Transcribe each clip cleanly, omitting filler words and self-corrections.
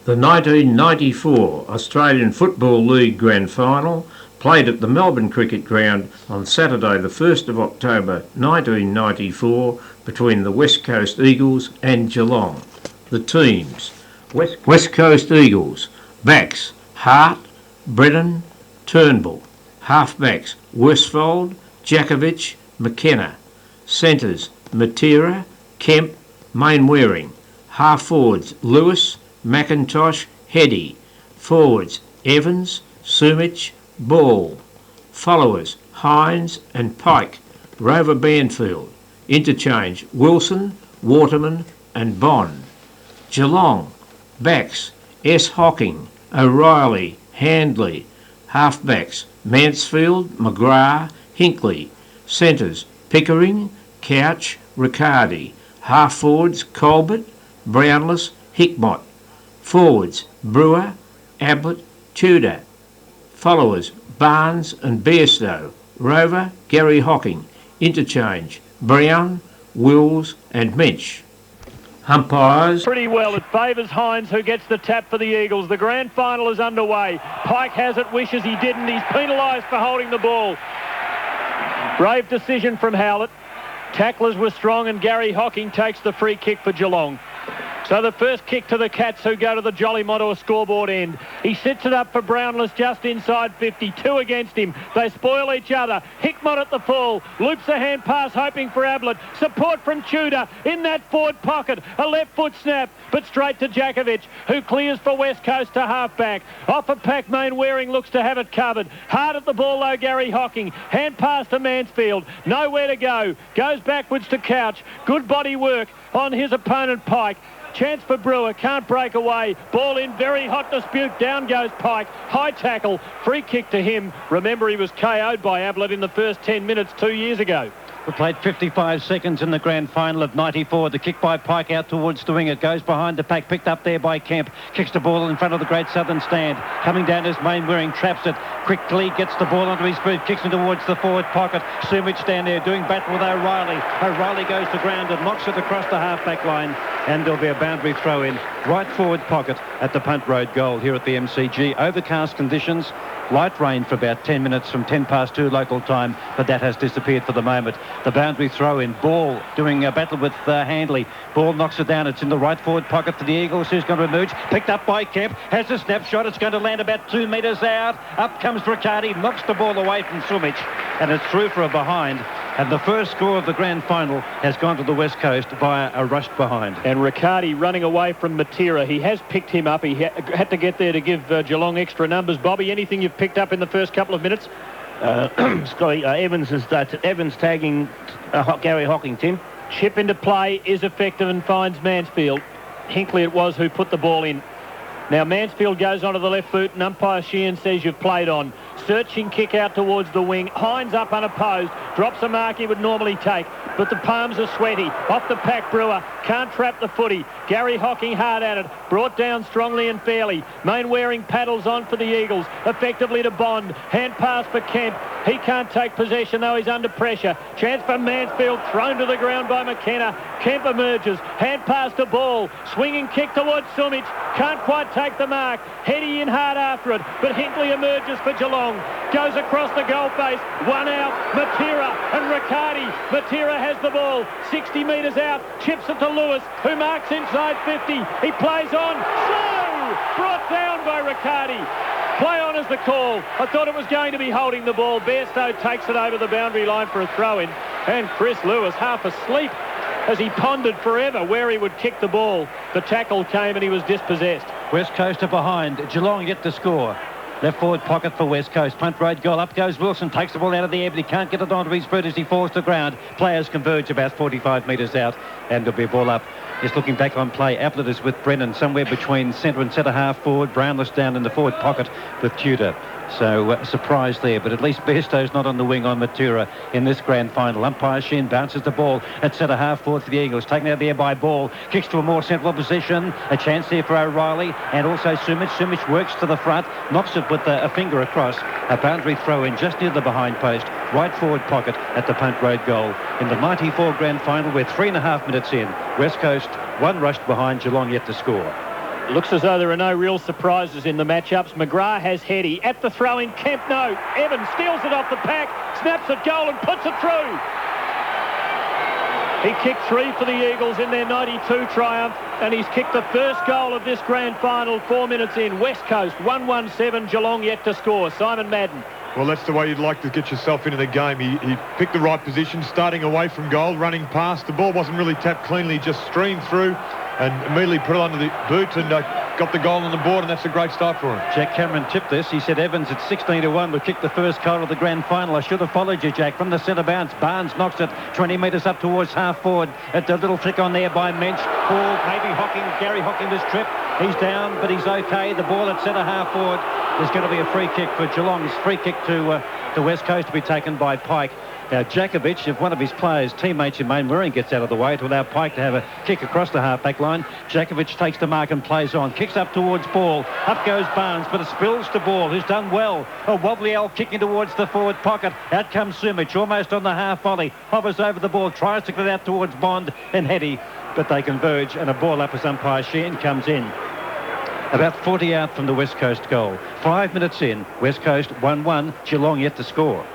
The 1994 Australian Football League Grand Final, played at the Melbourne Cricket Ground on Saturday the 1st of October 1994 between the West Coast Eagles and Geelong. The teams: West Coast Eagles, backs Hart, Brennan, Turnbull; half-backs Worsfold, Djakovic, McKenna; centres Matera, Kemp, Mainwaring; half-forwards Lewis, McIntosh, Heady; forwards Evans, Sumich, Ball; followers Hines and Pike, Rover Banfield; interchange Wilson, Waterman and Bond. Geelong, backs S. Hocking, O'Reilly, Handley; half-backs Mansfield, McGrath, Hinkley; centres Pickering, Couch, Riccardi; half-forwards Colbert, Brownless, Hickmott; forwards Brewer, Ablett, Tudor; followers Barnes and Bairstow; Rover, Gary Hocking; interchange Brown, Wills and Mensch. Umpires. Pretty well. It favours Hines, who gets the tap for the Eagles. The grand final is underway. Pike has it, wishes he didn't. He's penalised for holding the ball. Brave decision from Howlett. Tacklers were strong, and Gary Hocking takes the free kick for Geelong. So the first kick to the Cats, who go to the Jolly Motto scoreboard end. He sits it up for Brownless just inside 50. Two against him. They spoil each other. Hickmott at the full. Loops a hand pass, hoping for Ablett. Support from Tudor in that forward pocket. A left foot snap, but straight to Djakovic, who clears for West Coast to half-back. Off a pack, Mainwaring looks to have it covered. Hard at the ball, though, Gary Hocking. Hand pass to Mansfield. Nowhere to go. Goes backwards to Couch. Good body work on his opponent, Pike. Chance for Brewer, can't break away. Ball in, very hot dispute. Down goes Pike. High tackle, free kick to him. Remember, he was KO'd by Ablett in the first 10 minutes 2 years ago. We played 55 seconds in the grand final of 94. The kick by Pike out towards the wing. It goes behind the pack, picked up there by Kemp. Kicks the ball in front of the Great Southern stand. Coming down is Mainwaring, traps it. Quickly gets the ball onto his boot, kicks it towards the forward pocket. Sumich down there doing battle with O'Reilly. O'Reilly goes to ground and knocks it across the half-back line. And there'll be a boundary throw in right forward pocket at the Punt Road goal here at the MCG. Overcast conditions. Light rain for about 10 minutes from 10 past 2 local time, but that has disappeared for the moment. The boundary throw in. Ball doing a battle with Handley. Ball knocks it down. It's in the right forward pocket for the Eagles, who's going to emerge. Picked up by Kemp. Has a snapshot. It's going to land about 2 metres out. Up comes Riccardi. Knocks the ball away from Sumich. And it's through for a behind. And the first score of the grand final has gone to the West Coast via a rushed behind. And Riccardi running away from Matera. He has picked him up. He had to get there to give Geelong extra numbers. Bobby, anything you've picked up in the first couple of minutes? Scotty, Evans tagging Gary Hocking, Tim. Chip into play is effective and finds Mansfield. Hinkley it was who put the ball in. Now Mansfield goes onto the left boot and umpire Sheehan says you've played on. Searching kick out towards the wing. Hines up unopposed. Drops a mark he would normally take. But the palms are sweaty. Off the pack, Brewer. Can't trap the footy. Gary Hocking hard at it. Brought down strongly and fairly. Mainwaring paddles on for the Eagles. Effectively to Bond. Hand pass for Kemp. He can't take possession though. He's under pressure. Chance for Mansfield. Thrown to the ground by McKenna. Kemp emerges. Hand pass to Ball. Swinging kick towards Sumich. Can't quite take the mark. Heady in hard after it. But Hinkley emerges for Geelong. Goes across the goal face. One out. Matera and Riccardi. Matera has the ball. 60 metres out. Chips it to Lewis, who marks inside 50. He plays on. Slow! Brought down by Riccardi. Play on is the call. I thought it was going to be holding the ball. Bairstow takes it over the boundary line for a throw-in. And Chris Lewis, half asleep as he pondered forever where he would kick the ball. The tackle came and he was dispossessed. West Coast are behind. Geelong yet to score. Left forward pocket for West Coast. Punt Road goal. Up goes Wilson. Takes the ball out of the air, but he can't get it onto his foot as he falls to ground. Players converge about 45 metres out, and there'll be a ball up. Just looking back on play, Ablett is with Brennan somewhere between centre and centre half forward. Brownless down in the forward pocket with Tudor. So surprise there, but at least Bairstow's not on the wing on Matera in this grand final. Umpire Shin bounces the ball at centre half forward for the Eagles. Taken out there by Ball. Kicks to a more central position. A chance there for O'Reilly and also Sumich. Sumich works to the front. Knocks it with a finger across. A boundary throw in just near the behind post. Right forward pocket at the Punt Road goal. In the 94 grand final, we're 3.5 minutes in. West Coast, one rushed behind. Geelong yet to score. Looks as though there are no real surprises in the matchups. McGrath has Heady. At the throw-in, Kemp, no. Evans steals it off the pack, snaps at goal and puts it through. He kicked 3 for the Eagles in their 92 triumph, and he's kicked the first goal of this grand final 4 minutes in. West Coast, 1-1-7, Geelong yet to score. Simon Madden. Well, that's the way you'd like to get yourself into the game. He picked the right position, starting away from goal, running past. The ball wasn't really tapped cleanly, just streamed through and immediately put it under the boot and got the goal on the board, and that's a great start for him. Jack Cameron tipped this. He said Evans at 16-1 would kick the first goal of the grand final. I should have followed you, Jack. From the centre bounce, Barnes knocks it 20 metres up towards half forward. At the little flick on there by Mensch. Ball, maybe Hocking. Gary Hocking was tripped. He's down, but he's okay. The ball at centre half forward. There's going to be a free kick for Geelong. It's free kick to West Coast to be taken by Pike. Now, Jakovic, if one of his players, teammates in Mainwaring, gets out of the way to allow Pike to have a kick across the half-back line, Jakovic takes the mark and plays on. Kicks up towards ball. Up goes Barnes, but it spills to Ball, who's done well. A wobbly old kicking towards the forward pocket. Out comes Sumich, almost on the half volley. Hovers over the ball, tries to get out towards Bond and Heady, but they converge, and a ball up as umpire Sheehan comes in. About 40 out from the West Coast goal. 5 minutes in, West Coast 1-1, Geelong yet to score.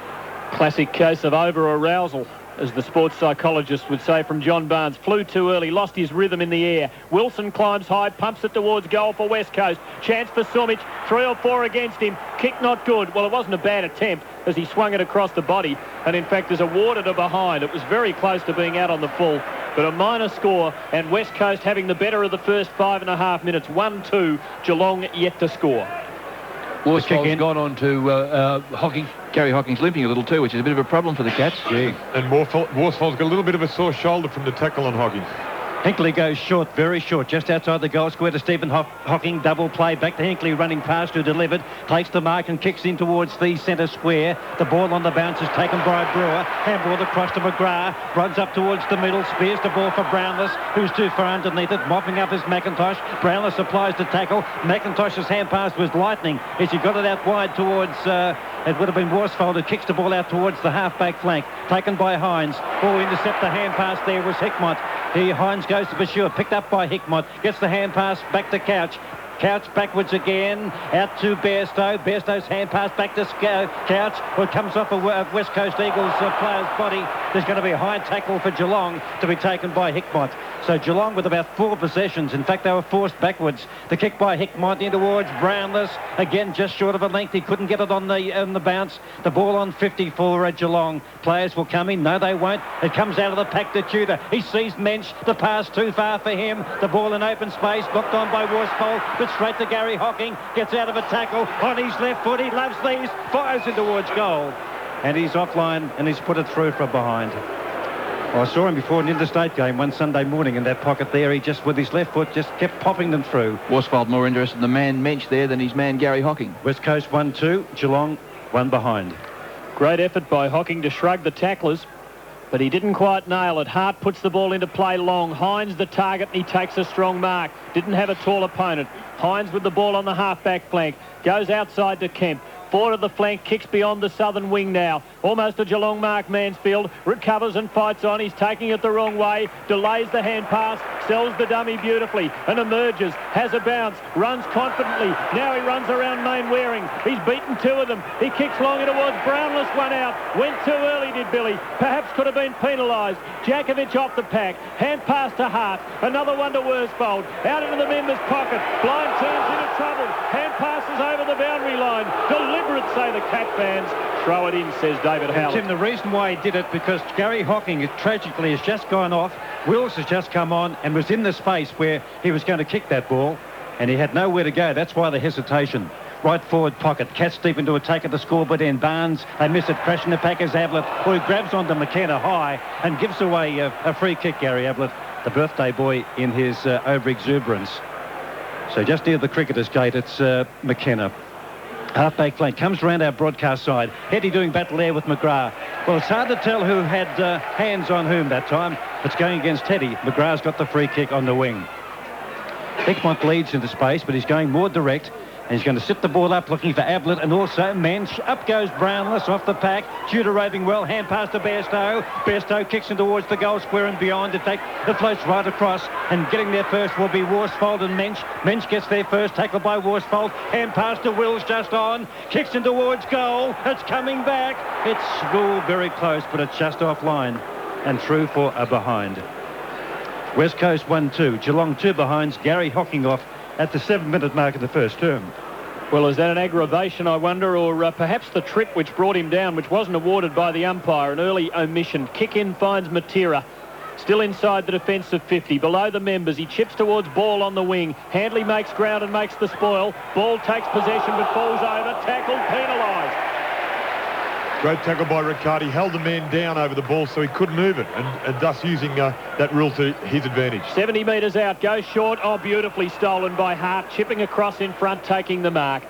Classic case of over-arousal, as the sports psychologist would say, from John Barnes. Flew too early, lost his rhythm in the air. Wilson climbs high, pumps it towards goal for West Coast. Chance for Sumich, 3 or 4 against him. Kick not good. Well, it wasn't a bad attempt as he swung it across the body. And in fact, there's a water to behind. It was very close to being out on the full. But a minor score, and West Coast having the better of the first 5.5 minutes. 1-2, Geelong yet to score. Worsfold's gone on to Hocking. Gary Hocking's limping a little too, which is a bit of a problem for the Cats. Yeah. And Worsfold's got a little bit of a sore shoulder from the tackle on Hocking. Hinkley goes short, very short, just outside the goal square to Stephen Hocking. Double play back to Hinkley, running past, who delivered, takes the mark and kicks in towards the centre square. The ball on the bounce is taken by Brewer. Handball across to McGrath, runs up towards the middle, spears the ball for Brownless, who's too far underneath it. Mopping up is McIntosh. Brownless applies to tackle. McIntosh's hand pass was lightning as he got it out wide towards... it would have been Worsfold who kicks the ball out towards the half-back flank. Taken by Hines. Ball intercept the hand pass there was Hickmott. Hines goes to Bashir, picked up by Hickmott. Gets the hand pass back to Couch. Couch backwards again, out to Bairstow. Bairstow's hand pass back to Couch. Well, it comes off a West Coast Eagles player's body. There's going to be a high tackle for Geelong to be taken by Hickmott. So Geelong with about 4 possessions. In fact, they were forced backwards. The kick by Hickmott in towards Brownless. Again, just short of a length. He couldn't get it on the bounce. The ball on 54 at Geelong. Players will come in. No, they won't. It comes out of the pack to Tudor. He sees Mensch. The pass too far for him. The ball in open space. Blocked on by Worsfold. But straight to Gary Hocking. Gets out of a tackle on his left foot. He loves these. Fires in towards goal. And he's offline and he's put it through from behind. Well, I saw him before an interstate game one Sunday morning in that pocket there. He just, with his left foot, just kept popping them through. Worsfold more interested in the man Mensch there than his man Gary Hocking. West Coast 1-2, Geelong 1 behind. Great effort by Hocking to shrug the tacklers, but he didn't quite nail it. Hart puts the ball into play long. Hines the target, and he takes a strong mark. Didn't have a tall opponent. Hines with the ball on the half-back flank. Goes outside to Kemp. Forward of the flank, kicks beyond the southern wing now. Almost a Geelong mark, Mansfield. Recovers and fights on. He's taking it the wrong way. Delays the hand pass. Sells the dummy beautifully. And emerges. Has a bounce. Runs confidently. Now he runs around Mainwaring. He's beaten 2 of them. He kicks long towards Brownless. 1 out. Went too early, did Billy. Perhaps could have been penalised. Jakovic off the pack. Hand pass to Hart. Another one to Worsfold. Out into the member's pocket. Blind turns into trouble. Hand passes over the boundary line. Deliberate, say the Cat fans. Throw it in, says David Howlett. Tim, the reason why he did it, because Gary Hocking tragically has just gone off. Wills has just come on and was in the space where he was going to kick that ball, and he had nowhere to go. That's why the hesitation. Right forward pocket. Cats deep into attack at the scoreboard end. Barnes, they miss it. Crashing the pack is Ablett, who grabs onto McKenna high and gives away a free kick, Gary Ablett, the birthday boy in his over-exuberance. So just near the cricketer's gate, it's McKenna. Half-back flank comes around our broadcast side. Heady doing battle there with McGrath. Well, it's hard to tell who had hands on whom that time. It's going against Heady. McGrath's got the free kick on the wing. Egmont leads into space, but he's going more direct. And he's going to sit the ball up, looking for Ablett, and also Mensch. Up goes Brownless off the pack. Tudor roving well, hand pass to Bairstow. Bairstow kicks in towards the goal square and beyond. It floats right across, and getting there first will be Worsfold and Mensch. Mensch gets there first, tackled by Worsfold. Hand pass to Wills just on. Kicks in towards goal. It's coming back. It's all very close, but it's just offline and through for a behind. West Coast 1-2. Geelong 2 behinds. Gary Hocking off at the 7-minute mark of the first term. Well, is that an aggravation, I wonder, or perhaps the trip which brought him down, which wasn't awarded by the umpire, an early omission. Kick in finds Matera. Still inside the defensive 50, below the members. He chips towards Ball on the wing. Handley makes ground and makes the spoil. Ball takes possession but falls over. Tackled, penalised. Great tackle by Riccardi. Held the man down over the ball so he couldn't move it, and thus using that rule to his advantage. 70 metres out, goes short. Oh, beautifully stolen by Hart. Chipping across in front, taking the mark.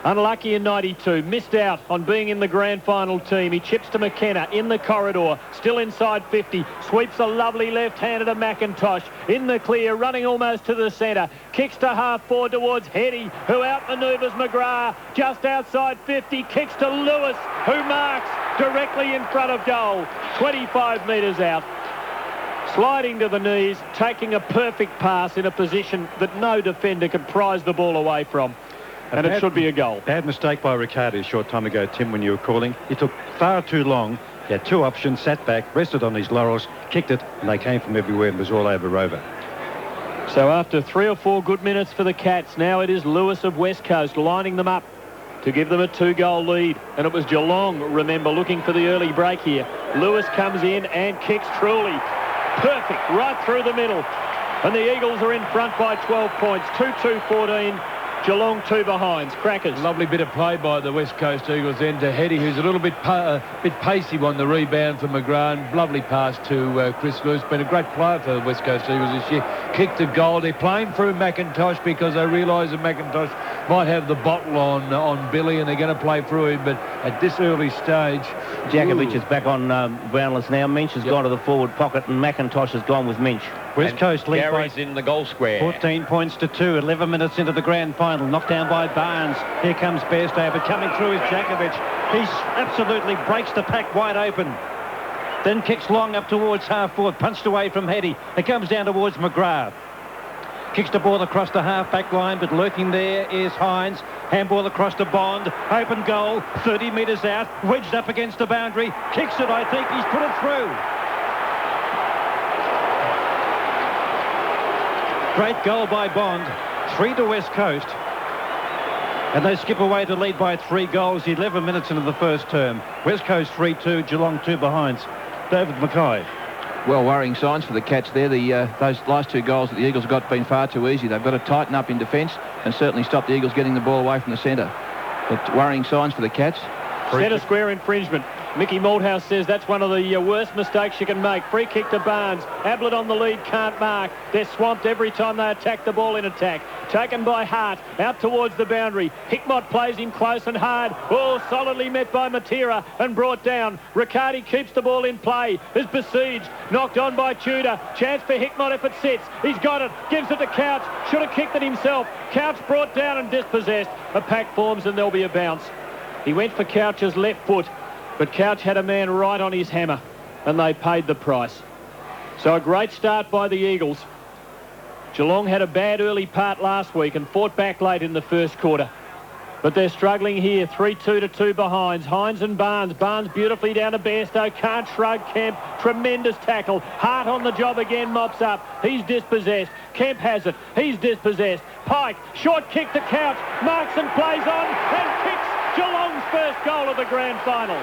Unlucky in 92. Missed out on being in the grand final team. He chips to McKenna in the corridor. Still inside 50. Sweeps a lovely left-hander to McIntosh. In the clear, running almost to the centre. Kicks to half forward towards Hetty, who outmanoeuvres McGrath. Just outside 50. Kicks to Lewis, who marks directly in front of goal. 25 metres out. Sliding to the knees, taking a perfect pass in a position that no defender could prize the ball away from. And it should be a goal. Bad mistake by Riccardi a short time ago, Tim, when you were calling. He took far too long. He had two options, sat back, rested on his laurels, kicked it, and they came from everywhere and was all over Rover. So after 3 or 4 good minutes for the Cats, now it is Lewis of West Coast lining them up to give them a 2-goal lead. And it was Geelong, remember, looking for the early break here. Lewis comes in and kicks truly. Perfect, right through the middle. And the Eagles are in front by 12 points, 2-2-14. Geelong 2 behinds. Crackers. Lovely bit of play by the West Coast Eagles then to Hetty, who's a little bit pacey on the rebound for McGrath. Lovely pass to Chris Lewis. Been a great player for the West Coast Eagles this year. Kicked the goal. They're playing through McIntosh because they realise that McIntosh might have the bottle on Billy, and they're going to play through him. But at this early stage, Jakovic is back on Brownless now. Minch has gone to the forward pocket, and McIntosh has gone with Minch. West Coast lead Gary's in the goal square. 14 points to 2, 11 minutes into the grand final. Knocked down by Barnes. Here comes Bairstow, but coming through is Jakovic. He absolutely breaks the pack wide open. Then kicks long up towards half forward, punched away from Hetty. It comes down towards McGrath. Kicks the ball across the half-back line, but lurking there is Hines. Handball across to Bond. Open goal, 30 metres out, wedged up against the boundary. Kicks it, I think. He's put it through. Great goal by Bond. 3 to West Coast. And they skip away to lead by 3 goals, 11 minutes into the first term. West Coast 3-2, Geelong 2 behinds. David Mackay. Well, worrying signs for the Cats there. Those last 2 goals that the Eagles got been far too easy. They've got to tighten up in defence and certainly stop the Eagles getting the ball away from the centre. But worrying signs for the Cats. Centre square infringement. Mickey Malthouse says that's one of the worst mistakes you can make. Free kick to Barnes. Ablett on the lead, can't mark. They're swamped every time they attack the ball in attack. Taken by Hart, out towards the boundary. Hickmott plays him close and hard. Oh, solidly met by Matera and brought down. Riccardi keeps the ball in play. Is besieged. Knocked on by Tudor. Chance for Hickmott if it sits. He's got it. Gives it to Couch. Should have kicked it himself. Couch brought down and dispossessed. A pack forms and there'll be a bounce. He went for Couch's left foot, but Couch had a man right on his hammer, and they paid the price. So a great start by the Eagles. Geelong had a bad early part last week and fought back late in the first quarter. But they're struggling here, 3-2 to 2 behinds. Hines and Barnes. Barnes beautifully down to Bairstow. Can't shrug Kemp. Tremendous tackle. Hart on the job again, mops up. He's dispossessed. Kemp has it. He's dispossessed. Pike, short kick to Couch. Marks and plays on and kicks Geelong's first goal of the grand final.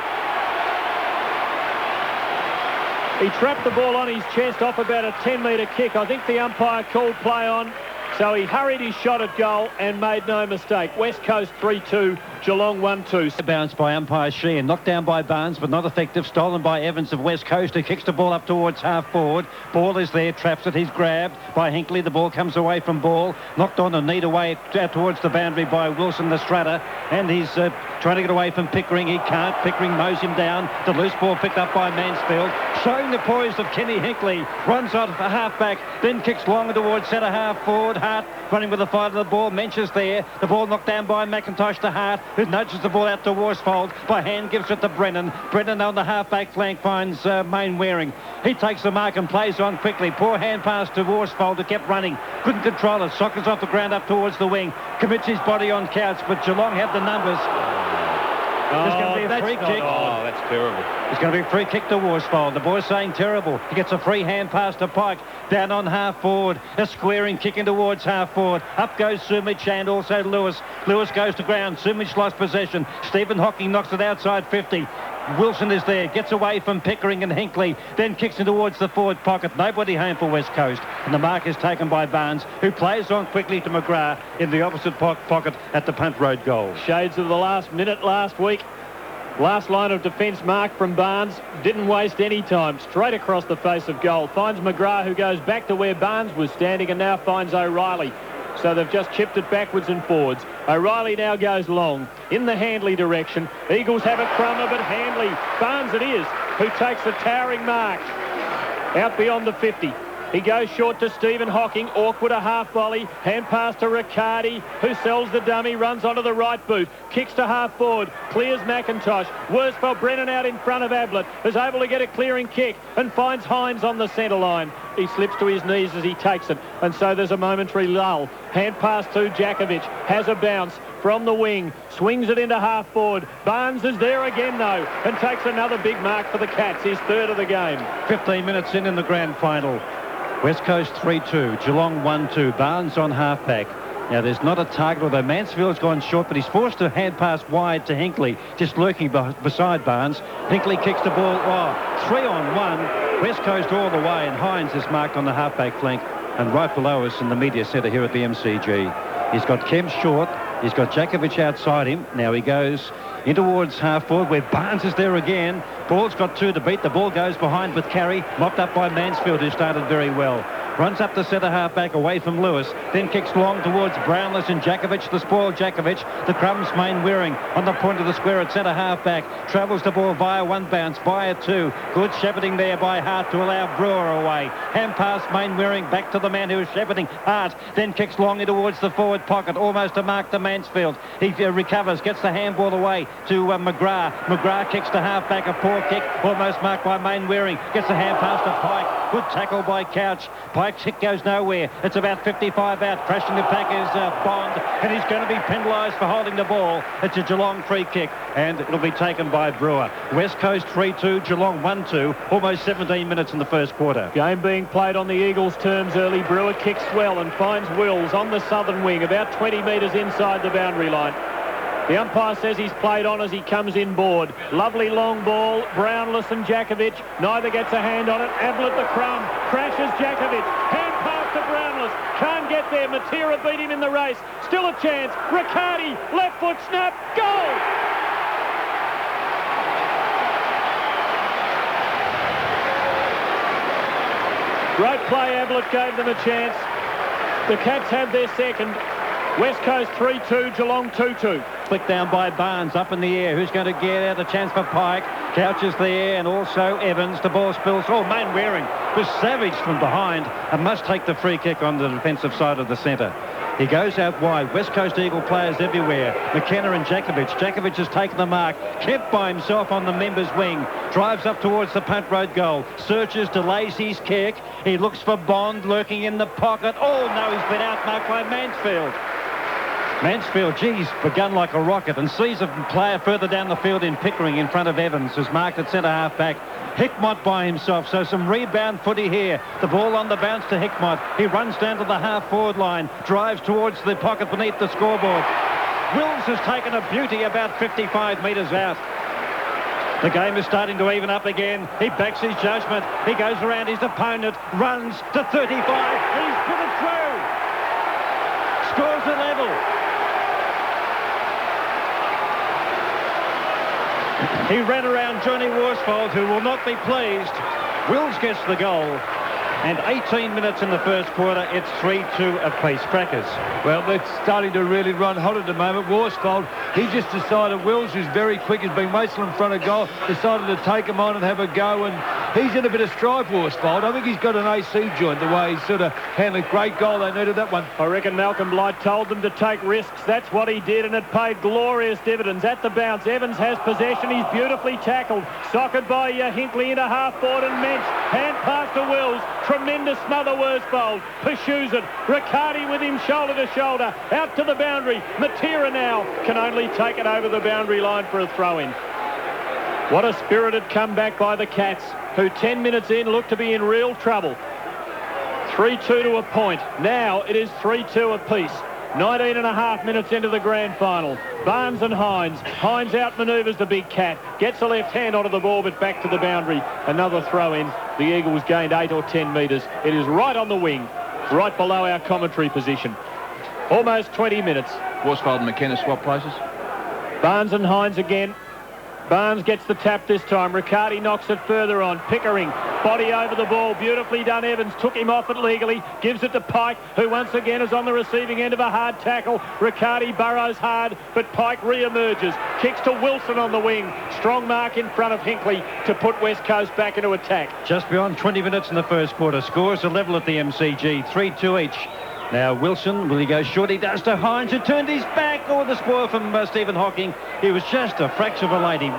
He trapped the ball on his chest off about a 10-metre kick. I think the umpire called play on. So he hurried his shot at goal and made no mistake. West Coast 3-2, Geelong 1-2. Bounced by umpire Sheehan, knocked down by Barnes, but not effective. Stolen by Evans of West Coast, who kicks the ball up towards half forward. Ball is there, traps it. He's grabbed by Hinkley. The ball comes away from Ball, knocked on and knee away out towards the boundary by Wilson, the strutter, and he's trying to get away from Pickering. He can't. Pickering mows him down. The loose ball picked up by Mansfield, showing the poise of Kenny Hinkley. Runs on for half-back, then kicks long towards centre half forward. Hart running with the fight of the ball. Menches there. The ball knocked down by McIntosh to Hart, who nudges the ball out to Worsfold. By hand gives it to Brennan. Brennan on the half-back flank finds Mainwaring. He takes the mark and plays on quickly. Poor hand pass to Worsfold, who kept running. Couldn't control it. Sockers off the ground up towards the wing. Commits his body on Couch, but Geelong have the numbers. There's going to be a free kick. Oh, that's terrible. It's going to be a free kick to Worsfold. The boy's saying terrible. He gets a free hand pass to Pike. Down on half forward. A squaring kicking towards half forward. Up goes Sumich and also Lewis. Lewis goes to ground. Sumich lost possession. Stephen Hocking knocks it outside 50. Wilson is there, gets away from Pickering and Hinkley, then kicks in towards the forward pocket. Nobody home for West Coast. And the mark is taken by Barnes, who plays on quickly to McGrath in the opposite pocket at the Punt Road goal. Shades of the last minute last week. Last line of defence mark from Barnes. Didn't waste any time. Straight across the face of goal. Finds McGrath, who goes back to where Barnes was standing, and now finds O'Reilly. So they've just chipped it backwards and forwards. O'Reilly now goes long in the Handley direction. Eagles have a crummer, but Handley, Barnes it is, who takes a towering mark out beyond the 50. He goes short to Stephen Hocking. Awkward a half volley. Hand pass to Riccardi, who sells the dummy, runs onto the right boot. Kicks to half forward. Clears McIntosh. Worsfold, Brennan out in front of Ablett. Is able to get a clearing kick and finds Hines on the centre line. He slips to his knees as he takes it. And so there's a momentary lull. Hand pass to Jakovic. Has a bounce from the wing. Swings it into half forward. Barnes is there again though and takes another big mark for the Cats. His third of the game. 15 minutes in the grand final. West Coast 3-2, Geelong 1-2, Barnes on halfback. Now, there's not a target, although Mansfield's gone short, but he's forced to hand pass wide to Hinkley, just lurking beside Barnes. Hinkley kicks the ball, 3-on-1, West Coast all the way, and Hines is marked on the halfback flank, and right below us in the media centre here at the MCG. He's got Kemp short, he's got Jakovic outside him. Now he goes in towards half forward where Barnes is there again. Ball's got two to beat. The ball goes behind with Carey, mopped up by Mansfield, who started very well. Runs up the centre half-back away from Lewis, then kicks long towards Brownless and Jakovic, the spoiled Jakovic. The crumbs Mainwaring on the point of the square at centre half-back. Travels the ball via one bounce, via two. Good shepherding there by Hart to allow Brewer away. Hand pass Mainwaring back to the man who is shepherding, Hart. Then kicks long in towards the forward pocket, almost a mark to Mansfield. He recovers, gets the handball away to McGrath. McGrath kicks to half-back, a poor kick, almost marked by Mainwaring. Gets the hand pass to Pike. Good tackle by Couch. Pike's kick goes nowhere. It's about 55 out. Crashing the pack is Bond, and he's going to be penalised for holding the ball. It's a Geelong free kick, and it'll be taken by Brewer. West Coast 3-2, Geelong 1-2. Almost 17 minutes in the first quarter. Game being played on the Eagles' terms early. Brewer kicks well and finds Wills on the southern wing, about 20 metres inside the boundary line. The umpire says he's played on as he comes inboard. Lovely long ball. Brownless and Jakovic. Neither gets a hand on it. Ablett the crumb. Crashes Jakovic. Hand pass to Brownless. Can't get there. Matera beat him in the race. Still a chance. Riccardi. Left foot snap. Goal! Great play. Ablett gave them a chance. The Cats have their second. West Coast 3-2, Geelong 2-2. Flick down by Barnes, up in the air. Who's going to get out? A chance for Pike. Couch is there, and also Evans. The ball spills. Mainwaring was savaged from behind and must take the free kick on the defensive side of the centre. He goes out wide. West Coast Eagle players everywhere. McKenna and Jakovic. Jakovic has taken the mark. Kept by himself on the members' wing. Drives up towards the Punt Road goal. Searches, delays his kick. He looks for Bond lurking in the pocket. Oh, no, he's been outmarked by Mansfield. Mansfield, begun like a rocket and sees a player further down the field in Pickering in front of Evans, who's marked at centre half-back. Hickmott by himself, so some rebound footy here. The ball on the bounce to Hickmott. He runs down to the half-forward line, drives towards the pocket beneath the scoreboard. Wills has taken a beauty about 55 metres out. The game is starting to even up again. He backs his judgment. He goes around his opponent, runs to 35. He's put it through. Scores a level. He ran around Johnny Worsfold, who will not be pleased. Wills gets the goal. And 18 minutes in the first quarter, it's 3-2 apiece. Crackers. Well, they're starting to really run hot at the moment. Worsfold, he just decided, Wills, who's very quick, has been wasteful in front of goal, decided to take him on and have a go, and he's in a bit of strife, Worsfold. I think he's got an AC joint, the way he's sort of handling. Great goal, they needed that one. I reckon Malcolm Blight told them to take risks. That's what he did, and it paid glorious dividends. At the bounce, Evans has possession. He's beautifully tackled. Socked by Hinkley into half-forward and Mensch. Hand pass to Wills. Tremendous smother, Worsfold. Pursues it. Riccardi with him shoulder to shoulder. Out to the boundary. Matera now can only take it over the boundary line for a throw-in. What a spirited comeback by the Cats, who 10 minutes in look to be in real trouble. 3-2 to a point. Now it is 3-2 apiece. 19 and a half minutes into the grand final. Barnes and Hines. Hines outmanoeuvres the big Cat. Gets a left hand onto the ball, but back to the boundary. Another throw-in. The Eagles gained 8 or 10 metres. It is right on the wing, right below our commentary position. Almost 20 minutes. Worsfold and McKenna swap places. Barnes and Hines again. Barnes gets the tap this time. Riccardi knocks it further on. Pickering, body over the ball. Beautifully done. Evans took him off it legally. Gives it to Pike, who once again is on the receiving end of a hard tackle. Riccardi burrows hard, but Pike re-emerges. Kicks to Wilson on the wing. Strong mark in front of Hinkley to put West Coast back into attack. Just beyond 20 minutes in the first quarter. Scores are level at the MCG. 3-2 each. Now Wilson, will he go short? He does to Hines, who turned his back. Oh, the spoil from Stephen Hocking. He was just a fraction of a lady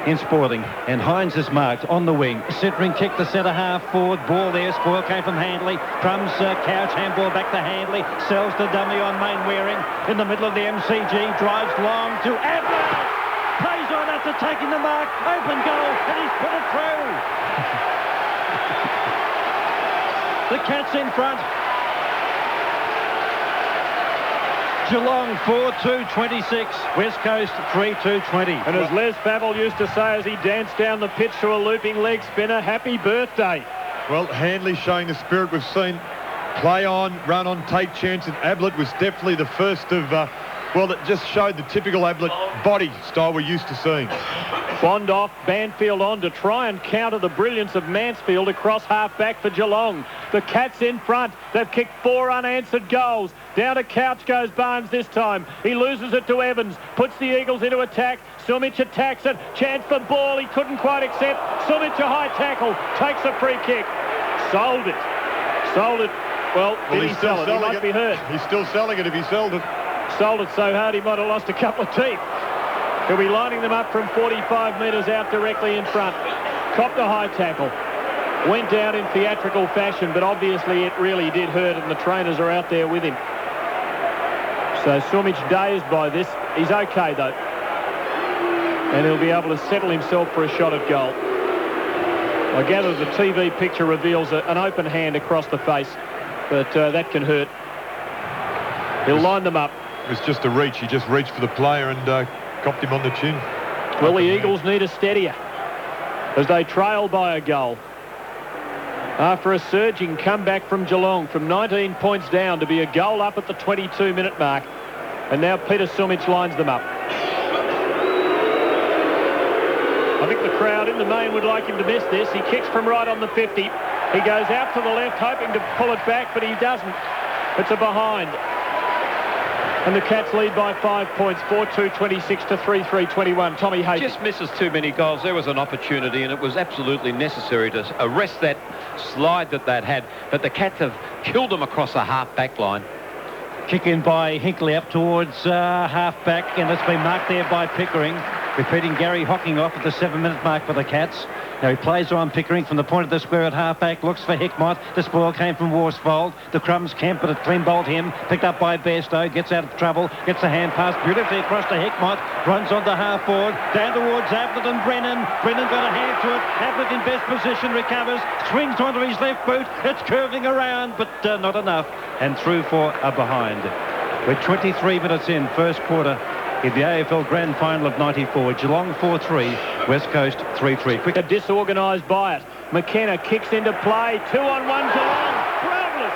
in Sporting. And Hines is marked on the wing. Centering kick to centre half forward. Ball there. Spoil came from Handley. Crumbs couch. Handball back to Handley. Sells the dummy on Mainwaring. In the middle of the MCG. Drives long to Ablett. Plays on after taking the mark. Open goal. And he's put it through. The Cats in front. Geelong 4-2-26, West Coast 3-2-20. And as Les Favell used to say as he danced down the pitch to a looping leg spinner, happy birthday. Well, Handley showing the spirit we've seen. Play on, run on, take chances. Ablett was definitely the first of, well, that just showed the typical Ablett body style we're used to seeing. Bond off, Banfield on to try and counter the brilliance of Mansfield across half-back for Geelong. The Cats in front. They've kicked 4 unanswered goals. Down to Couch goes Barnes this time. He loses it to Evans. Puts the Eagles into attack. Sumic attacks it. Chance for ball. He couldn't quite accept. Sumic a high tackle. Takes a free kick. Sold it. Sold it. Well, did he sell it? He might be hurt. He's still selling it if he sold it. Sold it so hard he might have lost a couple of teeth. He'll be lining them up from 45 metres out directly in front. Copped a high tackle. Went down in theatrical fashion, but obviously it really did hurt, and the trainers are out there with him. So Sumic dazed by this. He's okay, though. And he'll be able to settle himself for a shot at goal. I gather the TV picture reveals an open hand across the face, but that can hurt. He'll line them up. It was just a reach. He just reached for the player and copped him on the chin. Well, the Eagles need a steadier as they trail by a goal. After a surging comeback from Geelong from 19 points down to be a goal up at the 22-minute mark. And now Peter Sumic lines them up. I think the crowd in the main would like him to miss this. He kicks from right on the 50. He goes out to the left, hoping to pull it back, but he doesn't. It's a behind. And the Cats lead by 5 points, 4-2-26 to 3-3-21. Tommy Hayes. Just misses too many goals. There was an opportunity, and it was absolutely necessary to arrest that slide that they'd had. But the Cats have killed them across the half-back line. Kick in by Hinkley up towards half-back, and it's been marked there by Pickering. Repeating Gary Hocking off at the 7-minute mark for the Cats. Now he plays on Pickering from the point of the square at half-back, looks for Hickmott. The spoil came from Worsfold. The crumbs camp, but it clean bowled him. Picked up by Bairstow, gets out of trouble, gets a hand pass beautifully across to Hickmott. Runs on the half-forward, down towards Ablett and Brennan. Brennan got a hand to it. Ablett in best position, recovers, swings onto his left boot. It's curving around, but not enough. And through for a behind. We're 23 minutes in, first quarter. In the AFL Grand Final of 94, Geelong 4-3, West Coast 3-3. Quick. Disorganised by it. McKenna kicks into play. 2-on-1 Geelong. Groundless.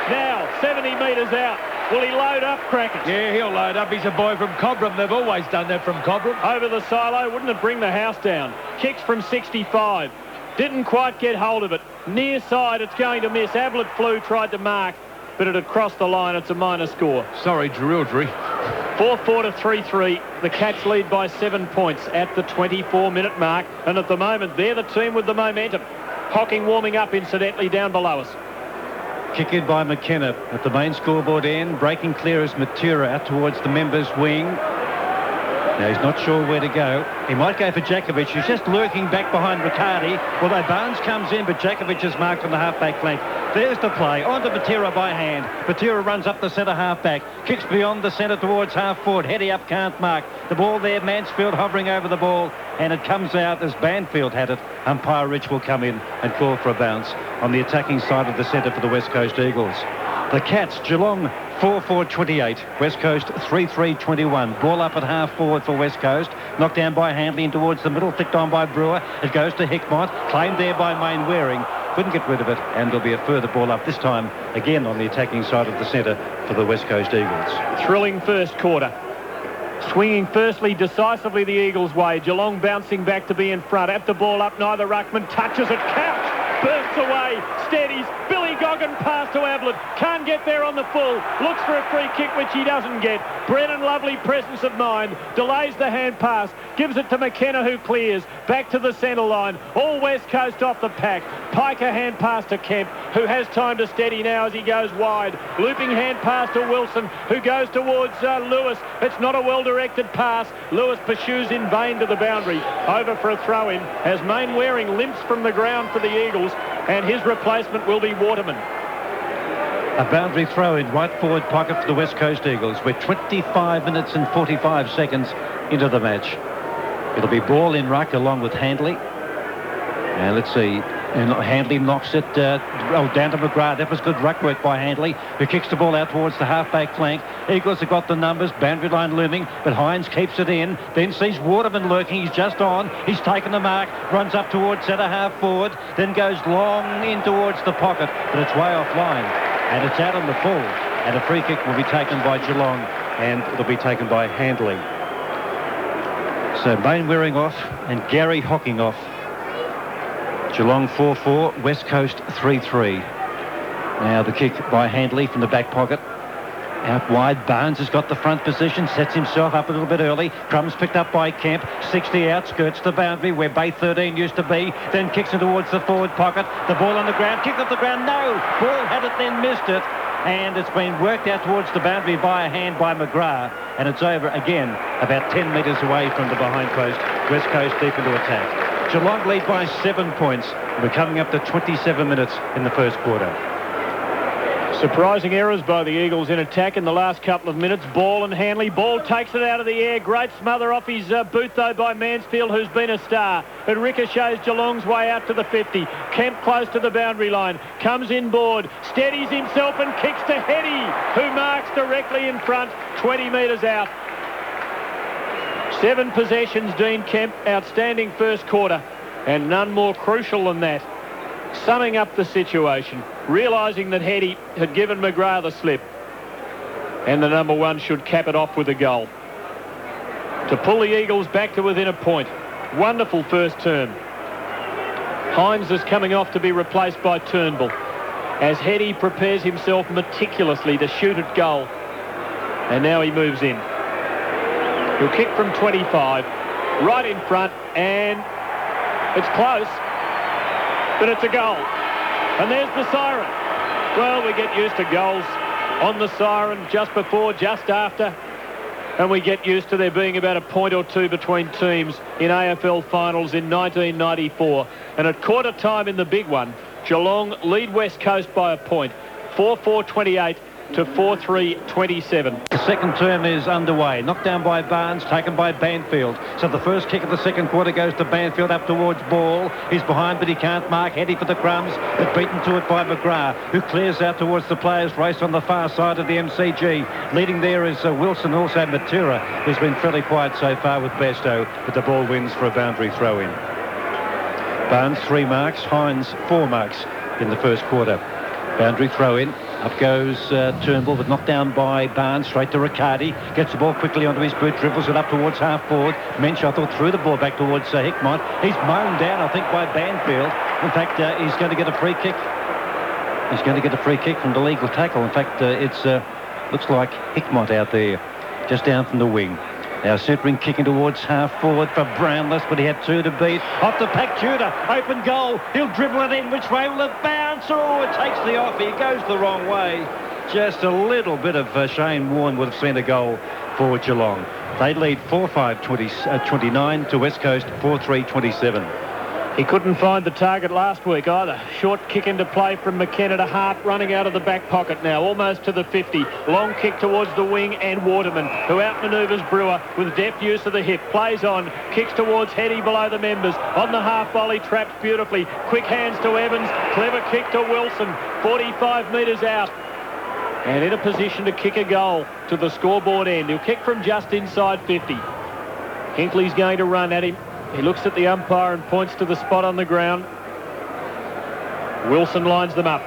Now, 70 metres out. Will he load up, Crackers? Yeah, he'll load up. He's a boy from Cobram. They've always done that from Cobram. Over the silo. Wouldn't it bring the house down? Kicks from 65. Didn't quite get hold of it. Near side, it's going to miss. Ablett flew, tried to mark, but it had crossed the line. It's a minor score. Sorry, Drildry. 4-4 to 3-3. The Cats lead by 7 points at the 24-minute mark. And at the moment, they're the team with the momentum. Hocking warming up, incidentally, down below us. Kick in by McKenna at the main scoreboard end. Breaking clear as Matura out towards the members' wing. Now, he's not sure where to go. He might go for Jakovic, who's just lurking back behind Riccardi. Although Barnes comes in, but Jakovic is marked on the half-back flank. There's the play. On to Matura by hand. Matura runs up the centre half-back. Kicks beyond the centre towards half-forward. Heady up, can't mark. The ball there, Mansfield hovering over the ball. And it comes out as Banfield had it. Umpire Rich will come in and call for a bounce on the attacking side of the centre for the West Coast Eagles. The Cats, Geelong 4-4-28, West Coast 3-3-21. Ball up at half forward for West Coast. Knocked down by Handley in towards the middle, flicked on by Brewer. It goes to Hickmott, claimed there by Mainwaring. Couldn't get rid of it, and there'll be a further ball up, this time again on the attacking side of the centre for the West Coast Eagles. Thrilling first quarter. Swinging firstly decisively the Eagles' way. Geelong bouncing back to be in front. At the ball up, neither ruckman touches it. Couch bursts away, steadies. Billy Goggin pass to Ablett. Can't get there on the full. Looks for a free kick, which he doesn't get. Brennan, lovely presence of mind. Delays the hand pass. Gives it to McKenna, who clears. Back to the centre line. All West Coast off the pack. Piker hand pass to Kemp, who has time to steady now as he goes wide. Looping hand pass to Wilson, who goes towards Lewis. It's not a well-directed pass. Lewis pursues in vain to the boundary. Over for a throw-in as Mainwaring limps from the ground for the Eagles, and his replacement will be Waterman. A boundary throw in right forward pocket for the West Coast Eagles. We're 25 minutes and 45 seconds into the match. It'll be ball in ruck along with Handley. And let's see. And Handley knocks it down to McGrath. That was good ruck work by Handley, who kicks the ball out towards the half-back flank. Eagles have got the numbers. Boundary line looming, but Hines keeps it in. Then sees Waterman lurking. He's just on. He's taken the mark. Runs up towards centre half forward. Then goes long in towards the pocket, but it's way offline. And it's out on the full. And a free kick will be taken by Geelong, and it'll be taken by Handley. So Mainwaring off and Gary Hocking off. Geelong 4-4, West Coast 3-3. Now the kick by Handley from the back pocket. Out wide, Barnes has got the front position, sets himself up a little bit early. Crumbs picked up by Kemp, 60 outskirts the boundary where Bay 13 used to be, then kicks it towards the forward pocket. The ball on the ground, kicked off the ground, no! Ball had it, then missed it. And it's been worked out towards the boundary by a hand by McGrath. And it's over again, about 10 metres away from the behind post. West Coast deep into attack. Geelong lead by 7 points. We're coming up to 27 minutes in the first quarter. Surprising errors by the Eagles in attack in the last couple of minutes. Ball and Handley. Ball takes it out of the air. Great smother off his boot, though, by Mansfield, who's been a star. It ricochets Geelong's way out to the 50. Kemp close to the boundary line. Comes inboard. Steadies himself and kicks to Heady, who marks directly in front, 20 metres out. 7 possessions, Dean Kemp. Outstanding first quarter. And none more crucial than that. Summing up the situation, realising that Heady had given McGrath the slip, and the number one should cap it off with a goal to pull the Eagles back to within a point. Wonderful first term. Hines is coming off to be replaced by Turnbull as Heady prepares himself meticulously to shoot at goal, and now he moves in. He'll kick from 25, right in front, and it's close. But it's a goal. And there's the siren. Well, we get used to goals on the siren just before, just after. And we get used to there being about a point or two between teams in AFL finals in 1994. And at quarter time in the big one, Geelong lead West Coast by a point. 4-4-28 to 4-3-27. The second term is underway. Knocked down by Barnes, taken by Banfield. So the first kick of the second quarter goes to Banfield up towards Ball. He's behind, but he can't mark. Heady for the crumbs, but beaten to it by McGrath, who clears out towards the players' race on the far side of the MCG. Leading there is Wilson, also Matura, who's been fairly quiet so far with Besto, but the ball wins for a boundary throw-in. Barnes 3 marks, Hines 4 marks in the first quarter. Boundary throw-in Up goes Turnbull, but knocked down by Barnes, straight to Riccardi. Gets the ball quickly onto his boot, dribbles it up towards half forward. Mensch, I thought, threw the ball back towards Hickmott. He's mown down, I think, by Banfield. In fact, he's going to get a free kick. He's going to get a free kick from the legal tackle. In fact, looks like Hickmott out there, just down from the wing. Now centering, kicking towards half forward for Brownless, but he had two to beat. Off to Pack Tudor, open goal. He'll dribble it in. Which way will it bounce? Oh, it takes the off. He goes the wrong way. Just a little bit of Shane Warne would have seen a goal for Geelong. They lead 4-5-29 to West Coast 4-3-27. He couldn't find the target last week either. Short kick into play from McKenna to Hart, running out of the back pocket now, almost to the 50. Long kick towards the wing, and Waterman, who outmanoeuvres Brewer with deft use of the hip, plays on, kicks towards Heady below the members. On the half volley, traps beautifully. Quick hands to Evans, clever kick to Wilson, 45 metres out. And in a position to kick a goal to the scoreboard end. He'll kick from just inside 50. Hinckley's going to run at him. He looks at the umpire and points to the spot on the ground. Wilson lines them up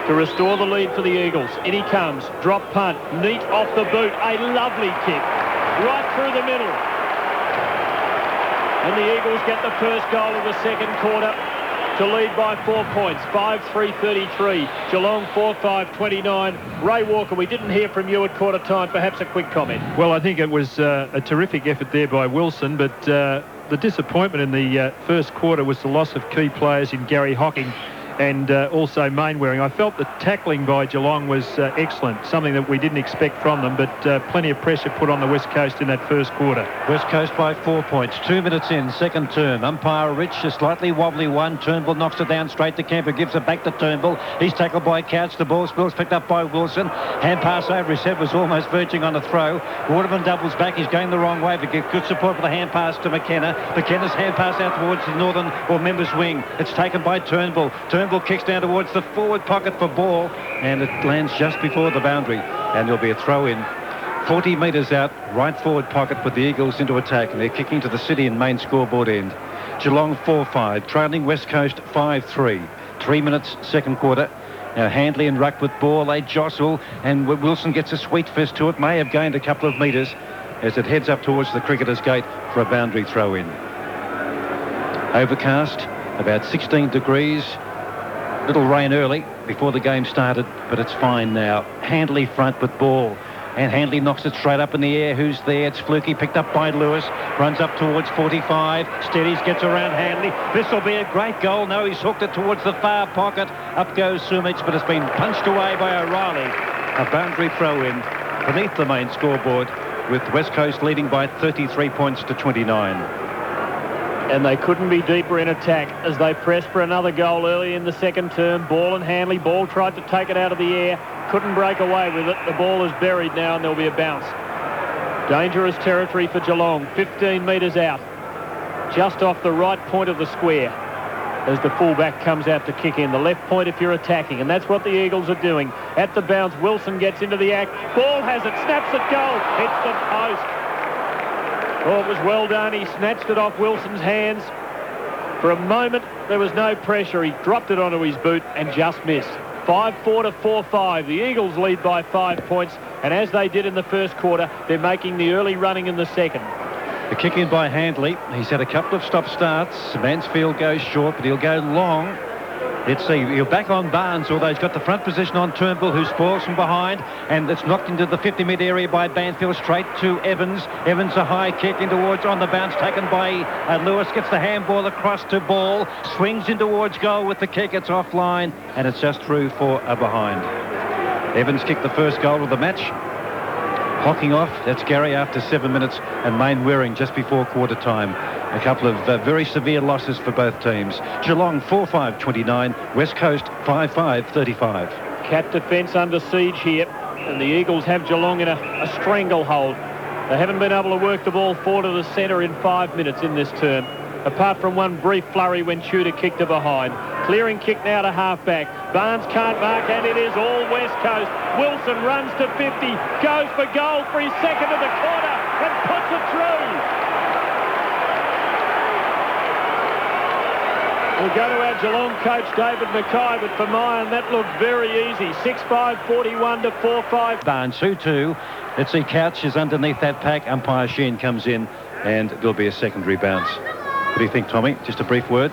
to restore the lead for the Eagles. In he comes. Drop punt. Neat off the boot. A lovely kick. Right through the middle. And the Eagles get the first goal of the second quarter to lead by 4 points. 5-3-33. Geelong 4-5-29. Ray Walker, we didn't hear from you at quarter time. Perhaps a quick comment. Well, I think it was a terrific effort there by Wilson, but the disappointment in the first quarter was the loss of key players in Gary Hocking and also Mainwaring. I felt the tackling by Geelong was excellent, something that we didn't expect from them, but plenty of pressure put on the West Coast in that first quarter. West Coast by 4 points. 2 minutes in, second term. Umpire Rich, a slightly wobbly one. Turnbull knocks it down straight to Kemper, gives it back to Turnbull. He's tackled by Couch. The ball spills, picked up by Wilson. Hand pass over his head, was almost verging on a throw. Waterman doubles back. He's going the wrong way, but gets good support for the hand pass to McKenna. McKenna's hand pass out towards the northern or members wing. It's taken by Turnbull. Turnbull kicks down towards the forward pocket for ball, and it lands just before the boundary, and there'll be a throw in 40 metres out, right forward pocket, with the Eagles into attack, and they're kicking to the city and main scoreboard end. Geelong 4-5, trailing West Coast 5-3. 3 minutes, second quarter. Now Handley and Ruck with ball, they jostle, and Wilson gets a sweet fist to it, may have gained a couple of metres as it heads up towards the cricketer's gate for a boundary throw in. Overcast, about 16 degrees. Little rain early before the game started, but it's fine now. Handley front with ball, and Handley knocks it straight up in the air. Who's there? It's Fluky, picked up by Lewis. Runs up towards 45. Steadies, gets around Handley. This will be a great goal. No, he's hooked it towards the far pocket. Up goes Sumich, but it's been punched away by O'Reilly. A boundary throw in beneath the main scoreboard, with West Coast leading by 33 points to 29. And they couldn't be deeper in attack as they pressed for another goal early in the second term. Ball and Handley. Ball tried to take it out of the air. Couldn't break away with it. The ball is buried now and there'll be a bounce. Dangerous territory for Geelong. 15 metres out. Just off the right point of the square as the fullback comes out to kick in. The left point if you're attacking. And that's what the Eagles are doing. At the bounce, Wilson gets into the act. Ball has it. Snaps it. Goal. Hits the post. Oh, it was well done. He snatched it off Wilson's hands. For a moment, there was no pressure. He dropped it onto his boot and just missed. 5-4 to 4-5. The Eagles lead by 5 points. And as they did in the first quarter, they're making the early running in the second. The kick in by Handley. He's had a couple of stop-starts. Mansfield goes short, but he'll go long. Let's see, he'll back on Barnes, although he's got the front position on Turnbull, who spoils from behind, and it's knocked into the 50-metre area by Banfield, straight to Evans. Evans a high kick in towards, on the bounce, taken by Lewis, gets the handball across to Ball, swings in towards goal with the kick, it's offline, and it's just through for a behind. Evans kicked the first goal of the match. Hocking off, that's Gary after 7 minutes, and Mainwaring just before quarter time. A couple of very severe losses for both teams. Geelong 4-5-29, West Coast 5-5-35. Cat defence under siege here, and the Eagles have Geelong in a stranglehold. They haven't been able to work the ball forward to the centre in 5 minutes in this term, apart from one brief flurry when Tudor kicked it behind. Clearing kick now to half-back. Barnes can't mark, and it is all West Coast. Wilson runs to 50, goes for goal for his second of the quarter, and puts it through. We'll go to our Geelong coach, David Mackay, but for Mayan, that looked very easy. 6-5, 41 to 4-5. Barnes 2-2. Let's see, Couch is underneath that pack. Umpire Sheen comes in, and there'll be a secondary bounce. What do you think, Tommy? Just a brief word.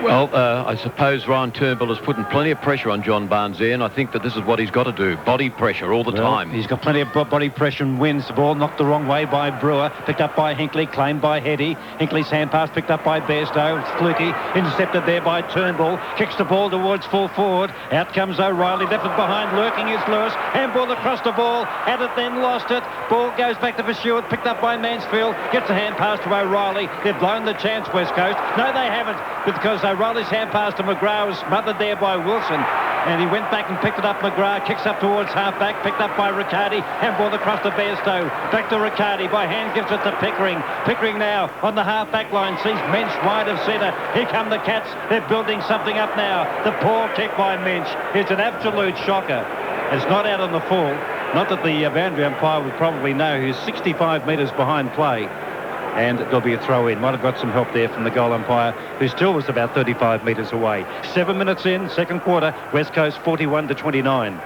Well, I suppose Ryan Turnbull has put in plenty of pressure on John Barnes there, and I think that this is what he's got to do. Body pressure all the time. He's got plenty of body pressure and wins. The ball knocked the wrong way by Brewer. Picked up by Hinkley. Claimed by Heady. Hinkley's hand pass picked up by Bairstow. It's fluky. Intercepted there by Turnbull. Kicks the ball towards full forward. Out comes O'Reilly. Left it behind. Lurking is Lewis. Handball across the ball. Had it then lost it. Ball goes back to Pursuit. Picked up by Mansfield. Gets a hand pass to O'Reilly. They've blown the chance, West Coast. No, they haven't. Because O'Reilly's hand pass to McGrath was smothered there by Wilson, and he went back and picked it up. McGrath kicks up towards half-back, picked up by Riccardi, handball across to Bairstow, back to Riccardi, by hand gives it to Pickering. Pickering now on the half-back line, sees Mensch wide of centre. Here come the Cats, they're building something up now. The poor kick by Mensch is an absolute shocker. It's not out on the full, not that the boundary umpire would probably know, who's 65 metres behind play. And there'll be a throw in. Might have got some help there from the goal umpire, who still was about 35 metres away. 7 minutes in, second quarter, West Coast 41 to 29.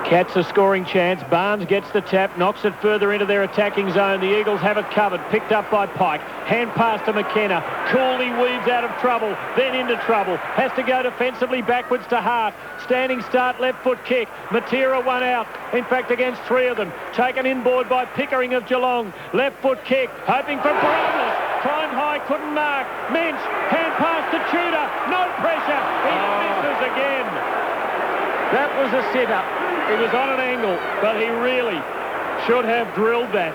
Cats a scoring chance. Barnes gets the tap, knocks it further into their attacking zone. The Eagles have it covered, picked up by Pike. Hand pass to McKenna. Cooley weaves out of trouble, then into trouble. Has to go defensively backwards to Hart. Standing start, left foot kick. Matera one out. In fact, against three of them. Taken inboard by Pickering of Geelong. Left foot kick, hoping for Brownless. Climbed high, couldn't mark. Mensch, hand pass to Tudor. No pressure. He misses again. That was a sit-up. He was on an angle, but he really should have drilled that.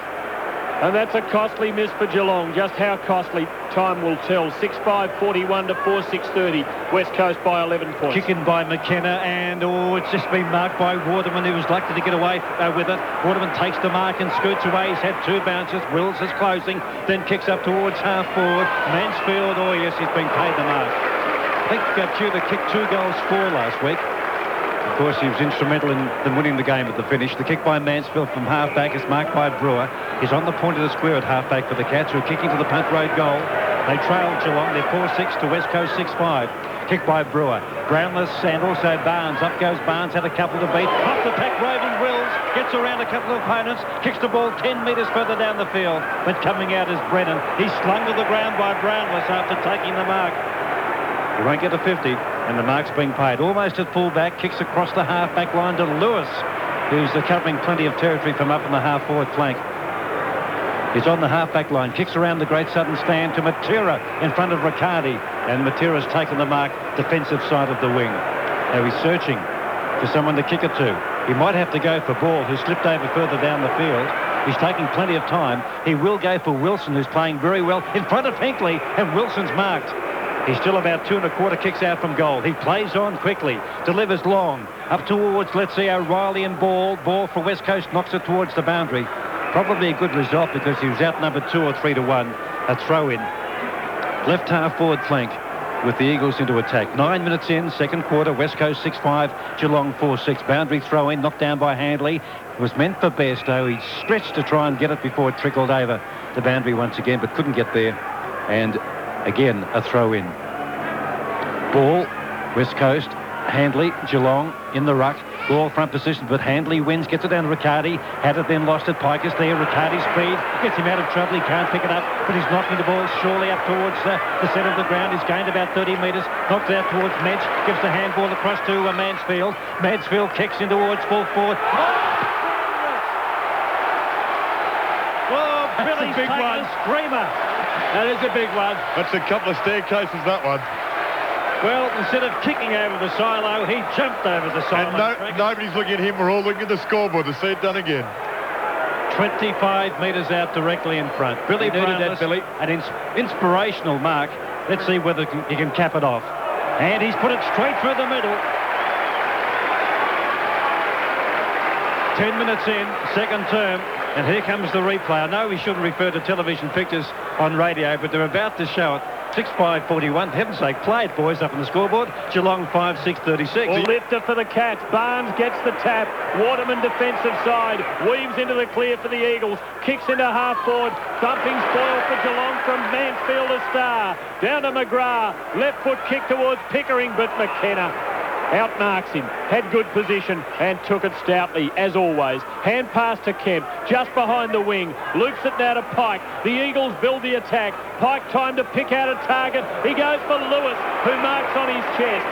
And that's a costly miss for Geelong. Just how costly, time will tell. 6-5, 41 to 4, 6:30. West Coast by 11 points. Kicking by McKenna, and it's just been marked by Waterman, who was lucky to get away with it. Waterman takes the mark and scoots away. He's had two bounces. Wills is closing, then kicks up towards half forward. Mansfield, oh yes, he's been paid the mark. I think Tudor kicked 2 goals for last week. Of course, he was instrumental in winning the game at the finish. The kick by Mansfield from half-back is marked by Brewer. He's on the point of the square at half-back for the Cats, who are kicking to the Punt Road goal. They trail Geelong. They're 4-6 to West Coast 6-5. Kick by Brewer. Brownless and also Barnes. Up goes Barnes, had a couple to beat. Off the pack, roving Wills. Gets around a couple of opponents. Kicks the ball 10 metres further down the field. But coming out is Brennan. He's slung to the ground by Brownless after taking the mark. He won't get a 50, and the mark's being paid. Almost at full-back, kicks across the half-back line to Lewis, who's covering plenty of territory from up on the half-forward flank. He's on the half-back line, kicks around the Great Southern Stand to Matera in front of Riccardi, and Matera's taken the mark, defensive side of the wing. Now he's searching for someone to kick it to. He might have to go for Ball, who slipped over further down the field. He's taking plenty of time. He will go for Wilson, who's playing very well in front of Hinkley, and Wilson's marked. He's still about 2 1/4 kicks out from goal. He plays on quickly, delivers long, up towards, let's see, O'Reilly and Ball. Ball for West Coast, knocks it towards the boundary. Probably a good result because he was outnumbered 2 or 3 to 1. A throw-in. Left half forward flank with the Eagles into attack. 9 minutes in, second quarter, West Coast 6-5, Geelong 4-6. Boundary throw-in, knocked down by Handley. It was meant for Bairstow. He stretched to try and get it before it trickled over the boundary once again, but couldn't get there. And again, a throw-in. Ball, West Coast, Handley, Geelong in the ruck. Ball front position, but Handley wins, gets it down to Riccardi. Had it then lost it. Pike is there. Riccardi's speed gets him out of trouble. He can't pick it up, but he's knocking the ball surely up towards the centre of the ground. He's gained about 30 metres. Knocked out towards Mensch. Gives the handball across to Mansfield. Mansfield kicks in towards full forward. Oh, Billy's big taken one. a screamer. That is a big one. That's a couple of staircases, that one. Well, instead of kicking over the silo, he jumped over the silo. And nobody's looking at him. We're all looking at the scoreboard to see it done again. 25 metres out directly in front. Billy Brownless, Billy. An inspirational mark. Let's see whether he can cap it off. And he's put it straight through the middle. 10 minutes in, second term, and here comes the replay. I know we shouldn't refer to television pictures on radio, but they're about to show it. 6-5-41. For heaven's sake, play it, boys, up on the scoreboard. Geelong 5-6-36. Well, lifter for the Cats. Barnes gets the tap. Waterman defensive side. Weaves into the clear for the Eagles. Kicks into half forward. Thumping spoil for Geelong from Mansfield to Star. Down to McGrath. Left foot kick towards Pickering, but McKenna outmarks him, had good position and took it stoutly, as always. Hand pass to Kemp, just behind the wing. Loops it now to Pike. The Eagles build the attack. Pike time to pick out a target. He goes for Lewis, who marks on his chest.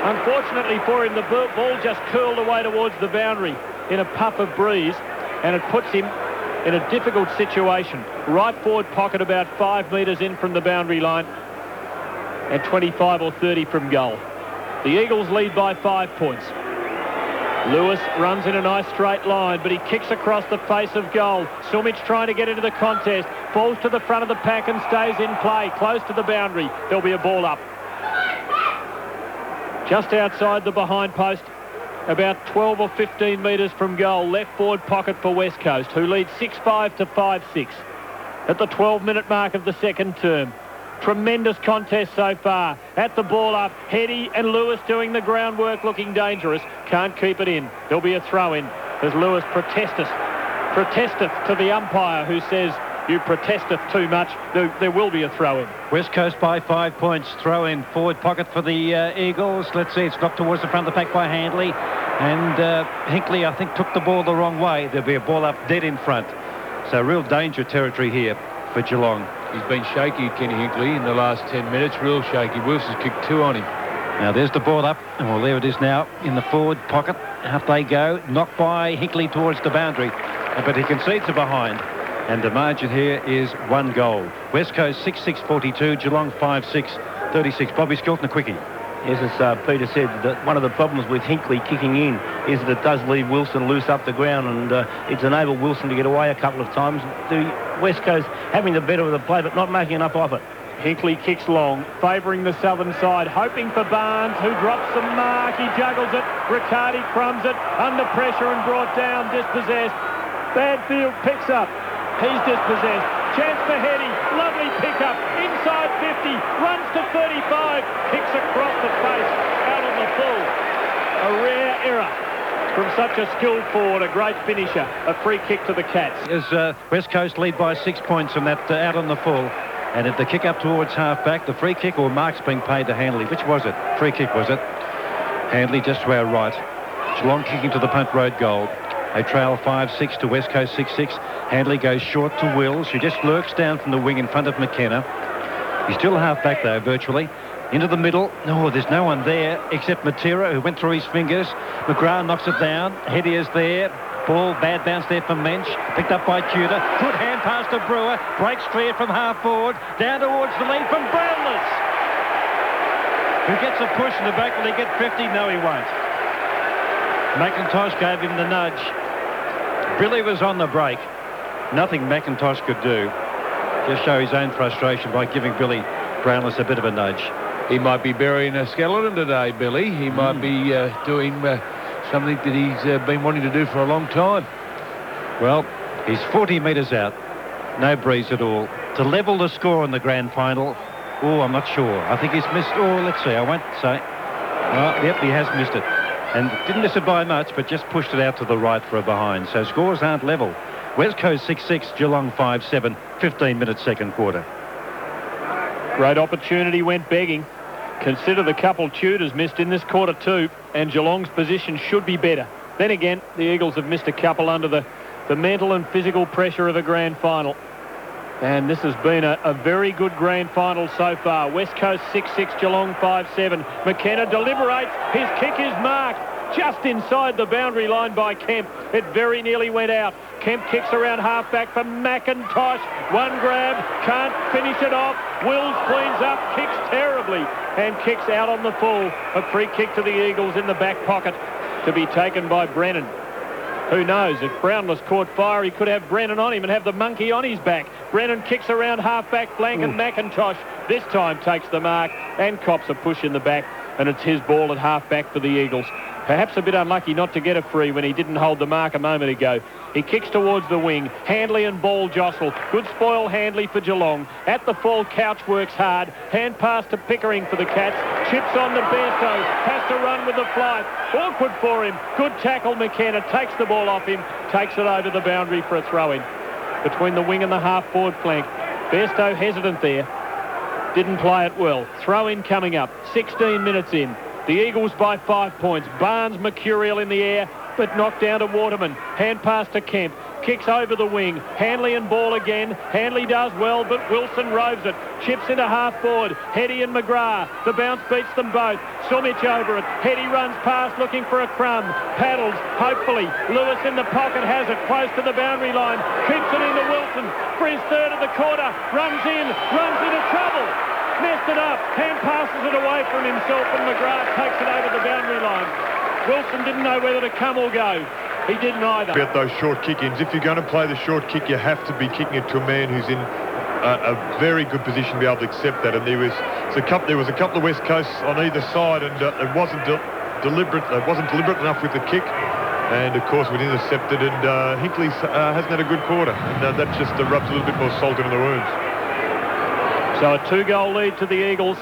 Unfortunately for him, the ball just curled away towards the boundary in a puff of breeze, and it puts him in a difficult situation. Right forward pocket about 5 metres in from the boundary line and 25 or 30 from goal. The Eagles lead by 5 points. Lewis runs in a nice straight line, but he kicks across the face of goal. Sumic trying to get into the contest. Falls to the front of the pack and stays in play, close to the boundary. There'll be a ball up. Just outside the behind post, about 12 or 15 metres from goal. Left forward pocket for West Coast, who leads 6-5 to 5-6 at the 12-minute mark of the second term. Tremendous contest so far. At the ball up, Heady and Lewis doing the groundwork, looking dangerous. Can't keep it in. There'll be a throw-in as Lewis protesteth to the umpire, who says, you protesteth too much. There will be a throw-in. West Coast by 5 points. Throw-in forward pocket for the Eagles. Let's see, it's knocked towards the front of the pack by Handley. And Hinkley, I think, took the ball the wrong way. There'll be a ball up dead in front. So real danger territory here for Geelong. He's been shaky, Kenny Hinkley, in the last 10 minutes. Real shaky. Wilson's kicked 2 on him. Now there's the ball up. Well, there it is now in the forward pocket. Out they go. Knocked by Hinkley towards the boundary. But he concedes to behind. And the margin here is 1 goal. West Coast 6-6-42. Geelong 5-6-36. Bobby Skelton, a quickie. Yes, as Peter said, that one of the problems with Hinkley kicking in is that it does leave Wilson loose up the ground, and it's enabled Wilson to get away a couple of times. The West Coast having the better of the play, but not making enough of it. Hinkley kicks long, favouring the southern side, hoping for Barnes, who drops the mark. He juggles it. Riccardi crumbs it. Under pressure and brought down, dispossessed. Badfield picks up. He's dispossessed. Chance for Heady. Lovely pickup. Inside 50. Runs to 35. Kicks across the face. Out on the full. A rare error from such a skilled forward. A great finisher. A free kick to the Cats. As West Coast lead by 6 points on that out on the full. And at the kick up towards half-back, the free kick or marks being paid to Handley. Which was it? Free kick, was it? Handley just to our right. Geelong kicking to the punt road goal. They trail 5-6 to West Coast 6-6. Handley goes short to Wills, who just lurks down from the wing in front of McKenna. He's still half-back, though, virtually. Into the middle. No, there's no one there except Matera, who went through his fingers. McGrath knocks it down. Heady is there. Ball, bad bounce there from Mensch. Picked up by Tudor. Good hand pass to Brewer. Breaks clear from half forward. Down towards the lead from Brownless, who gets a push in the back. Will he get 50? No, he won't. McIntosh gave him the nudge. Billy was on the break. Nothing McIntosh could do. Just show his own frustration by giving Billy Brownless a bit of a nudge. He might be burying a skeleton today, Billy. He might be doing something that he's been wanting to do for a long time. Well, he's 40 metres out. No breeze at all. To level the score in the grand final, oh, I'm not sure. I think he's missed. Oh, let's see. I won't say. Oh, yep, he has missed it. And didn't miss it by much, but just pushed it out to the right for a behind. So scores aren't level. West Coast 6-6, Geelong 5-7, 15-minute second quarter. Great opportunity went begging. Consider the couple Tudors missed in this quarter too, and Geelong's position should be better. Then again, the Eagles have missed a couple under the mental and physical pressure of a grand final. And this has been a very good grand final so far. West Coast 6-6, Geelong 5-7. McKenna deliberates. His kick is marked just inside the boundary line by Kemp. It very nearly went out. Kemp kicks around half-back for McIntosh. One grab, can't finish it off. Wills cleans up, kicks terribly, and kicks out on the full. A free kick to the Eagles in the back pocket to be taken by Brennan. Who knows, if Brownless caught fire, he could have Brennan on him and have the monkey on his back. Brennan kicks around half-back flank, and McIntosh this time takes the mark and cops a push in the back, and it's his ball at half-back for the Eagles. Perhaps a bit unlucky not to get a free when he didn't hold the mark a moment ago. He kicks towards the wing. Handley and Ball jostle. Good spoil Handley for Geelong. At the fall, Couch works hard. Hand pass to Pickering for the Cats. Chips on to Bairstow. Has to run with the flight. Awkward for him. Good tackle, McKenna. Takes the ball off him. Takes it over the boundary for a throw-in. Between the wing and the half-forward flank. Bairstow hesitant there. Didn't play it well. Throw-in coming up. 16 minutes in. The Eagles by 5 points. Barnes mercurial in the air, but knocked down to Waterman. Hand pass to Kemp. Kicks over the wing. Handley and Ball again. Handley does well, but Wilson roves it. Chips into half forward. Heady and McGrath. The bounce beats them both. Sumich over it. Heady runs past looking for a crumb. Paddles, hopefully. Lewis in the pocket has it. Close to the boundary line. Keeps it into Wilson. For his third of the quarter. Runs into trouble. Messed it up. Hand passes it away from himself and McGrath takes it over the boundary line. Wilson didn't know whether to come or go. He didn't either. About those short kick-ins. If you're going to play the short kick, you have to be kicking it to a man who's in a very good position to be able to accept that. And there was a couple of West Coasts on either side, and it wasn't deliberate. It wasn't deliberate enough with the kick. And, of course, we'd intercepted, and Hinkley hasn't had a good quarter. And that just rubs a little bit more salt into the wounds. So a 2-goal lead to the Eagles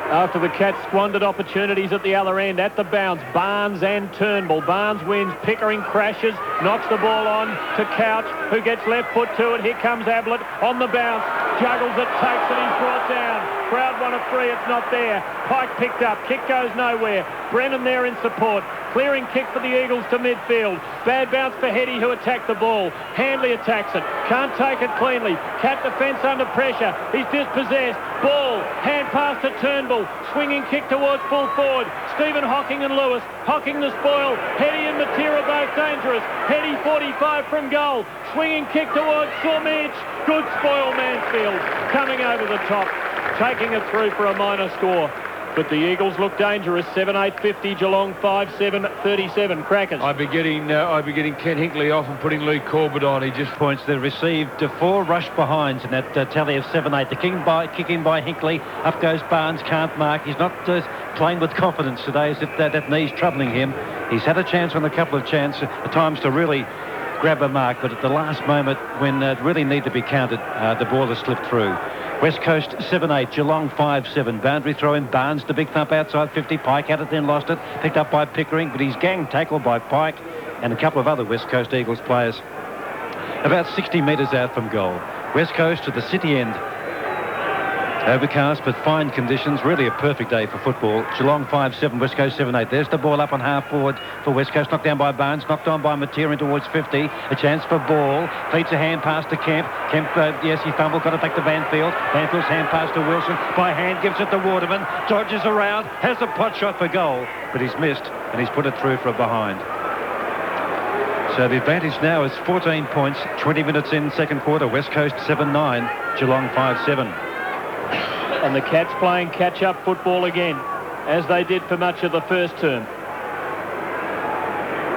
after the Cats squandered opportunities at the other end. At the bounce, Barnes and Turnbull. Barnes wins, Pickering crashes, knocks the ball on to Couch, who gets left foot to it. Here comes Ablett on the bounce, juggles it, takes it, he's brought down. Crowd want a free, it's not there. Pike picked up, kick goes nowhere. Brennan there in support. Clearing kick for the Eagles to midfield. Bad bounce for Heady, who attacked the ball. Handley attacks it. Can't take it cleanly. Cat defence under pressure. He's dispossessed. Ball. Hand pass to Turnbull. Swinging kick towards full forward. Stephen Hocking and Lewis. Hocking the spoil. Heady and Matera both dangerous. Heady 45 from goal. Swinging kick towards Sumich. Good spoil Mansfield. Coming over the top. Taking it through for a minor score. But the Eagles look dangerous. 7-8-50, Geelong 5-7-37. Crackers. I'd be getting Ken Hinkley off and putting Lee Corbett on. He just points. They received 4 rush behinds in that tally of 7-8. The kicking by Hinkley. Up goes Barnes. Can't mark. He's not playing with confidence today, as if that knee's troubling him. He's had a chance on a couple of times to really grab a mark, but at the last moment when it really need to be counted, the ball has slipped through. West Coast 7-8, Geelong 5-7. Boundary throw in Barnes, the big thump outside 50. Pike had it, then lost it. Picked up by Pickering, but he's gang tackled by Pike and a couple of other West Coast Eagles players. About 60 metres out from goal. West Coast to the city end. Overcast but fine conditions. Really a perfect day for football. Geelong 5-7, West Coast 7-8. There's the ball up on half forward for West Coast. Knocked down by Barnes. Knocked on by Matera towards 50. A chance for Ball. Feeds a hand pass to Kemp. Kemp, yes, he fumbled. Got it back to Banfield. Banfield's hand pass to Wilson. By hand gives it to Waterman. Dodges around. Has a pot shot for goal. But he's missed and he's put it through for a behind. So the advantage now is 14 points. 20 minutes in second quarter. West Coast 7-9. Geelong 5-7. And the Cats playing catch-up football again, as they did for much of the first term.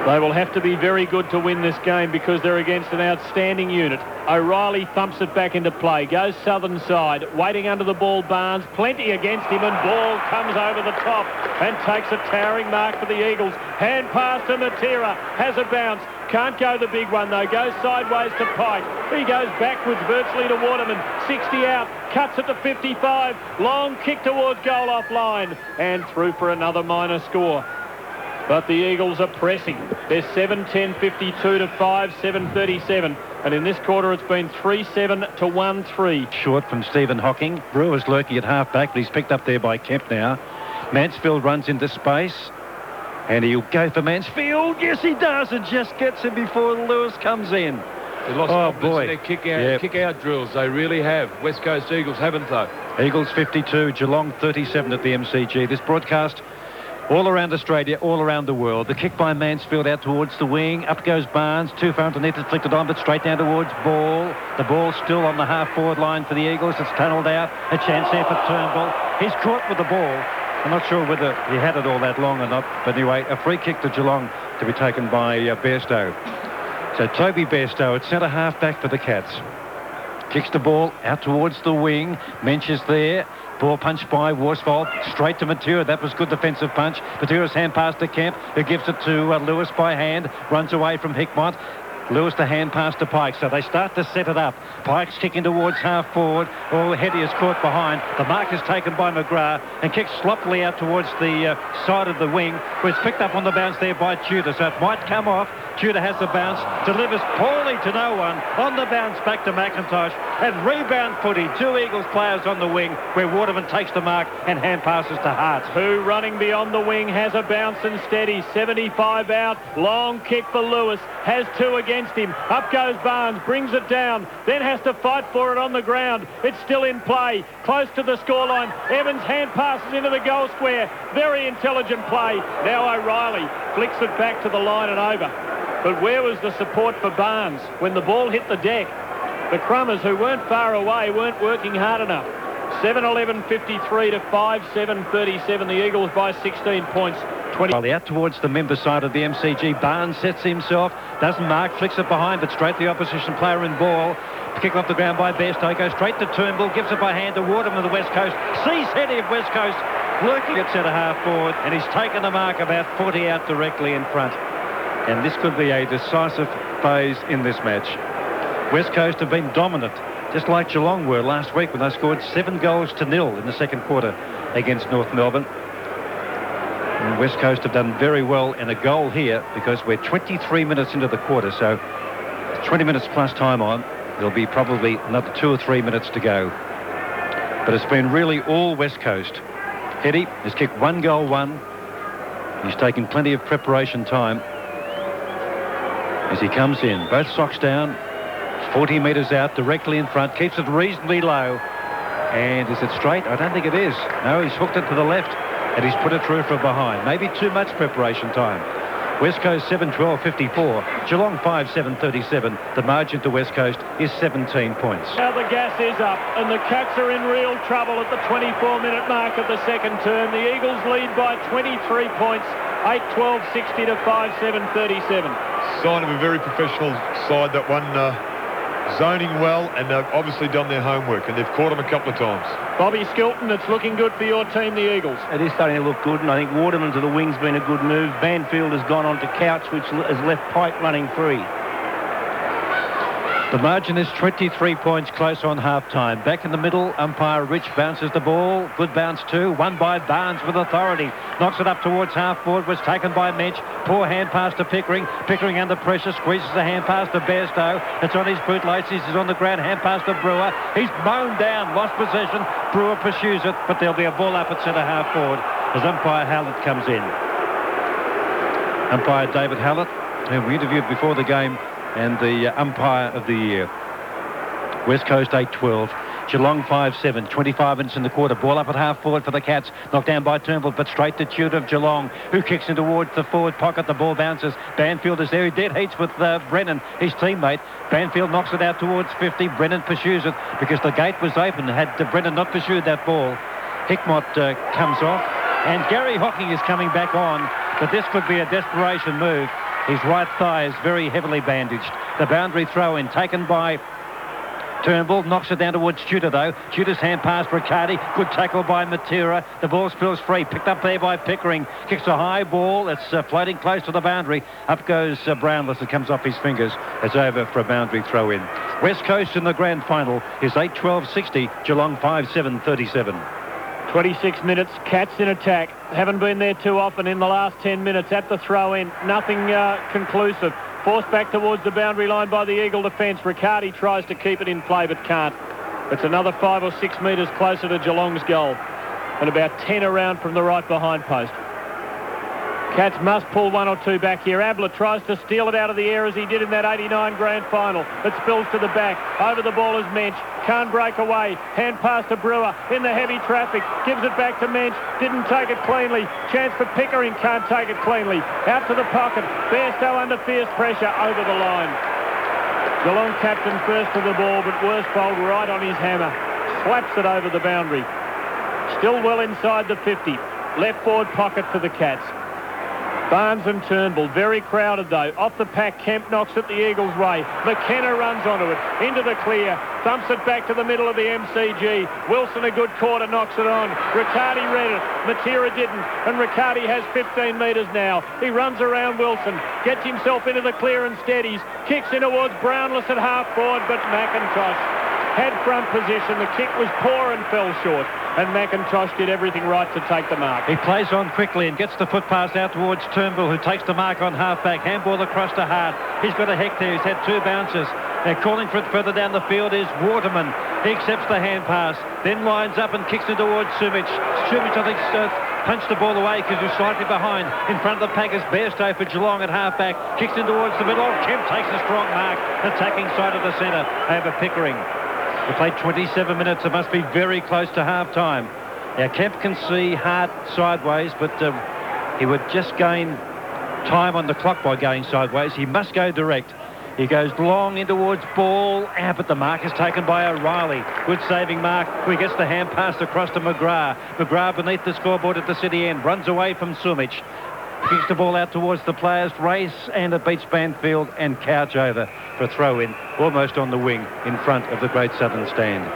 They will have to be very good to win this game because they're against an outstanding unit. O'Reilly thumps it back into play, goes southern side, waiting under the ball, Barnes, plenty against him, and Ball comes over the top and takes a towering mark for the Eagles. Hand pass to Matera, has a bounce. Can't go the big one, though. Goes sideways to Pike. He goes backwards virtually to Waterman. 60 out. Cuts it to 55. Long kick towards goal off line. And through for another minor score. But the Eagles are pressing. They're 7-10-52 to 5-7-37. And in this quarter, it's been 3-7 to 1-3. Short from Stephen Hocking. Brewer's lurking at half-back, but he's picked up there by Kemp now. Mansfield runs into space. And he'll go for Mansfield. Yes, he does. And just gets him before Lewis comes in. They lost confidence in their kick-out drills. They really have. West Coast Eagles haven't, though. Eagles 52, Geelong 37 at the MCG. This broadcast all around Australia, all around the world. The kick by Mansfield out towards the wing. Up goes Barnes. Too far underneath. It's flicked it on, but straight down towards Ball. The ball still on the half-forward line for the Eagles. It's tunnelled out. A chance there for Turnbull. He's caught with the ball. I'm not sure whether he had it all that long or not, but anyway, a free kick to Geelong to be taken by Bairstow. So Toby Bairstow at centre half back for the Cats. Kicks the ball out towards the wing. Mensch is there. Ball punched by Worsfold, straight to Matera. That was good defensive punch. Matera's hand pass to Kemp, who gives it to Lewis by hand. Runs away from Hickmott. Lewis the hand pass to Pike, so they start to set it up. Pike's kicking towards half forward. Oh, Hetty is caught behind. The mark is taken by McGrath and kicks sloppily out towards the side of the wing, where it's picked up on the bounce there by Tudor, so it might come off. Tudor has the bounce, delivers poorly to no one. On the bounce back to McIntosh, and rebound footy. Two Eagles players on the wing, where Waterman takes the mark and hand passes to Hart. Who running beyond the wing has a bounce and steady. 75 out. Long kick for Lewis. Has two against him. Up goes Barnes. Brings it down. Then has to fight for it on the ground. It's still in play. Close to the scoreline. Evans hand passes into the goal square. Very intelligent play. Now O'Reilly flicks it back to the line and over. But where was the support for Barnes when the ball hit the deck? The Crummers, who weren't far away, weren't working hard enough. 7-11-53 to 5-7-37. The Eagles by 16 points. 20. Well, out towards the member side of the MCG. Barnes sets himself. Doesn't mark. Flicks it behind, but straight to the opposition player in ball. Kick off the ground by Bairstow. Goes straight to Turnbull. Gives it by hand to Waterman of the West Coast. Sees Hetty of West Coast. Lurking at centre half forward. And he's taken the mark about 40 out directly in front. And this could be a decisive phase in this match. West Coast have been dominant, just like Geelong were last week when they scored 7-0 in the second quarter against North Melbourne. And West Coast have done very well in a goal here because we're 23 minutes into the quarter, so 20 minutes plus time on. There'll be probably another 2 or 3 minutes to go. But it's been really all West Coast. Hetty has kicked 1 goal, 1. He's taken plenty of preparation time as he comes in. Both socks down, 40 metres out, directly in front, keeps it reasonably low. And is it straight? I don't think it is. No, he's hooked it to the left, and he's put it through from behind. Maybe too much preparation time. West Coast 7-12-54. Geelong 5-7-37. The margin to West Coast is 17 points. Now the gas is up, and the Cats are in real trouble at the 24-minute mark of the second term. The Eagles lead by 23 points, 8-12-60 to 5-7-37. Sign of a very professional side, that one, zoning well, and they've obviously done their homework, and they've caught them a couple of times. Bobby Skilton, it's looking good for your team, the Eagles. It is starting to look good, and I think Waterman to the wing's been a good move. Banfield has gone on to Couch, which has left Pike running free. The margin is 23 points close on half-time. Back in the middle, umpire Rich bounces the ball. Good bounce too. Won by Barnes with authority. Knocks it up towards half-forward. Was taken by Mensch. Poor hand pass to Pickering. Pickering under pressure. Squeezes the hand pass to Bairstow. It's on his bootlaces. He's on the ground. Hand pass to Brewer. He's mown down. Lost possession. Brewer pursues it. But there'll be a ball up at centre half-forward as umpire Hallett comes in. Umpire David Hallett, who we interviewed before the game, and the umpire of the year. West Coast 8-12. Geelong 5-7. 25 minutes in the quarter. Ball up at half forward for the Cats. Knocked down by Turnbull, but straight to Tudor of Geelong, who kicks in towards the forward pocket. The ball bounces. Banfield is there. He dead heats with Brennan, his teammate. Banfield knocks it out towards 50. Brennan pursues it because the gate was open. Had Brennan not pursued that ball, Hickmott comes off. And Gary Hocking is coming back on, but this could be a desperation move. His right thigh is very heavily bandaged. The boundary throw-in taken by Turnbull. Knocks it down towards Tudor, though. Tudor's hand pass Riccardi. Good tackle by Matera. The ball spills free. Picked up there by Pickering. Kicks a high ball. It's floating close to the boundary. Up goes Brownless. It comes off his fingers. It's over for a boundary throw-in. West Coast in the grand final is 8-12-60. Geelong 5-7-37. 26 minutes, Cats in attack. Haven't been there too often in the last 10 minutes. At the throw-in, nothing conclusive. Forced back towards the boundary line by the Eagle defence. Riccardi tries to keep it in play but can't. It's another 5 or 6 metres closer to Geelong's goal. And about 10 around from the right behind post. Cats must pull 1 or 2 back here. Abler tries to steal it out of the air as he did in that 89 grand final. It spills to the back. Over the ball is Mensch. Can't break away. Hand pass to Brewer in the heavy traffic. Gives it back to Mensch. Didn't take it cleanly. Chance for Pickering. Can't take it cleanly. Out to the pocket. Bairstow under fierce pressure over the line. Geelong captain first to the ball, but Worsfold right on his hammer. Slaps it over the boundary. Still well inside the 50. Left forward pocket for the Cats. Barnes and Turnbull, very crowded though. Off the pack, Kemp knocks it the Eagles' way. McKenna runs onto it, into the clear, thumps it back to the middle of the MCG. Wilson, a good quarter, knocks it on. Riccardi read it, Matera didn't, and Riccardi has 15 metres now. He runs around Wilson, gets himself into the clear and steadies, kicks in towards Brownless at half forward, but McIntosh had front position. The kick was poor and fell short, and McIntosh did everything right to take the mark. He plays on quickly and gets the foot pass out towards Turnbull, who takes the mark on half-back. Handball across to Hart. He's got a Hector. He's had 2 bounces. Calling for it further down the field is Waterman. He accepts the hand pass, then winds up and kicks it towards Sumich. Sumich, I think, punched the ball away because he's slightly behind. In front of the pack is Bairstow for Geelong at half-back. Kicks in towards the middle. Kemp takes a strong mark, attacking side of the centre over Pickering. We played 27 minutes. It must be very close to half-time. Now, Kemp can see Hart sideways, but he would just gain time on the clock by going sideways. He must go direct. He goes long in towards ball, but the mark is taken by O'Reilly. Good saving mark, who gets the hand passed across to McGrath. McGrath beneath the scoreboard at the city end, runs away from Sumich. Kicks the ball out towards the players, race, and it beats Banfield and Couch over for a throw-in, almost on the wing in front of the Great Southern Stand.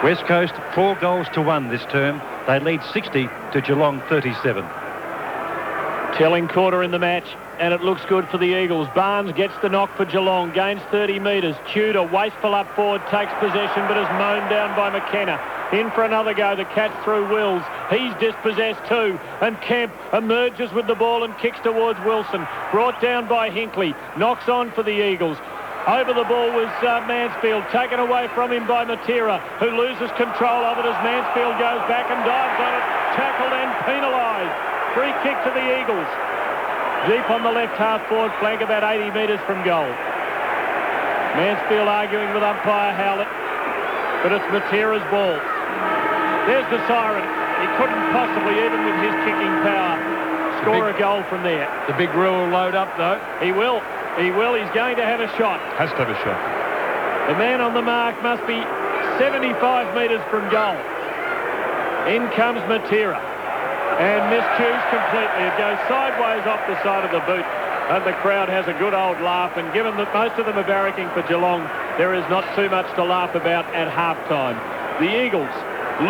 West Coast 4 goals to 1 this term. They lead 60 to Geelong 37. Telling quarter in the match, and it looks good for the Eagles. Barnes gets the knock for Geelong, gains 30 metres. Tudor, wasteful up forward, takes possession, but is mown down by McKenna. In for another go, the catch through Wills. He's dispossessed too, and Kemp emerges with the ball and kicks towards Wilson. Brought down by Hinkley, knocks on for the Eagles. Over the ball was Mansfield, taken away from him by Matera, who loses control of it as Mansfield goes back and dives on it, tackled and penalised. Free kick to the Eagles. Deep on the left half-forward flank, about 80 metres from goal. Mansfield arguing with umpire Howlett, but it's Matera's ball. There's the siren. He couldn't possibly, even with his kicking power, score a goal from there. The big rule will load up, though. He will. He will. He's going to have a shot. Has to have a shot. The man on the mark must be 75 metres from goal. In comes Matera. And miscues completely. It goes sideways off the side of the boot. And the crowd has a good old laugh. And given that most of them are barracking for Geelong, there is not too much to laugh about at half-time. The Eagles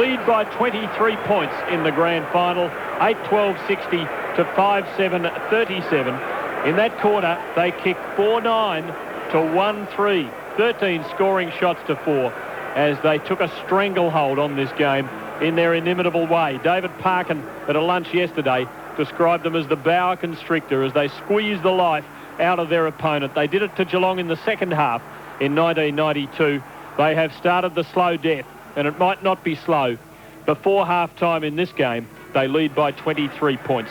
lead by 23 points in the grand final. 8-12-60 to 5-7-37. In that quarter, they kicked 4-9 to 1-3. 13 scoring shots to 4 as they took a stranglehold on this game in their inimitable way. David Parkin, at a lunch yesterday, described them as the boa constrictor as they squeezed the life out of their opponent. They did it to Geelong in the second half in 1992. They have started the slow death, and it might not be slow. Before half-time in this game, they lead by 23 points.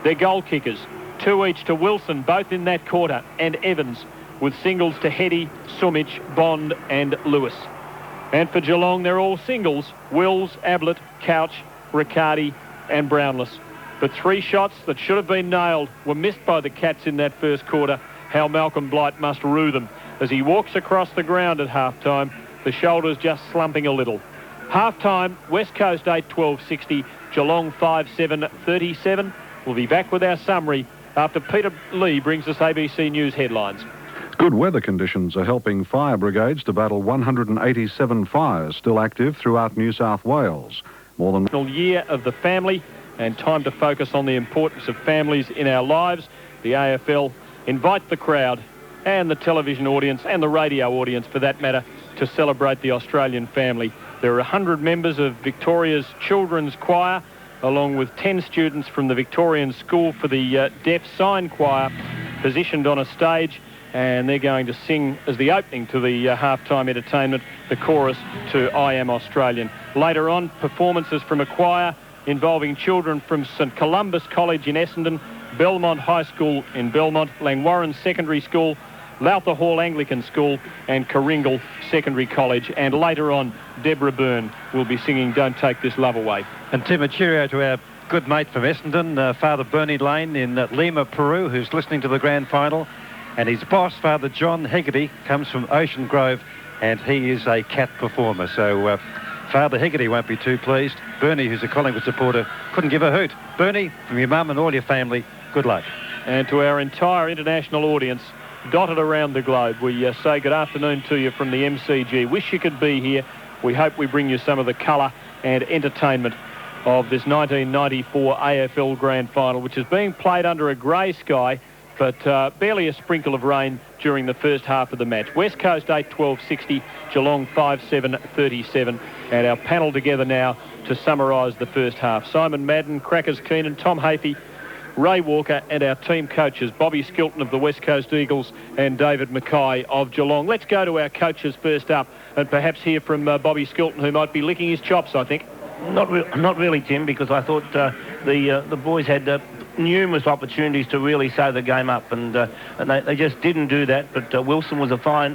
Their goal kickers, 2 each to Wilson, both in that quarter, and Evans, with singles to Heady, Sumich, Bond and Lewis. And for Geelong, they're all singles: Wills, Ablett, Couch, Riccardi and Brownless. But 3 shots that should have been nailed were missed by the Cats in that first quarter. How Malcolm Blight must rue them. As he walks across the ground at half-time, the shoulders just slumping a little. Half-time, West Coast 8-12-60, Geelong 5-7-37. We'll be back with our summary after Peter Lee brings us ABC News headlines. Good weather conditions are helping fire brigades to battle 187 fires still active throughout New South Wales. More than year of the family, and time to focus on the importance of families in our lives. The AFL invite the crowd and the television audience and the radio audience, for that matter, to celebrate the Australian family. There are 100 members of Victoria's Children's Choir, along with 10 students from the Victorian School for the Deaf Sign Choir, positioned on a stage, and they're going to sing as the opening to the halftime entertainment, the chorus to I Am Australian. Later on, performances from a choir involving children from St Columbus College in Essendon, Belmont High School in Belmont, Langwarrin Secondary School, Lowther Hall Anglican School and Coringal Secondary College. And later on, Deborah Byrne will be singing Don't Take This Love Away. And Tim, a cheerio to our good mate from Essendon, Father Bernie Lane in Lima, Peru, who's listening to the grand final. And his boss, Father John Hegarty, comes from Ocean Grove, and he is a cat performer. So Father Hegarty won't be too pleased. Bernie, who's a Collingwood supporter, couldn't give a hoot. Bernie, from your mum and all your family, good luck. And to our entire international audience dotted around the globe, we say good afternoon to you from the MCG. Wish you could be here. We hope we bring you some of the colour and entertainment of this 1994 AFL Grand Final, which is being played under a grey sky, but barely a sprinkle of rain during the first half of the match. West Coast 8-12-60, Geelong 5-7-37, and our panel together now to summarise the first half. Simon Madden, Crackers Keenan, Tom Hafey, Ray Walker, and our team coaches, Bobby Skilton of the West Coast Eagles and David Mackay of Geelong. Let's go to our coaches first up and perhaps hear from Bobby Skilton, who might be licking his chops, I think. Not really, Tim, because I thought the boys had numerous opportunities to really sew the game up, and they just didn't do that. But Wilson was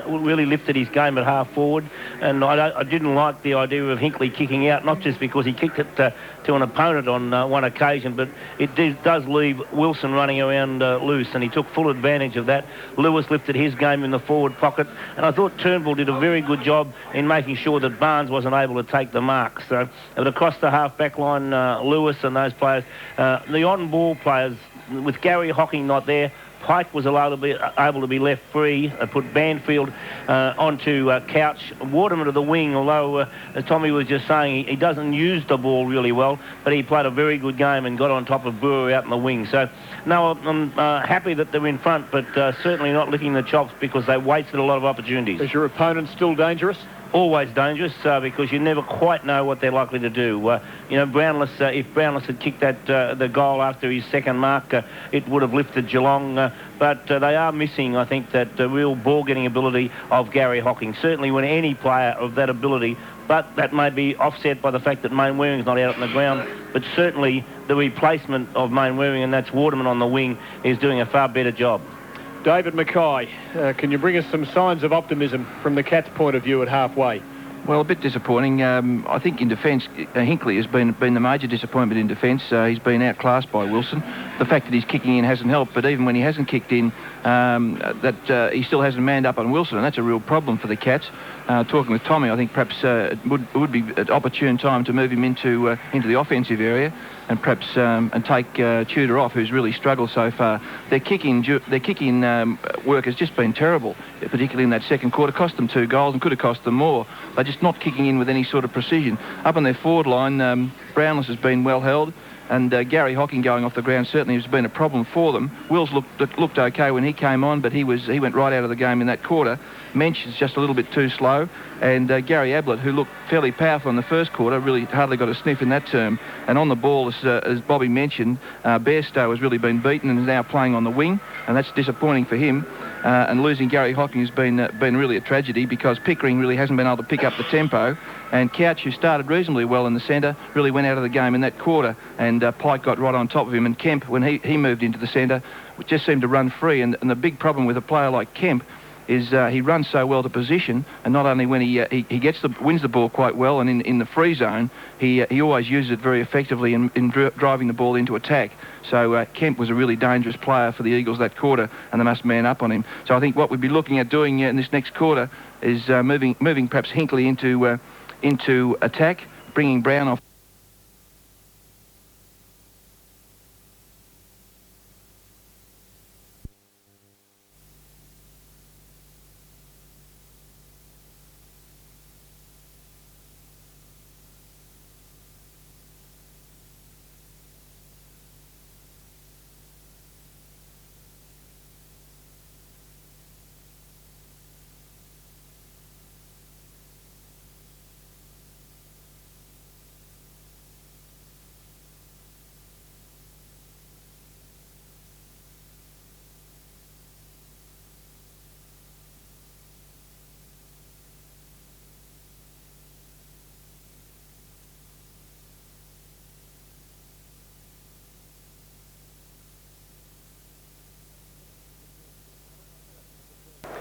really lifted his game at half forward, and I didn't like the idea of Hinkley kicking out, not just because he kicked it to an opponent on one occasion, but it does leave Wilson running around loose, and he took full advantage of that. Lewis lifted his game in the forward pocket, and I thought Turnbull did a very good job in making sure that Barnes wasn't able to take the mark. So across the half-back line, Lewis and those players, the on-ball players, with Gary Hocking not there, Pike was able to be left free, put Banfield onto Couch, Waterman to the wing, although, as Tommy was just saying, he doesn't use the ball really well, but he played a very good game and got on top of Brewer out in the wing. So, no, I'm happy that they're in front, but certainly not licking the chops because they wasted a lot of opportunities. Is your opponent still dangerous? Always dangerous because you never quite know what they're likely to do. Brownless, if Brownless had kicked the goal after his second mark, it would have lifted Geelong. But they are missing, I think, that real ball-getting ability of Gary Hocking. Certainly when any player of that ability, but that may be offset by the fact that Main Waring's not out on the ground. But certainly the replacement of Main Waring, and that's Waterman on the wing, is doing a far better job. David Mackay, can you bring us some signs of optimism from the Cats' point of view at halfway? Well, a bit disappointing. I think in defence, Hinkley has been the major disappointment in defence. He's been outclassed by Wilson. The fact that he's kicking in hasn't helped, but even when he hasn't kicked in, he still hasn't manned up on Wilson, and that's a real problem for the Cats. Talking with Tommy, I think perhaps it would be an opportune time to move him into the offensive area, and perhaps and take Tudor off, who's really struggled so far. Their kicking work has just been terrible, particularly in that second quarter. Cost them 2 goals and could have cost them more. They're just not kicking in with any sort of precision. Up on their forward line, Brownless has been well held, and Gary Hocking going off the ground certainly has been a problem for them. Wills looked okay when he came on, but he went right out of the game in that quarter. Mensch is just a little bit too slow, and Gary Ablett, who looked fairly powerful in the first quarter, really hardly got a sniff in that term. And on the ball, as Bobby mentioned, Bairstow has really been beaten and is now playing on the wing, and that's disappointing for him. And losing Gary Hocking has been really a tragedy, because Pickering really hasn't been able to pick up the tempo, and Couch, who started reasonably well in the centre, really went out of the game in that quarter, and Pike got right on top of him, and Kemp, when he moved into the centre, just seemed to run free. And the big problem with a player like Kemp is he runs so well to position, and not only when he wins the ball quite well, and in the free zone, he always uses it very effectively in driving the ball into attack. So Kemp was a really dangerous player for the Eagles that quarter, and they must man up on him. So I think what we'd be looking at doing in this next quarter is moving perhaps Hinkley into attack, bringing Brown off.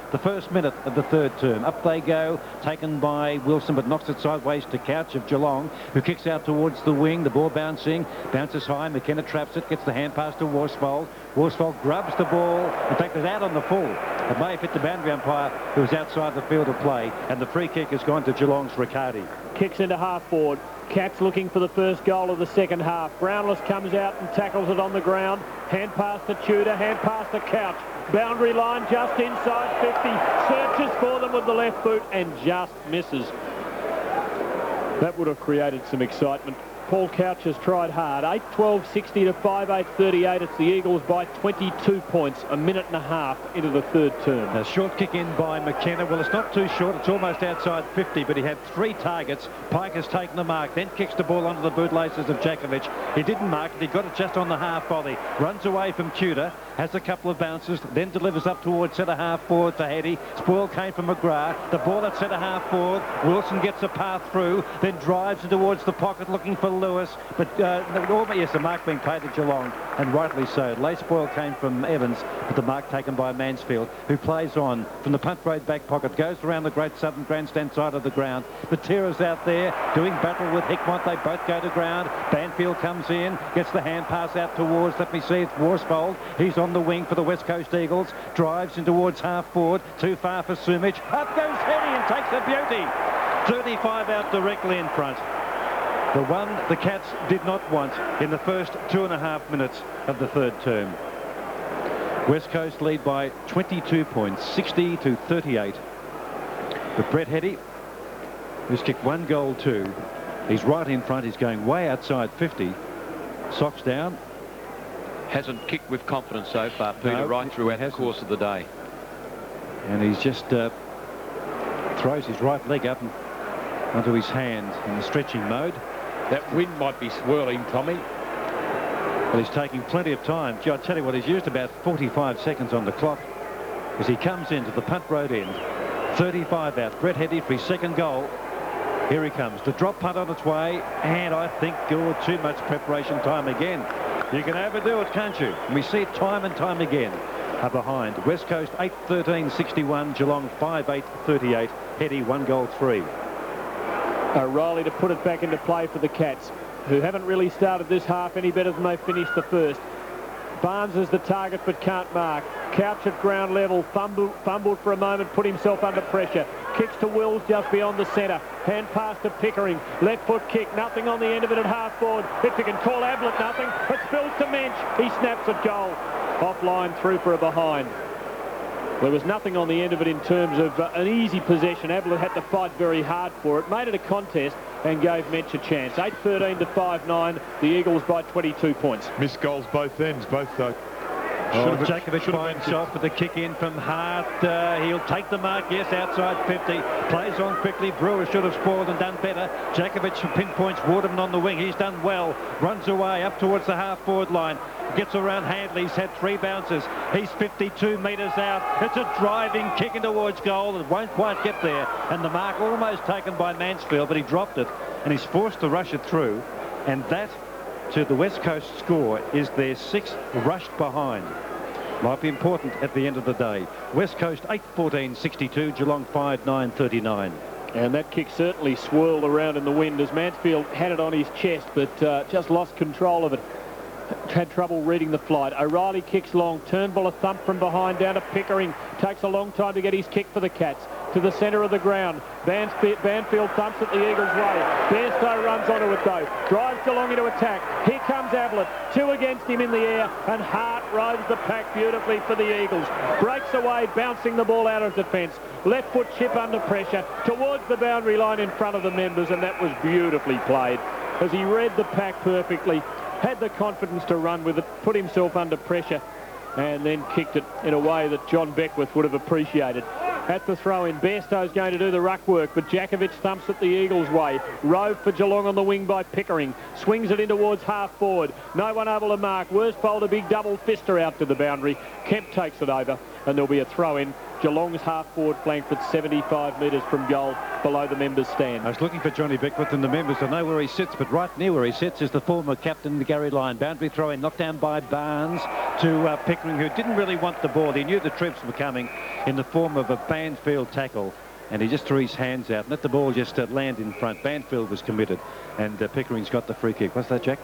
The first minute of the third term. Up they go, taken by Wilson, but knocks it sideways to Couch of Geelong, who kicks out towards the wing. The ball bounces high. McKenna traps it, gets the hand pass to Worsfold. Worsfold grabs the ball. In fact, it's out on the full. It may have hit the boundary umpire, who was outside the field of play, and the free kick has gone to Geelong's Riccardi. Kicks into half forward. Cats looking for the first goal of the second half. Brownless comes out and tackles it on the ground. Hand pass to Tudor, hand pass to Couch. Boundary line just inside 50. Searches for them with the left boot and just misses. That would have created some excitement. Paul Couch has tried hard. 8-12-60 to 5-8-38. It's the Eagles by 22 points, a minute and a half into the third term. A short kick in by McKenna. Well, it's not too short. It's almost outside 50, but he had 3 targets. Pike has taken the mark, then kicks the ball onto the bootlaces of Jakovic. He didn't mark it. He got it just on the half volley. Runs away from Tudor, has a couple of bounces, then delivers up towards centre-half forward for Hetty. Spoil came from McGrath. The ball at centre-half forward. Wilson gets a path through, then drives towards the pocket looking for Lewis, but yes, the mark being paid to Geelong, and rightly so. Late spoil came from Evans, but the mark taken by Mansfield, who plays on from the punt road back pocket, goes around the Great Southern grandstand side of the ground. Matera's out there doing battle with Hickmont. They both go to ground. Banfield comes in, gets the hand pass out towards, let me see, it's Worsfold. He's on the wing for the West Coast Eagles, drives in towards half forward, too far for Sumich. Up goes Hetty and takes a beauty. 35 out directly in front. The one the Cats did not want in the first 2.5 minutes of the third term. West Coast lead by 22 points, 60 to 38. But Brett Hetty, who's kicked 1 goal too, he's right in front. He's going way outside 50. Socks down. Hasn't kicked with confidence so far, Peter, No, right throughout the course of the day. And he's just throws his right leg up and onto his hand in the stretching mode. That wind might be swirling, Tommy. Well, he's taking plenty of time. Gee, I tell you what, he's used about 45 seconds on the clock as he comes into the punt road end. 35 out. Brett Hetty for his second goal. Here he comes. The drop punt on its way, and I think too much preparation time again. You can overdo it, can't you? And we see it time and time again. Are behind. West Coast 8-13-61. Geelong 5-8-38. Hetty 1 goal 3. O'Reilly to put it back into play for the Cats, who haven't really started this half any better than they finished the first. Barnes is the target but can't mark. Couch at ground level, fumbled for a moment, put himself under pressure. Kicks to Wills just beyond the centre. Hand pass to Pickering. Left foot kick, nothing on the end of it at half forward. If you can call Ablett nothing, it spills to Mensch. He snaps at goal. Offline through for a behind. There was nothing on the end of it in terms of an easy possession. Ablett had to fight very hard for it. Made it a contest and gave Mensch a chance. 8-13 to 5-9. The Eagles by 22 points. Missed goals both ends, both Jakovic by himself with the kick in from Hart. He'll take the mark, yes, outside 50. Plays on quickly. Brewer should have spoiled and done better. Jakovic pinpoints Waterman on the wing. He's done well. Runs away up towards the half-forward line. Gets around Handley. He's had 3 bounces. He's 52 metres out. It's a driving kick in towards goal. It won't quite get there. And the mark almost taken by Mansfield, but he dropped it. And he's forced to rush it through. And that, to the West Coast score, is their 6th rushed behind. Might be important at the end of the day. West Coast 8-14-62, Geelong 5-9-39. And that kick certainly swirled around in the wind as Mansfield had it on his chest, but just lost control of it. Had trouble reading the flight. O'Reilly kicks long. Turnbull a thump from behind down to Pickering. Takes a long time to get his kick for the Cats. To the centre of the ground. Banfield thumps at the Eagles' way. Bairstow runs onto it though. Drives Geelong into attack. Here comes Ablett. 2 against him in the air. And Hart rides the pack beautifully for the Eagles. Breaks away, bouncing the ball out of defence. Left foot chip under pressure towards the boundary line in front of the members. And that was beautifully played as he read the pack perfectly. Had the confidence to run with it, put himself under pressure, and then kicked it in a way that John Beckwith would have appreciated. At the throw-in, Bairstow's going to do the ruck work, but Jakovic thumps at the Eagles' way. Rove for Geelong on the wing by Pickering. Swings it in towards half-forward. No one able to mark. Worsfold a big double-fister out to the boundary. Kemp takes it over, and there'll be a throw-in. Geelong's half-forward flanked at 75 metres from goal below the members' stand. I was looking for Johnny Beckwith and the members. I know where he sits, but right near where he sits is the former captain, Gary Lyon. Boundary throw-in, knocked down by Barnes to Pickering, who didn't really want the ball. He knew the troops were coming in the form of a Banfield tackle, and he just threw his hands out and let the ball just land in front. Banfield was committed, and Pickering's got the free kick. What's that, Jack?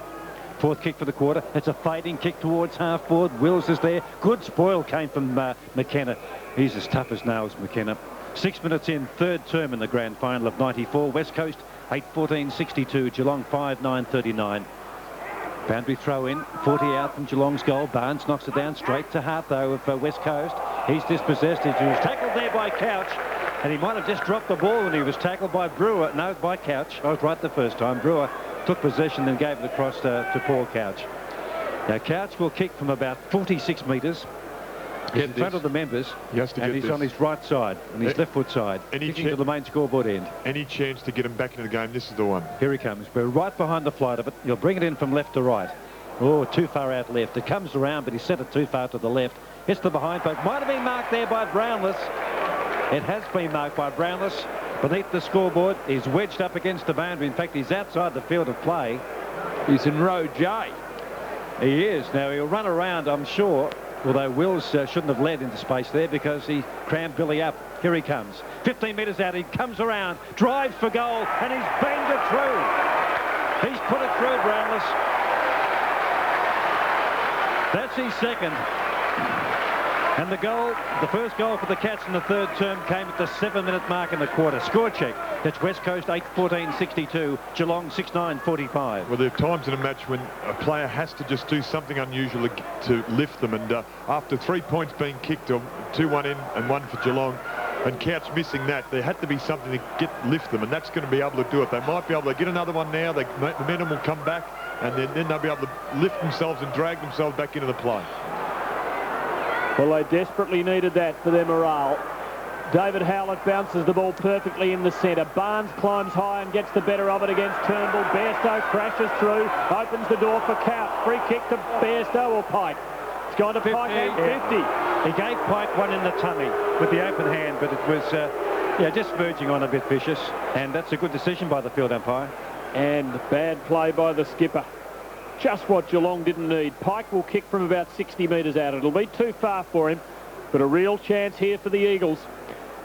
4th kick for the quarter. It's a fading kick towards half forward. Wills is there. Good spoil came from McKenna. He's as tough as nails, McKenna. 6 minutes in, third term in the grand final of 94. West Coast 8-14-62. Geelong 5-9-39. Boundary throw in, 40 out from Geelong's goal. Barnes knocks it down straight to heart, though, of West Coast. He's dispossessed. He was tackled there by Couch, and he might have just dropped the ball when he was tackled by Brewer. No, by Couch. I was right the first time. Brewer took possession and gave it across to Paul Couch. Now, Couch will kick from about 46 metres. He's in front of the members, and he's on his right side, on his left foot side, kicking to the main scoreboard end. Any chance to get him back into the game, this is the one. Here he comes. We're right behind the flight of it. He'll bring it in from left to right. Oh, too far out left. It comes around, but he set it too far to the left. Hits the behind post. Might have been marked there by Brownless. It has been marked by Brownless. Beneath the scoreboard, he's wedged up against the boundary. In fact, he's outside the field of play. He's in row J. He is. Now, he'll run around, I'm sure, although Wills shouldn't have led into space there because he crammed Billy up. Here he comes. 15 metres out. He comes around, drives for goal, and he's banged it through. He's put it through, Brownless. That's his second. And the goal, the first goal for the Cats in the third term came at the 7-minute mark in the quarter. Score check. That's West Coast 8-14-62. Geelong 6-9-45. Well, there are times in a match when a player has to just do something unusual to lift them. And after 3 points being kicked, 2-1 in and 1 for Geelong, and Couch missing that, there had to be something to lift them, and that's going to be able to do it. They might be able to get another one now. The momentum will come back, and then they'll be able to lift themselves and drag themselves back into the play. Well, they desperately needed that for their morale. David Howlett bounces the ball perfectly in the centre. Barnes climbs high and gets the better of it against Turnbull. Bairstow crashes through, opens the door for Couch. Free kick to Bairstow or Pike. It's gone to 50, Pike at 50. He gave Pike one in the tummy with the open hand, but it was just verging on a bit vicious. And that's a good decision by the field umpire. And bad play by the skipper. Just what Geelong didn't need. Pike will kick from about 60 metres out. It'll be too far for him, but a real chance here for the Eagles,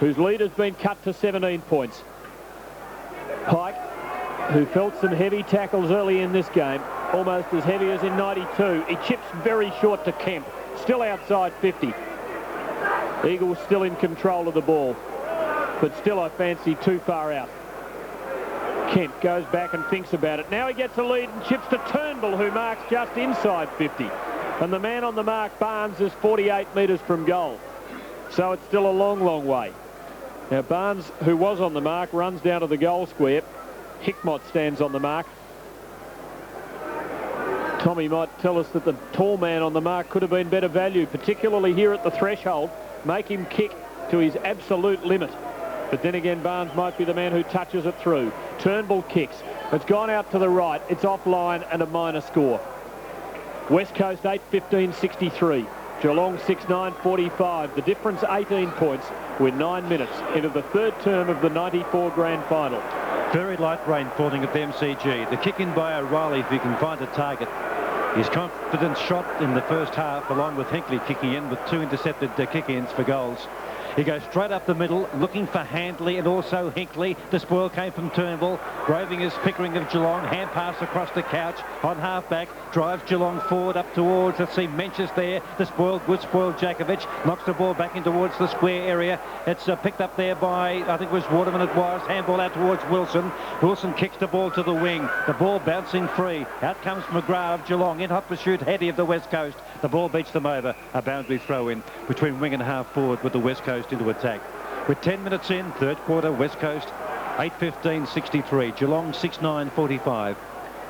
whose lead has been cut to 17 points. Pike, who felt some heavy tackles early in this game, almost as heavy as in 92. He chips very short to Kemp, still outside 50. Eagles still in control of the ball, but still I fancy too far out. Kemp goes back and thinks about it. Now he gets a lead and chips to Turnbull, who marks just inside 50. And the man on the mark, Barnes, is 48 metres from goal. So it's still a long, long way. Now Barnes, who was on the mark, runs down to the goal square. Hickmott stands on the mark. Tommy might tell us that the tall man on the mark could have been better value, particularly here at the threshold. Make him kick to his absolute limit. But then again, Barnes might be the man who touches it through. Turnbull kicks. It's gone out to the right. It's offline and a minor score. West Coast 8-15-63. Geelong 6-9-45. The difference 18 points. We're 9 minutes into the third term of the 94 grand final. Very light rain falling at the MCG. The kick in by O'Reilly, if he can find a target. His confident shot in the first half, along with Hinkley kicking in with 2 intercepted kick-ins for goals. He goes straight up the middle, looking for Handley and also Hinkley. The spoil came from Turnbull. Braving is Pickering of Geelong. Hand pass across the Couch on half-back. Drives Geelong forward up towards, let's see, Menches there. The spoil, good spoil, Jakovic. Knocks the ball back in towards the square area. It's picked up there by, I think it was Waterman it was. Handball out towards Wilson. Wilson kicks the ball to the wing. The ball bouncing free. Out comes McGrath of Geelong. In hot pursuit, Heady of the West Coast. The ball beats them over. A boundary throw in between wing and half forward with the West Coast into attack. With 10 minutes in, third quarter, West Coast 8-15-63. Geelong 6-9-45.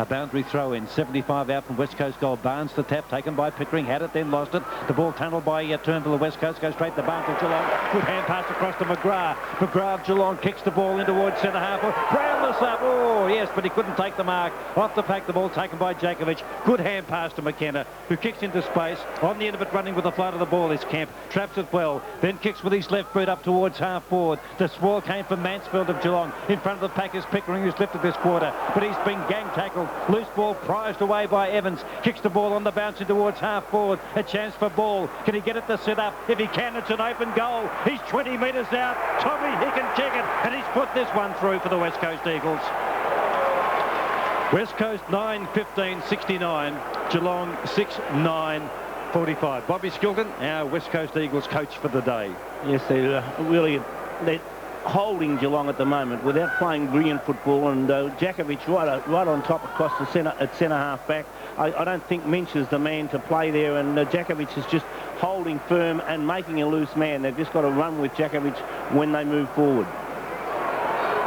A boundary throw in, 75 out from West Coast goal. Barnes the tap taken by Pickering, had it, then lost it. The ball tunnelled by Turnbull of West Coast, goes straight to Barnes of Geelong. Good hand pass across to McGrath. McGrath of Geelong kicks the ball in towards centre half. Brownless up, oh yes, but he couldn't take the mark. Off the pack, the ball taken by Jakovic. Good hand pass to McKenna, who kicks into space. On the end of it, running with the flight of the ball is Kemp. Traps it well, then kicks with his left boot up towards half forward. The spoil came from Mansfield of Geelong. In front of the pack is Pickering, who's lifted this quarter, but he's been gang tackled. Loose ball prized away by Evans. Kicks the ball on the bounce in towards half forward. A chance for Ball. Can he get it to set up? If he can, it's an open goal. He's 20 metres out. Tommy, he can kick it, and he's put this one through for the West Coast Eagles. West Coast 9-15-69. Geelong 6-9-45. Bobby Skilton, our West Coast Eagles coach for the day. Yes, they really holding Geelong at the moment without playing brilliant football, and Djakovic right on top across the centre at centre half back. I don't think Minch is the man to play there, and Djakovic is just holding firm and making a loose man. They've just got to run with Djakovic when they move forward.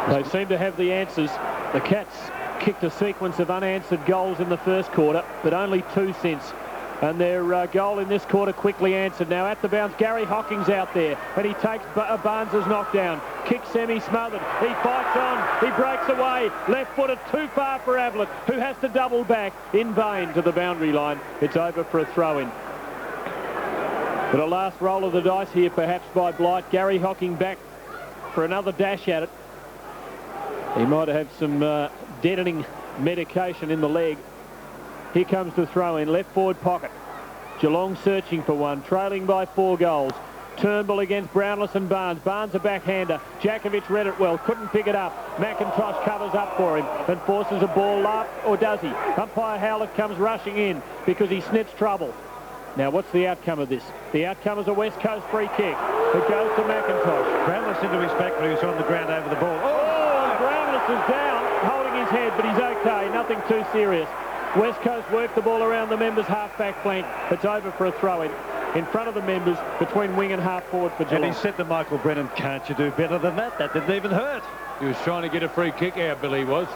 They seem to have the answers. The Cats kicked a sequence of unanswered goals in the first quarter, but only 2 since. And their goal in this quarter quickly answered. Now at the bounce, Gary Hocking's out there, and he takes Barnes's knockdown. Kick semi-smothered. He fights on. He breaks away. Left-footed, too far for Ablett, who has to double back in vain to the boundary line. It's over for a throw-in. But a last roll of the dice here, perhaps by Blight. Gary Hocking back for another dash at it. He might have some deadening medication in the leg. Here comes the throw-in, left forward pocket. Geelong searching for one, trailing by 4 goals. Turnbull against Brownless and Barnes. Barnes a backhander. Djakovic read it well, couldn't pick it up. McIntosh covers up for him and forces a ball up, or does he? Umpire Howlett comes rushing in because he sniffs trouble. Now, what's the outcome of this? The outcome is a West Coast free kick. It goes to McIntosh. Brownless into his back, but he's on the ground over the ball. Oh, Brownless is down, holding his head, but he's okay. Nothing too serious. West Coast work the ball around the members' half-back flank. It's over for a throw-in in front of the members between wing and half-forward for Geelong. And he said to Michael Brennan, can't you do better than that? That didn't even hurt. He was trying to get a free kick out, Billy was.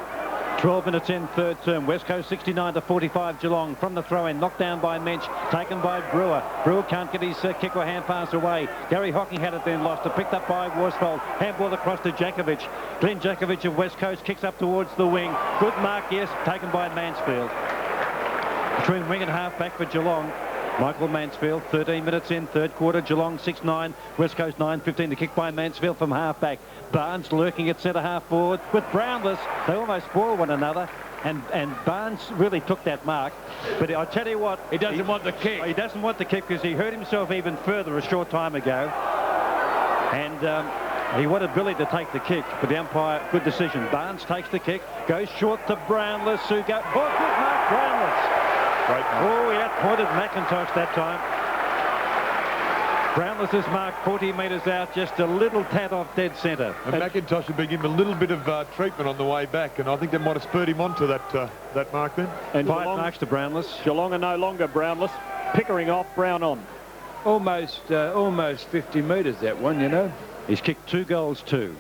12 minutes in, third term. West Coast 69-45 Geelong. From the throw-in, knocked down by Mensch, taken by Brewer. Brewer can't get his kick or hand pass away. Gary Hocking had it then, lost it, picked up by Worsfold. Handball across to Djakovic. Glenn Djakovic of West Coast kicks up towards the wing. Good mark, yes, taken by Mansfield. Between wing and half back for Geelong. Michael Mansfield, 13 minutes in, third quarter. Geelong 6-9, West Coast 9-15. The kick by Mansfield from half back. Barnes lurking at centre half forward with Brownless. They almost spoil one another, and Barnes really took that mark. But I tell you what, he doesn't want the kick. He doesn't want the kick because he hurt himself even further a short time ago. And he wanted Billy to take the kick, but the umpire, good decision. Barnes takes the kick, goes short to Brownless, who goes, oh, good mark, Brownless. Oh, he outpointed McIntosh that time. Brownless is marked 40 metres out, just a little tad off dead centre. And McIntosh had been given a little bit of treatment on the way back, and I think that might have spurred him on to that mark then. And 5 marks to Brownless. Geelong are no longer Brownless. Pickering off, Brown on. Almost 50 metres, that one, you know. He's kicked 2 goals, 2.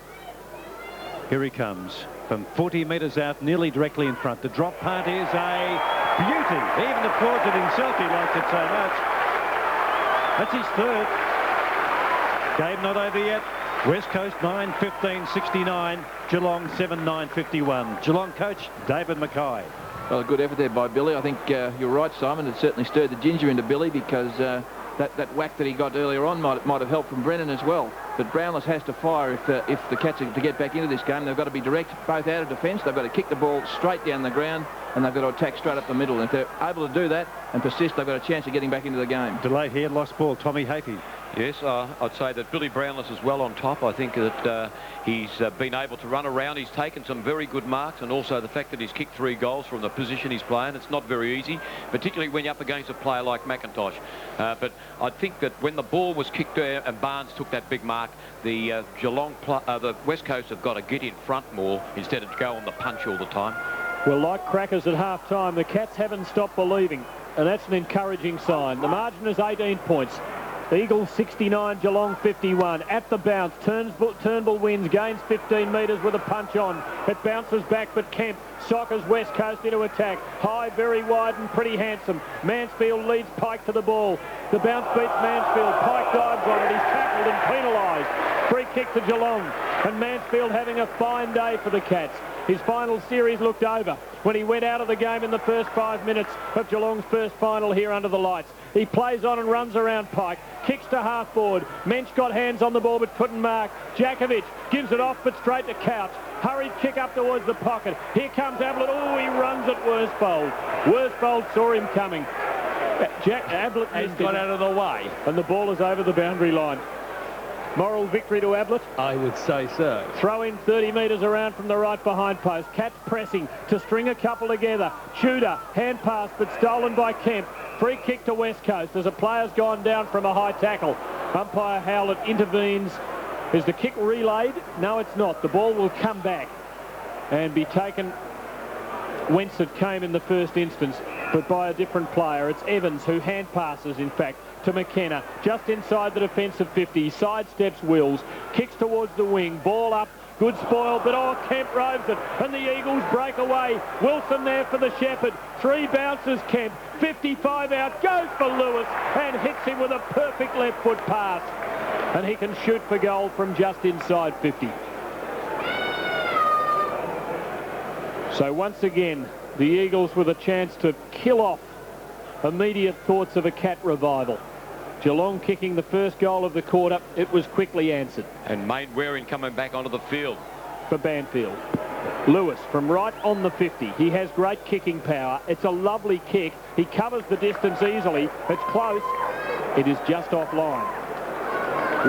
Here he comes from 40 metres out, nearly directly in front. The drop punt is a beauty. He even applauds it himself. He likes it so much. That's his third. Game not over yet. West Coast 9-15-69. Geelong 7-9-51. Geelong coach David Mackay. Well, a good effort there by Billy. I think you're right, Simon. It certainly stirred the ginger into Billy because that whack that he got earlier on might have helped from Brennan as well. But Brownless has to fire if the Cats are to get back into this game. They've got to be direct, both out of defence. They've got to kick the ball straight down the ground, and they've got to attack straight up the middle. And if they're able to do that and persist, they've got a chance of getting back into the game. Delay here, lost ball. Tommy Hafey. Yes, I'd say that Billy Brownless is well on top. I think that he's been able to run around. He's taken some very good marks, and also the fact that he's kicked 3 goals from the position he's playing. It's not very easy, particularly when you're up against a player like McIntosh. But I think that when the ball was kicked there and Barnes took that big mark, the the West Coast have got to get in front more instead of go on the punch all the time. Well, like crackers at half-time, the Cats haven't stopped believing, and that's an encouraging sign. The margin is 18 points. Eagles 69, Geelong 51. At the bounce, Turnbull wins, gains 15 metres with a punch on. It bounces back, but Kemp soccers West Coast into attack. High, very wide and pretty handsome. Mansfield leads Pike to the ball. The bounce beats Mansfield. Pike dives on it. He's tackled and penalised. Free kick to Geelong. And Mansfield having a fine day for the Cats. His final series looked over when he went out of the game in the first 5 minutes of Geelong's first final here under the lights. He plays on and runs around Pike. Kicks to half forward. Mensch got hands on the ball but couldn't mark. Djakovic gives it off but straight to Couch. Hurried kick up towards the pocket. Here comes Ablett. Oh, he runs at Worsfold. Worsfold saw him coming. Ablett has got out of the way. And the ball is over the boundary line. Moral victory to Ablett? I would say so. Throw in 30 metres around from the right behind post. Cats pressing to string a couple together. Tudor, hand pass but stolen by Kemp. Free kick to West Coast as a player's gone down from a high tackle. Umpire Howlett intervenes Is the kick relayed? No, it's not. The ball will come back and be taken whence it came in the first instance, but by a different player. It's Evans who hand passes, in fact, to McKenna, just inside the defensive 50. Sidesteps Wills, kicks towards the wing, ball up, good spoil, but Kemp roves it, and the Eagles break away. Wilson there for the Shepherd. 3 bounces, Kemp, 55 out, goes for Lewis, and hits him with a perfect left foot pass. And he can shoot for goal from just inside 50. So once again, the Eagles with a chance to kill off immediate thoughts of a Cat revival. Geelong kicking the first goal of the quarter. It was quickly answered. And Mainwaring coming back onto the field. For Banfield. Lewis from right on the 50. He has great kicking power. It's a lovely kick. He covers the distance easily. It's close. It is just offline.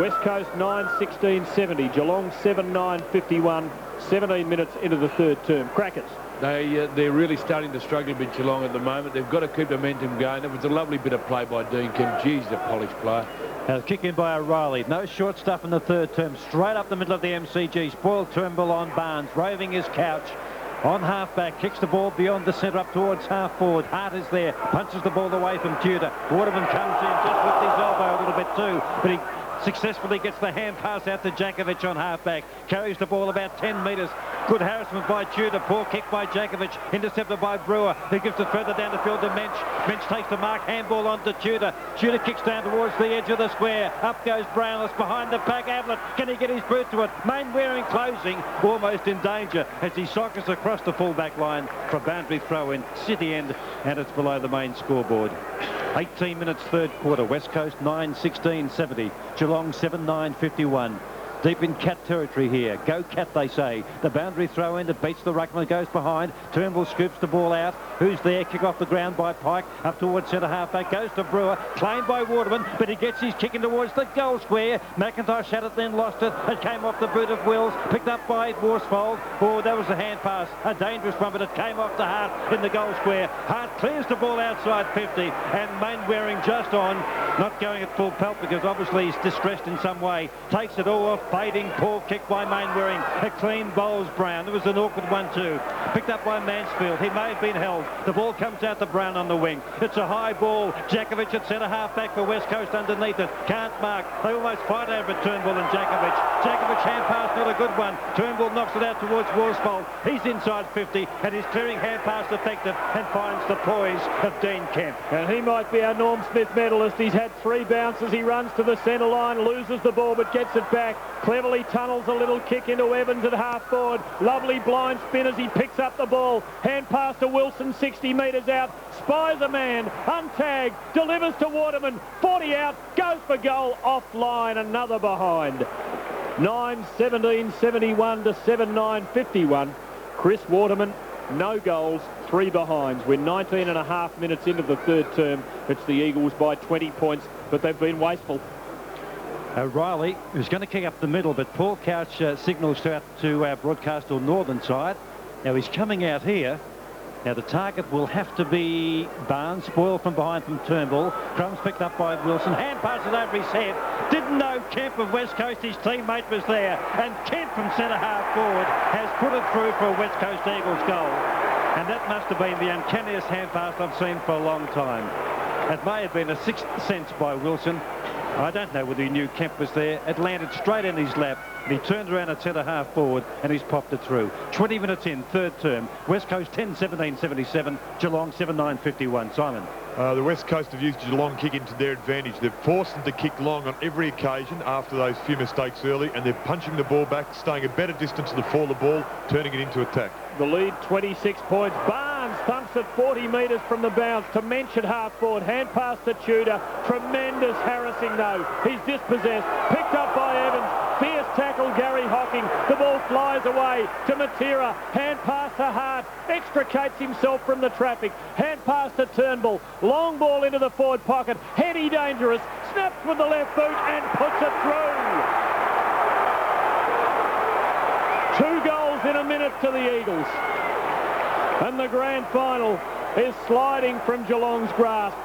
West Coast 9-16-70. Geelong 7-9-51. 17 minutes into the third term. Crackers. They're really starting to struggle with Geelong at the moment. They've got to keep the momentum going. It was a lovely bit of play by Dean Kemp. Geez, the polished player. Kick in by O'Reilly. No short stuff in the third term. Straight up the middle of the MCG. Spoiled Turnbull on Barnes. Roving his couch. On half-back. Kicks the ball beyond the centre up towards half-forward. Hart is there. Punches the ball away from Tudor. Waterman comes in just with his elbow a little bit too. But he successfully gets the hand pass out to Jankovic on half-back. Carries the ball about 10 metres. Good harassment by Tudor. Poor kick by Jankovic. Intercepted by Brewer, who gives it further down the field to Mensch. Mensch takes the mark. Handball on to Tudor. Tudor kicks down towards the edge of the square. Up goes Brownless behind the pack. Ablett, can he get his boot to it? Mainwaring closing. Almost in danger as he cycles across the full-back line for a boundary throw in City end, and it's below the main scoreboard. 18 minutes third quarter. West Coast 9-16-70. Geelong 7-9-51. Deep in Cat territory here. Go Cat, they say. The boundary throw in that beats the ruckman, goes behind. Turnbull scoops the ball out. Who's there? Kick off the ground by Pike. Up towards centre half-back. Goes to Brewer. Claimed by Waterman, but he gets his kick in towards the goal square. McIntosh had it, then lost it. It came off the boot of Wills. Picked up by Worsfold. Oh, that was a hand pass. A dangerous one, but it came off the Hart in the goal square. Hart clears the ball outside 50, and Mainwaring just on. Not going at full pelt because obviously he's distressed in some way. Takes it all off. Fading, poor kick by Mainwaring. A clean bowls Brown. There was an awkward one too. Picked up by Mansfield. He may have been held. The ball comes out to Brown on the wing. It's a high ball. Jankovic at centre half back for West Coast underneath it. Can't mark. They almost fight over it, Turnbull and Jankovic. Jankovic hand pass, not a good one. Turnbull knocks it out towards Worsfold. He's inside 50 and his clearing hand pass effective and finds the poise of Dean Kemp. And he might be our Norm Smith medalist. He's had 3 bounces. He runs to the centre line, loses the ball but gets it back. Cleverly tunnels a little kick into Evans at half forward. Lovely blind spin as he picks up the ball. Hand pass to Wilson, 60 metres out. Spies a man, untagged, delivers to Waterman. 40 out, goes for goal, offline, another behind. 9-17-71 to 7-9-51. Chris Waterman, no goals, 3 behinds. We're 19 and a half minutes into the third term. It's the Eagles by 20 points, but they've been wasteful. O'Reilly, who's going to kick up the middle, but Paul Couch signals to our broadcast or northern side. Now he's coming out here. Now the target will have to be Barnes, spoiled from behind from Turnbull. Crumbs picked up by Wilson. Hand passes over his head. Didn't know Kemp of West Coast, his teammate, was there. And Kemp from centre half forward has put it through for a West Coast Eagles goal. And that must have been the uncanniest hand pass I've seen for a long time. It may have been a sixth sense by Wilson. I don't know whether he knew Kemp was there. It landed straight in his lap. And he turned around at centre half forward and he's popped it through. 20 minutes in, third term. West Coast 10-17-77. Geelong 7-9-51. Simon. The West Coast have used Geelong kick into their advantage. They've forced them to kick long on every occasion after those few mistakes early, and they're punching the ball back, staying a better distance to the fall of the ball, turning it into attack. The lead 26 points. Barnes thumps at 40 metres from the bounce to Mensch at half forward. Hand pass to Tudor. Tremendous harassing though. He's dispossessed. Picked up by Evans. Fierce tackle Gary Hocking. The ball flies away to Matera. Hand pass to Hart. Extricates himself from the traffic. Hand pass to Turnbull. Long ball into the forward pocket. Heady dangerous. Snaps with the left boot and puts it through. 2 goals in a minute to the Eagles. And the grand final is sliding from Geelong's grasp.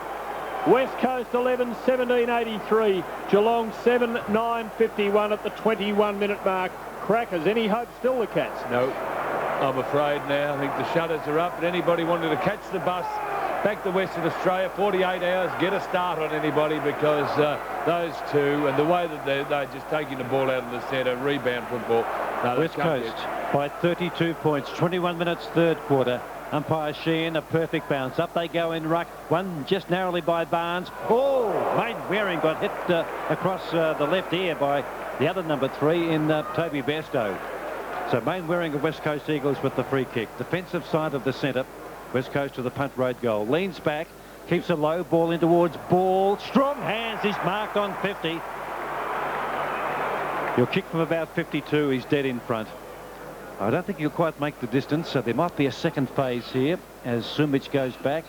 West Coast 11, 17.83. Geelong 7, 9.51 at the 21-minute mark. Crackers, any hope still the Cats? No, I'm afraid now. I think the shutters are up. But anybody wanted to catch the bus back to Western Australia, 48 hours, get a start on anybody, because those two, and the way that they're just taking the ball out of the centre, rebound football. No, West Coast by 32 points, 21 minutes, third quarter. Umpire Sheehan, a perfect bounce. Up they go in ruck. One just narrowly by Barnes. Oh, Main Waring got hit across the left ear by the other number 3 in Toby Bairstow. So Main Waring of West Coast Eagles with the free kick. Defensive side of the centre. West Coast to the punt road goal. Leans back, keeps a low ball in towards Ball. Strong hands, he's marked on 50. He'll kick from about 52, he's dead in front. I don't think he'll quite make the distance, so there might be a second phase here as Sumich goes back,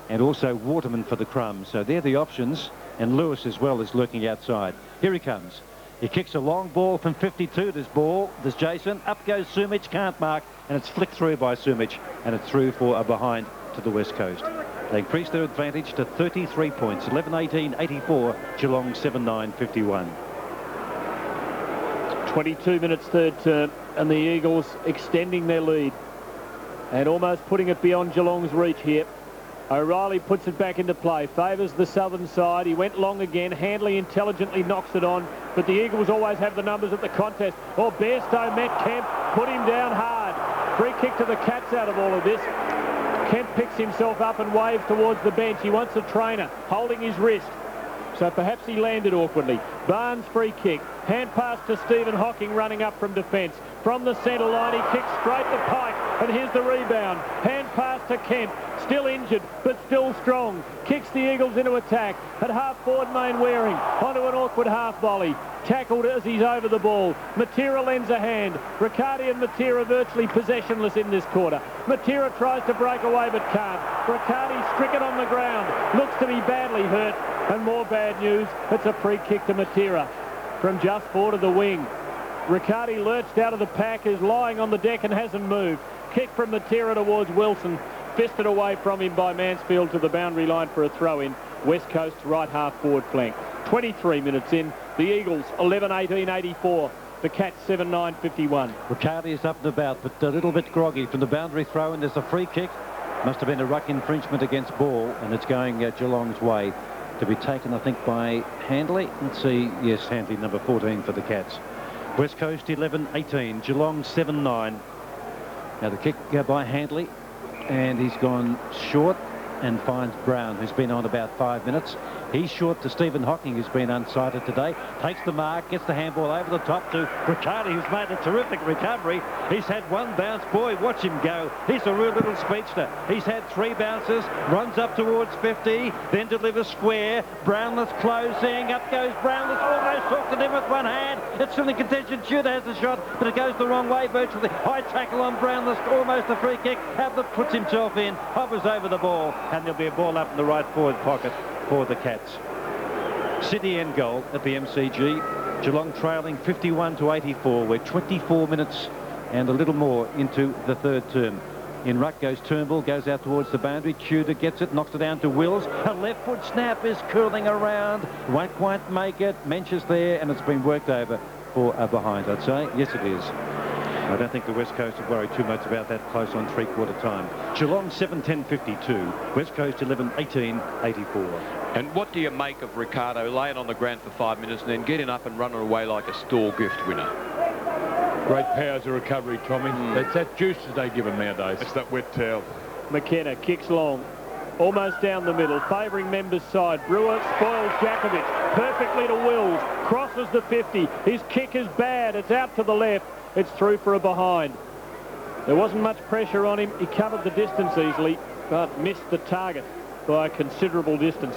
and also Waterman for the crumb. So they're the options, and Lewis as well is lurking outside. Here he comes. He kicks a long ball from 52. There's Jason. Up goes Sumich, can't mark, and it's flicked through by Sumich, and it's through for a behind to the West Coast. They increase their advantage to 33 points, 11-18-84, Geelong 7-9-51. 22 minutes third term, and the Eagles extending their lead and almost putting it beyond Geelong's reach here. O'Reilly puts it back into play, favours the southern side. He went long again. Handley intelligently knocks it on, but the Eagles always have the numbers at the contest. Oh, Bairstow met Kemp, put him down hard. Free kick to the Cats out of all of this. Kemp picks himself up and waves towards the bench. He wants a trainer holding his wrist, so perhaps he landed awkwardly. Barnes free kick. Hand pass to Stephen Hocking running up from defence. From the centre line, he kicks straight to Pike, and here's the rebound. Hand pass to Kemp. Still injured, but still strong. Kicks the Eagles into attack. At half forward, Main Waring onto an awkward half volley. Tackled as he's over the ball. Matera lends a hand. Riccardi and Matera virtually possessionless in this quarter. Matera tries to break away but can't. Riccardi stricken on the ground. Looks to be badly hurt. And more bad news. It's a free kick to Matera from just forward of the wing. Riccardi lurched out of the pack, is lying on the deck and hasn't moved. Kick from Matera towards Wilson. Fisted away from him by Mansfield to the boundary line for a throw-in. West Coast's right half forward flank. 23 minutes in. The Eagles 11-18-84. The Cats 7-9-51. Riccardi is up and about, but a little bit groggy from the boundary throw, and there's a free kick. Must have been a ruck infringement against Ball, and it's going Geelong's way. To be taken, I think, by Handley. Let's see. Yes, Handley, number 14 for the Cats. West Coast 11-18. Geelong 7-9. Now the kick by Handley, and he's gone short and finds Brown, who's been on about 5 minutes. He's short to Stephen Hocking, who's been unsighted today. Takes the mark, gets the handball over the top to Riccardi, who's made a terrific recovery. He's had one bounce. Boy, watch him go. He's a real little speedster. He's had 3 bounces, runs up towards 50, then delivers square. Brownless closing. Up goes Brownless, almost hooked at him with one hand. It's still in contention. Shooter has the shot, but it goes the wrong way virtually. High tackle on Brownless, almost a free kick. Ablett puts himself in, hovers over the ball, and there'll be a ball up in the right forward pocket for the Cats. City end goal at the MCG. Geelong trailing 51-84. We're 24 minutes and a little more into the third term. In ruck goes Turnbull, goes out towards the boundary. Tudor gets it, knocks it down to Wills. A left foot snap is curling around. Won't quite make it. Mensch is there, and it's been worked over for a behind, I'd say. Yes, it is. I don't think the West Coast have worried too much about that close on three-quarter time. Geelong 7-10-52. West Coast 11-18-84. And what do you make of Ricardo laying on the ground for 5 minutes and then getting up and running away like a store gift winner? Great powers of recovery, Tommy. That's that juice that they give him nowadays. It's that wet towel. McKenna kicks long, almost down the middle, favouring members' side. Brewer spoils Jakovic perfectly to Wills, crosses the 50. His kick is bad. It's out to the left. It's through for a behind. There wasn't much pressure on him. He covered the distance easily, but missed the target by a considerable distance.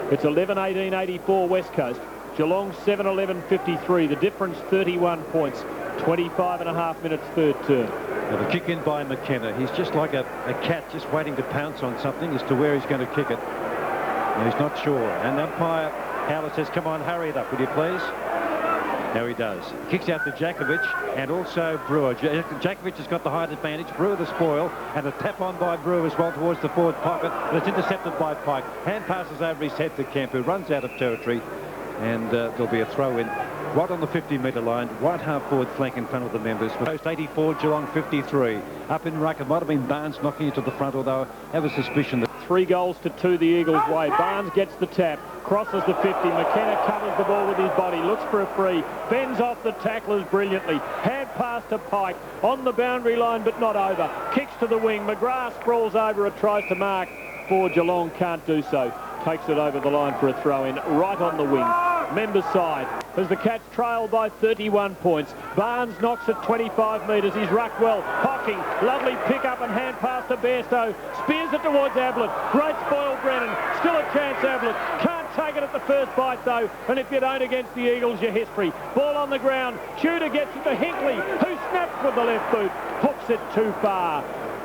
It's 11-18-84 West Coast. Geelong 7-11-53. The difference 31 points. 25 and a half minutes third term. Now the kick in by McKenna. He's just like a cat just waiting to pounce on something as to where he's going to kick it. And he's not sure. And umpire Howler says, come on, hurry it up, would you please? Now he does. Kicks out to Jakovic and also Brewer. Jakovic has got the height advantage. Brewer the spoil, and a tap on by Brewer as well towards the forward pocket, but it's intercepted by Pike. Hand passes over his head to Kemp, who runs out of territory, and there'll be a throw in right on the 50-metre line, right half forward flank in front of the members. Post 84, Geelong 53. Up in ruck, it might have been Barnes knocking it to the front, although I have a suspicion that 3 goals to 2 the Eagles' way. Barnes gets the tap, crosses the 50. McKenna covers the ball with his body, looks for a free, fends off the tacklers brilliantly. Hand pass to Pike on the boundary line, but not over. Kicks to the wing. McGrath sprawls over it, tries to mark for Geelong, can't do so. Takes it over the line for a throw in, right on the wing. Members side as the Cats trail by 31 points. Barnes knocks it 25 metres. He's rucked well. Hocking, lovely pick up and hand pass to Bairstow. Spears it towards Ablett. Great spoil, Brennan. Still a chance, Ablett. Can't take it at the first bite, though. And if you don't against the Eagles, your history. Ball on the ground. Tudor gets it to Hinkley, who snaps with the left boot. Hooks it too far,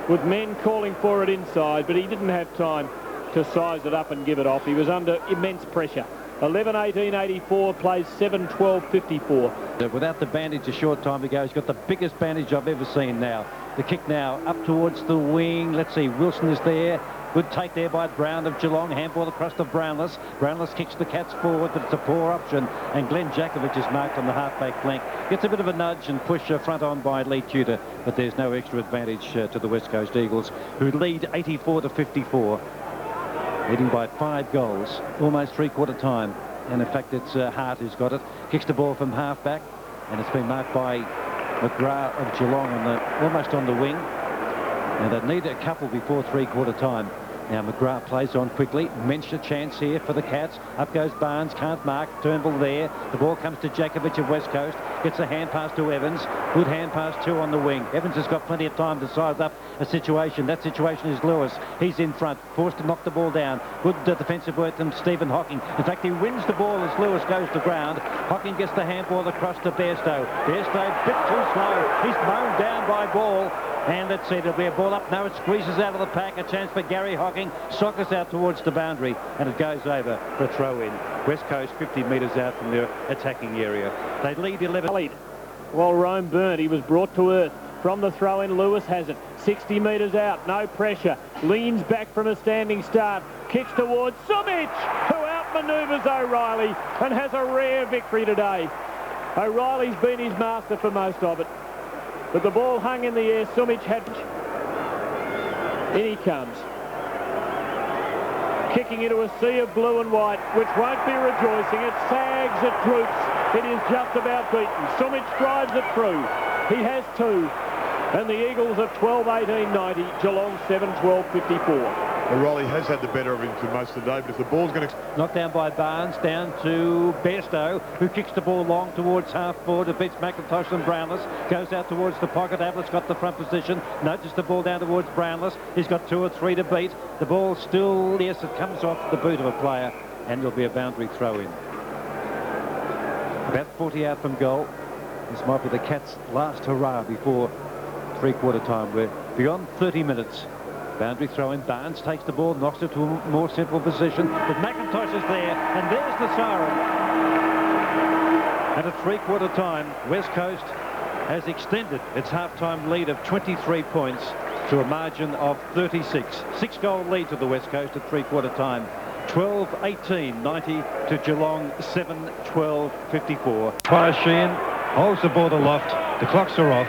with men calling for it inside, but he didn't have time to size it up and give it off. He was under immense pressure. 11-18-84, plays 7-12-54. Without the bandage a short time ago, he's got the biggest bandage I've ever seen now. The kick now up towards the wing. Let's see, Wilson is there. Good take there by Brown of Geelong. Handball across to Brownless. Brownless kicks the Cats forward, but it's a poor option. And Glenn Jakovic is marked on the half-back flank. Gets a bit of a nudge and push front on by Lee Tudor, but there's no extra advantage to the West Coast Eagles, who lead 84-54. Leading by 5 goals, almost three-quarter time. And in fact, it's Hart who's got it. Kicks the ball from half-back, and it's been marked by McGrath of Geelong almost on the wing. And they need a couple before three-quarter time. Now McGrath plays on quickly. Mensch a chance here for the Cats. Up goes Barnes, can't mark. Turnbull there. The ball comes to Jakovic of West Coast. Gets a hand pass to Evans. Good hand pass too on the wing. Evans has got plenty of time to size up a situation. That situation is Lewis. He's in front, forced to knock the ball down. Good defensive work from Stephen Hocking. In fact, he wins the ball as Lewis goes to ground. Hocking gets the handball across to Bairstow. Bairstow, bit too slow. He's mown down by Ball. And let's see, there'll be a ball up. Now it squeezes out of the pack. A chance for Gary Hocking. Sockers out towards the boundary. And it goes over for a throw-in. West Coast 50 metres out from their attacking area. They lead 11. While Rome burnt, he was brought to earth. From the throw-in, Lewis has it. 60 metres out, no pressure. Leans back from a standing start. Kicks towards Sumic, who outmanoeuvres O'Reilly and has a rare victory today. O'Reilly's been his master for most of it. But the ball hung in the air. Sumic had... In he comes. Kicking into a sea of blue and white, which won't be rejoicing. It sags, it droops. It is just about beaten. Sumic drives it through. He has 2. And the Eagles are 12-18-90. Geelong 7-12-54. O'Reilly has had the better of him for most of the day, but if the ball's going to... Knocked down by Barnes, down to Bairstow, who kicks the ball long towards half forward. It beats McIntosh and Brownless. Goes out towards the pocket. Ablett's got the front position. Nudges the ball down towards Brownless. He's got 2 or 3 to beat. The ball still, yes, it comes off the boot of a player, and there'll be a boundary throw-in. About 40 out from goal. This might be the Cats' last hurrah before three-quarter time. We're beyond 30 minutes. Boundary throw-in. Barnes takes the ball, knocks it to a more central position. But McIntosh is there, and there's the siren. And at three-quarter time, West Coast has extended its half-time lead of 23 points to a margin of 36. 6-goal lead to the West Coast at three-quarter time. 12-18-90 to Geelong 7-12-54. Tyre Sheehan holds the ball aloft. The clocks are off.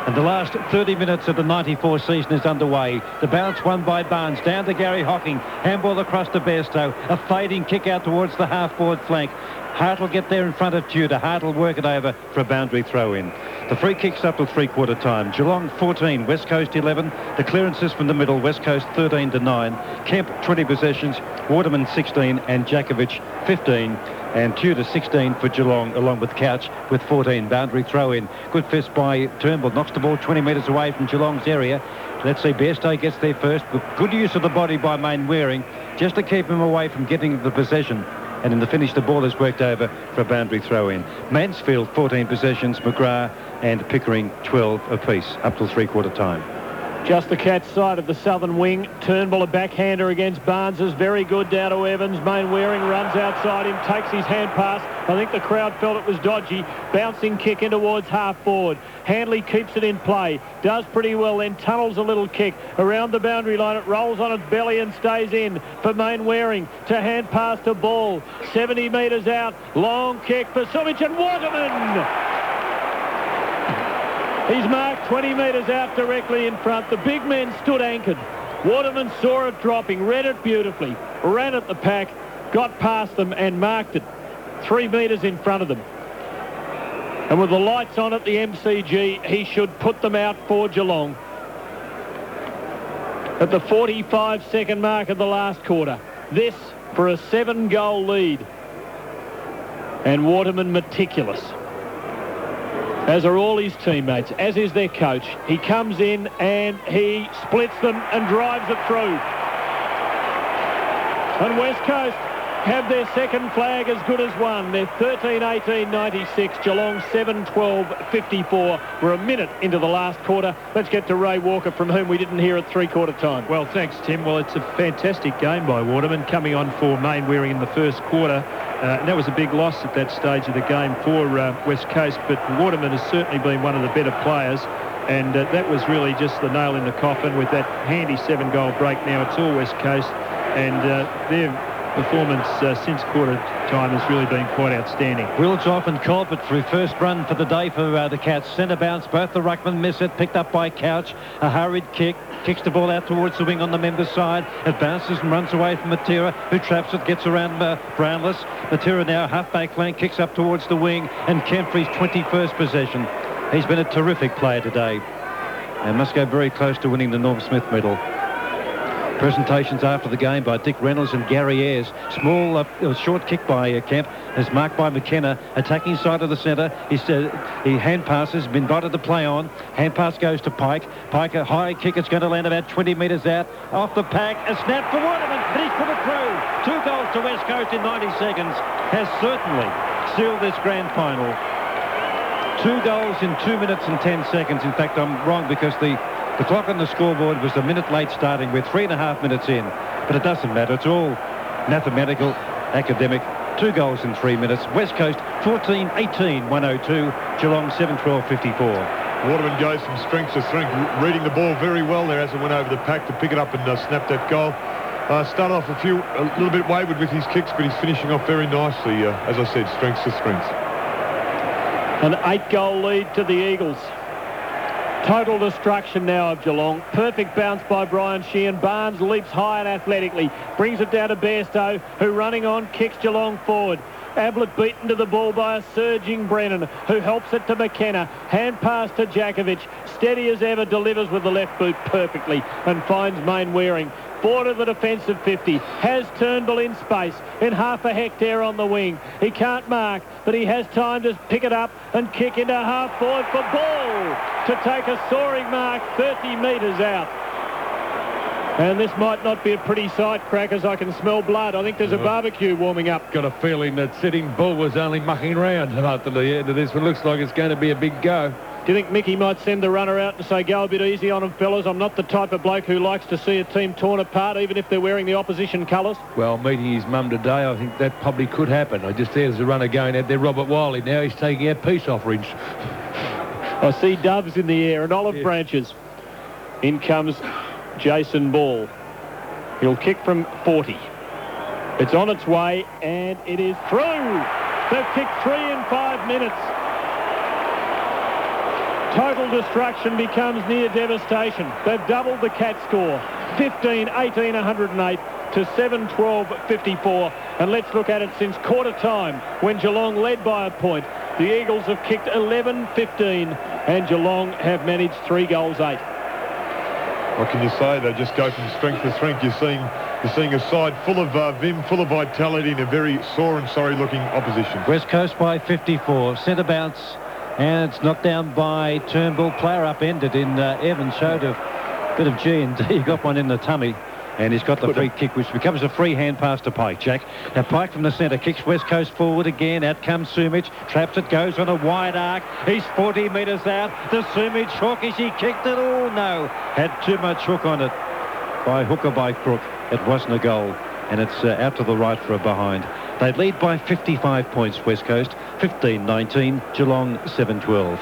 And the last 30 minutes of the 94 season is underway. The bounce won by Barnes. Down to Gary Hocking. Handball across to Bairstow. A fading kick out towards the half-forward flank. Hart will get there in front of Tudor. Hart will work it over for a boundary throw-in. The free kick's up to three-quarter time. Geelong 14, West Coast 11. The clearances from the middle, West Coast 13-9. Kemp 20 possessions, Waterman 16 and Jakovic 15. And Tudor 16 for Geelong, along with Couch with 14. Boundary throw-in. Good fist by Turnbull. Knocks the ball 20 metres away from Geelong's area. Let's see, Bairstow gets there first. Good use of the body by Mainwaring, just to keep him away from getting the possession. And in the finish, the ball is worked over for a boundary throw-in. Mansfield, 14 possessions. McGrath and Pickering, 12 apiece, up till three-quarter time. Just the Cats side of the southern wing. Turnbull, a backhander against Barnes, is very good down to Evans. Mainwaring runs outside him, takes his hand pass. I think the crowd felt it was dodgy. Bouncing kick in towards half forward. Handley keeps it in play. Does pretty well, then tunnels a little kick. Around the boundary line, it rolls on its belly and stays in for Mainwaring. To hand pass to Ball. 70 metres out. Long kick for Sumic and Waterman. He's marked 20 metres out directly in front. The big men stood anchored. Waterman saw it dropping, read it beautifully, ran at the pack, got past them and marked it 3 metres in front of them. And with the lights on at the MCG, he should put them out for Geelong. At the 45-second mark of the last quarter. This for a 7-goal lead. And Waterman meticulous, as are all his teammates, as is their coach. He comes in and he splits them and drives it through. And West Coast have their second flag as good as one. They're 13-18-96, Geelong 7-12-54. We're a minute into the last quarter. Let's get to Ray Walker, from whom we didn't hear at three-quarter time. Well, thanks, Tim. Well, it's a fantastic game by Waterman, coming on for Mainwaring in the first quarter. And that was a big loss at that stage of the game for West Coast, but Waterman has certainly been one of the better players, and that was really just the nail in the coffin with that handy 7-goal break. Now it's all West Coast, and their performance since quarter time has really been quite outstanding. Wills off and Colbert through first run for the day for the Cats. Centre bounce, both the ruckmen miss it, picked up by Couch. A hurried kick, kicks the ball out towards the wing on the member side. It bounces and runs away from Matera, who traps it, gets around Brownless. Matera now half-back flank, kicks up towards the wing, and Kemfrey's 21st possession. He's been a terrific player today and must go very close to winning the Norm Smith medal. Presentations after the game by Dick Reynolds and Gary Ayres. Small short kick by Kemp is marked by McKenna. Attacking side of the centre. He hand passes, been invited to play on. Hand pass goes to Pike. Pike, a high kick. It's going to land about 20 metres out. Off the pack. A snap for Waterman. And he's put it through. 2 goals to West Coast in 90 seconds. Has certainly sealed this grand final. 2 goals in 2 minutes and 10 seconds. In fact, I'm wrong, because the clock on the scoreboard was a minute late starting. We're 3.5 minutes in. But it doesn't matter. It's all mathematical, academic. 2 goals in 3 minutes. West Coast 14-18-102. Geelong 7-12-54. Waterman goes from strength to strength, reading the ball very well there as it went over the pack to pick it up and snap that goal. Started off a little bit wayward with his kicks, but he's finishing off very nicely. As I said, strength to strength. An 8-goal lead to the Eagles. Total destruction now of Geelong. Perfect bounce by Brian Sheehan. Barnes leaps high and athletically. Brings it down to Bairstow, who running on kicks Geelong forward. Ablett beaten to the ball by a surging Brennan, who helps it to McKenna. Hand pass to Jakovic. Steady as ever, delivers with the left boot perfectly and finds Mainwaring. Forward of the defensive 50. Has Turnbull in space in half a hectare on the wing. He can't mark, but he has time to pick it up and kick into half forward for Ball to take a soaring mark 30 metres out. And this might not be a pretty sight, Crackers. I can smell blood. I think there's a barbecue warming up. Got a feeling that Sitting Bull was only mucking around after the end of this one. Looks like it's going to be a big go. Do you think Mickey might send the runner out and say, go a bit easy on them, fellas? I'm not the type of bloke who likes to see a team torn apart, even if they're wearing the opposition colours. Well, meeting his mum today, I think that probably could happen. I just there's a runner going out there, Robert Wiley. Now he's taking out peace offerings. I see doves in the air and olive branches. In comes Jason Ball. He'll kick from 40. It's on its way, and it is through. They've kicked 3 in 5 minutes. Total destruction becomes near devastation. They've doubled the Cat score. 15-18-108 to 7-12-54. And let's look at it since quarter time, when Geelong led by a point. The Eagles have kicked 11-15 and Geelong have managed 3 goals 8. What can you say? They just go from strength to strength. You're seeing a side full of vim, full of vitality, in a very sore and sorry looking opposition. West Coast by 54. Centre bounce. And it's knocked down by Turnbull. Player upended in Evans. Showed a bit of G&D. Got one in the tummy. And he's got the free kick, which becomes a free hand pass to Pike, Jack. Now Pike from the centre kicks West Coast forward again. Out comes Sumich. Traps it, goes on a wide arc. He's 40 metres out. The Sumich hook, is he kicked it? Oh, no. Had too much hook on it. By hook or by crook, it wasn't a goal. And it's out to the right for a behind. They lead by 55 points, West Coast. 15-19, Geelong 7-12.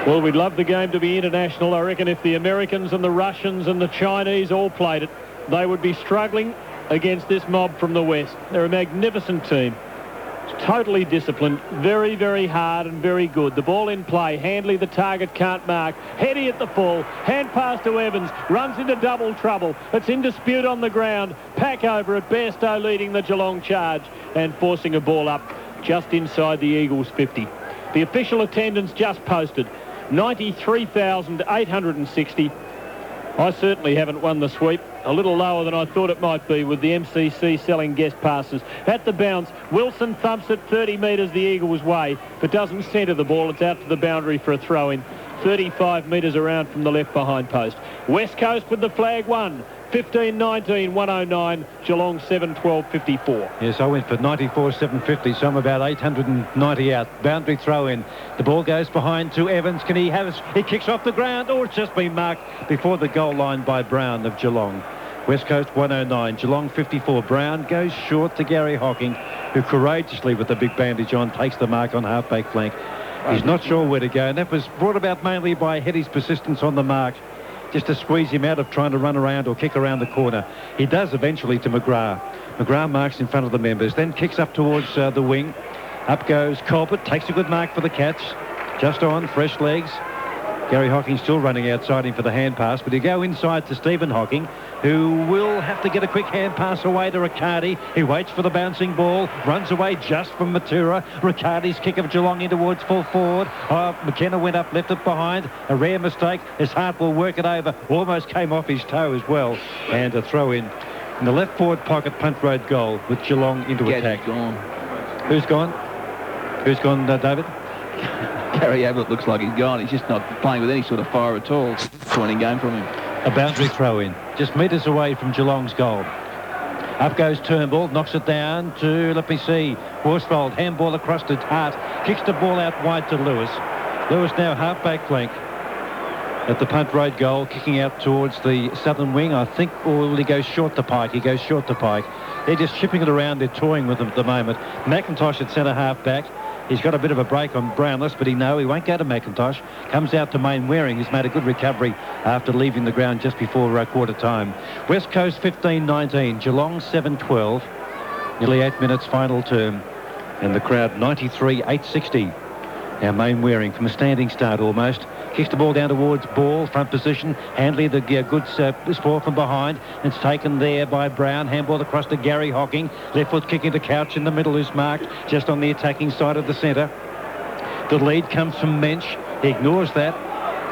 Well, we'd love the game to be international. I reckon if the Americans and the Russians and the Chinese all played it, they would be struggling against this mob from the West. They're a magnificent team. It's totally disciplined, very, very hard and very good. The ball in play. Handley, the target, can't mark. Heady at the full. Hand pass to Evans. Runs into double trouble. It's in dispute on the ground. Pack over at Bairstow leading the Geelong charge and forcing a ball up just inside the Eagles' 50. The official attendance just posted. 93,860. I certainly haven't won the sweep. A little lower than I thought it might be with the MCC selling guest passes. At the bounce, Wilson thumps it 30 metres the Eagles' way, but doesn't centre the ball. It's out to the boundary for a throw-in. 35 metres around from the left behind post. West Coast with the flag won. 15-19, 109, Geelong 7-12-54. Yes, I went for 94-750, so I'm about 890 out. Boundary throw in. The ball goes behind to Evans. Can he have it? He kicks off the ground. Oh, it's just been marked before the goal line by Brown of Geelong. West Coast 109, Geelong 54. Brown goes short to Gary Hocking, who courageously, with the big bandage on, takes the mark on half-back flank. He's not sure where to go, and that was brought about mainly by Heady's persistence on the mark, just to squeeze him out of trying to run around or kick around the corner. He does eventually to McGrath. McGrath marks in front of the members, then kicks up towards the wing. Up goes Colbert, takes a good mark for the Cats. Just on, fresh legs. Gary Hocking still running outside him for the hand pass, but he'll go inside to Stephen Hocking, who will have to get a quick hand pass away to Riccardi. He waits for the bouncing ball, runs away just from Matura. Riccardi's kick of Geelong in towards full forward. McKenna went up, left it behind. A rare mistake. His Hart will work it over. Almost came off his toe as well. And a throw in the left forward pocket, punt road goal with Geelong into attack. Gone. Who's gone? Who's gone, David? Gary Ablett looks like he's gone. He's just not playing with any sort of fire at all. Disappointing game from him. A boundary throw in, just metres away from Geelong's goal. Up goes Turnbull, knocks it down to, let me see, Horsfeld, handball across to Hart, kicks the ball out wide to Lewis. Lewis now half-back flank at the punt road goal, kicking out towards the southern wing, I think, or will he go short to Pike? He goes short to Pike. They're just chipping it around, they're toying with him at the moment. McIntosh at centre half-back. He's got a bit of a break on Brownless, but he won't go to McIntosh. Comes out to Mainwaring, who's made a good recovery after leaving the ground just before quarter time. West Coast 15-19, Geelong 7-12. Nearly 8 minutes final term. And the crowd 93-860. Now Mainwaring from a standing start almost. Kicks the ball down towards Ball, front position. Handley, the good sport from behind. It's taken there by Brown. Handball across to Gary Hocking. Left foot kicking to Couch in the middle, who's marked just on the attacking side of the centre. The lead comes from Mensch. He ignores that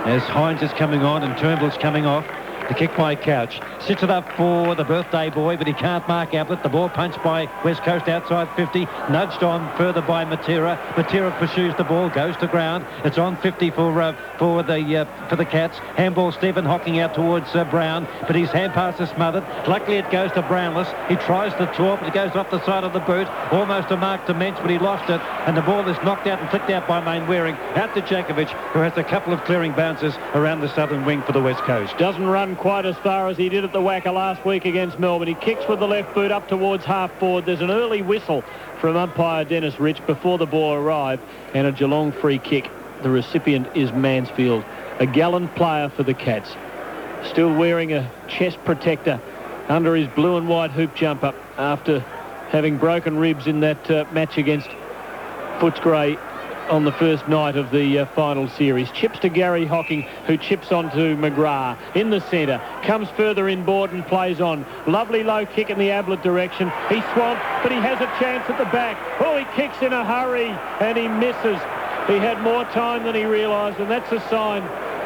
as Hines is coming on and Turnbull's coming off. The kick by Couch. Sits it up for the birthday boy, but he can't mark Ablett. The ball punched by West Coast outside 50. Nudged on further by Matera. Matera pursues the ball, goes to ground. It's on 50 for the Cats. Handball Stephen Hocking out towards Brown, but his hand pass is smothered. Luckily it goes to Brownless. He tries the tour, but it goes off the side of the boot. Almost a mark to Mensch, but he lost it. And the ball is knocked out and flicked out by Mainwaring. Out to Jakovic, who has a couple of clearing bounces around the southern wing for the West Coast. Doesn't run quite as far as he did at the Wacker last week against Melbourne. He kicks with the left boot up towards half forward. There's an early whistle from umpire Dennis Rich before the ball arrived, and a Geelong free kick. The recipient is Mansfield, a gallant player for the Cats. Still wearing a chest protector under his blue and white hoop jumper after having broken ribs in that match against Footscray on the first night of the final series. Chips to Gary Hocking, who chips on to McGrath in the centre. Comes further inboard and plays on. Lovely low kick in the Ablett direction. He swamped, but he has a chance at the back. Oh, he kicks in a hurry and he misses. He had more time than he realised, and that's a sign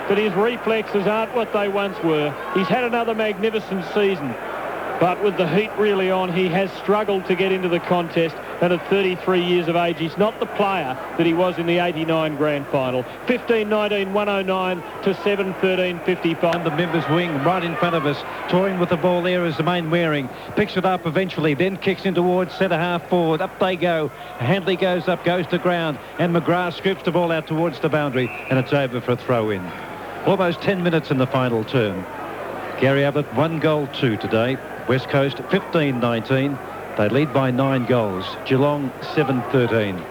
that his reflexes aren't what they once were. He's had another magnificent season, but with the heat really on, he has struggled to get into the contest. and at 33 years of age, he's not the player that he was in the 89 grand final. 15-19, 109 to 7-13-55. The members wing right in front of us. Toying with the ball there is the main wearing. Picks it up eventually, then kicks in towards centre half forward. Up they go. Handley goes up, goes to ground, and McGrath scoops the ball out towards the boundary, and it's over for a throw-in. Almost 10 minutes in the final term. Gary Ablett 1-2 today. West Coast 15-19. They lead by 9 goals. Geelong 7-13.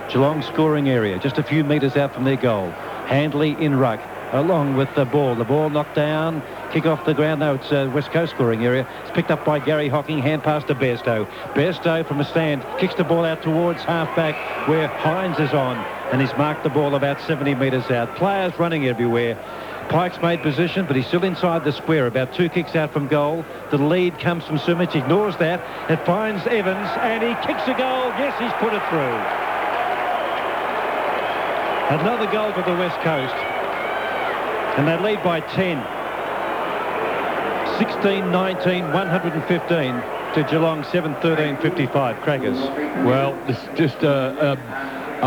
Geelong scoring area, just a few metres out from their goal. Handley in ruck, along with the ball. The ball knocked down, kick off the ground. No, it's West Coast scoring area. It's picked up by Gary Hocking, hand pass to Bairstow. Bairstow from a stand, kicks the ball out towards half-back where Hines is on, and he's marked the ball about 70 metres out. Players running everywhere. Pike's made position, but he's still inside the square, about 2 kicks out from goal. The lead comes from Sumich, ignores that. It finds Evans, and he kicks a goal. Yes, he's put it through. Another goal for the West Coast. And they lead by 10. 16-19, 115 to Geelong, 7-13-55. Crackers. Well, it's just a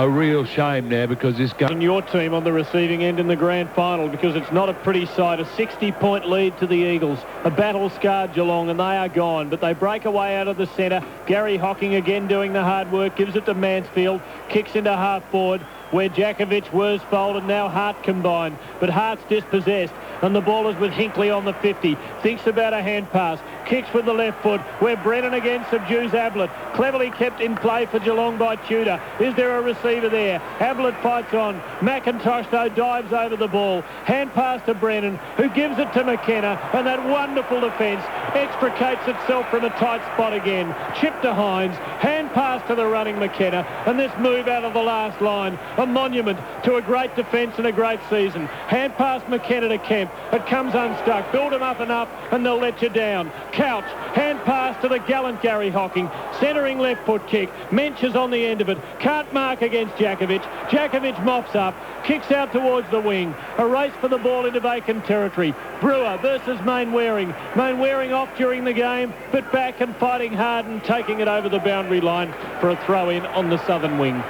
real shame now, because this game... Your team on the receiving end in the grand final, because it's not a pretty sight. A 60-point lead to the Eagles. A battle-scarred Geelong, and they are gone. But they break away out of the centre. Gary Hocking again doing the hard work. Gives it to Mansfield. Kicks into half-forward, where Jakovic, Worsfold and now Hart combined. But Hart's dispossessed, and the ball is with Hinkley on the 50. Thinks about a hand pass. Kicks with the left foot, where Brennan again subdues Ablett. Cleverly kept in play for Geelong by Tudor. Is there a receiver there? Ablett fights on. McIntosh, though, dives over the ball. Hand pass to Brennan, who gives it to McKenna, and that wonderful defence extricates itself from a tight spot again. Chip to Hines. Hand pass to the running McKenna, and this move out of the last line. A monument to a great defence and a great season. Hand pass McKenna to Kemp. It comes unstuck. Build him up enough and they'll let you down. Couch. Hand pass to the gallant Gary Hocking. Centering left foot kick. Mensch is on the end of it. Can't mark against Jakovic. Jakovic mops up. Kicks out towards the wing. A race for the ball into vacant territory. Brewer versus Mainwaring. Mainwaring off during the game, but back and fighting hard and taking it over the boundary line for a throw-in on the southern wing.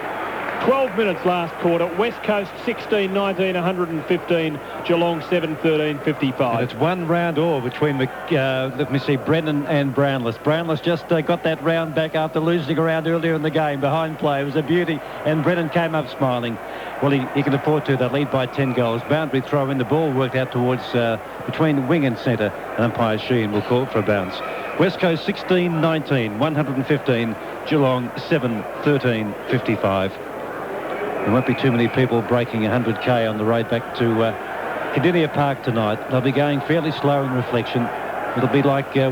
12 minutes last quarter. West Coast 16-19, 115. Geelong 7-13-55. It's one round all between, let me see, Brennan and Brownless. Brownless just got that round back after losing a round earlier in the game. Behind play, it was a beauty, and Brennan came up smiling. Well, he can afford to. They lead by 10 goals. Boundary throw in, the ball worked out towards between wing and centre. And umpire Sheehan will call for a bounce. West Coast 16-19, 115. Geelong 7-13-55. There won't be too many people breaking 100k on the road back to Cardinia Park tonight. They'll be going fairly slow in reflection. It'll be like, a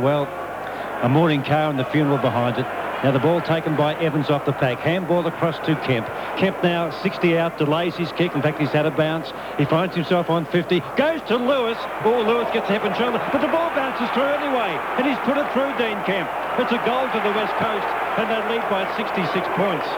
mourning car and the funeral behind it. Now the ball taken by Evans off the pack. Handball across to Kemp. Kemp now 60 out, delays his kick. In fact, he's had a bounce. He finds himself on 50. Goes to Lewis. Oh, Lewis gets head and shoulder. But the ball bounces through anyway. And he's put it through Dean Kemp. It's a goal to the West Coast. And they lead by 66 points.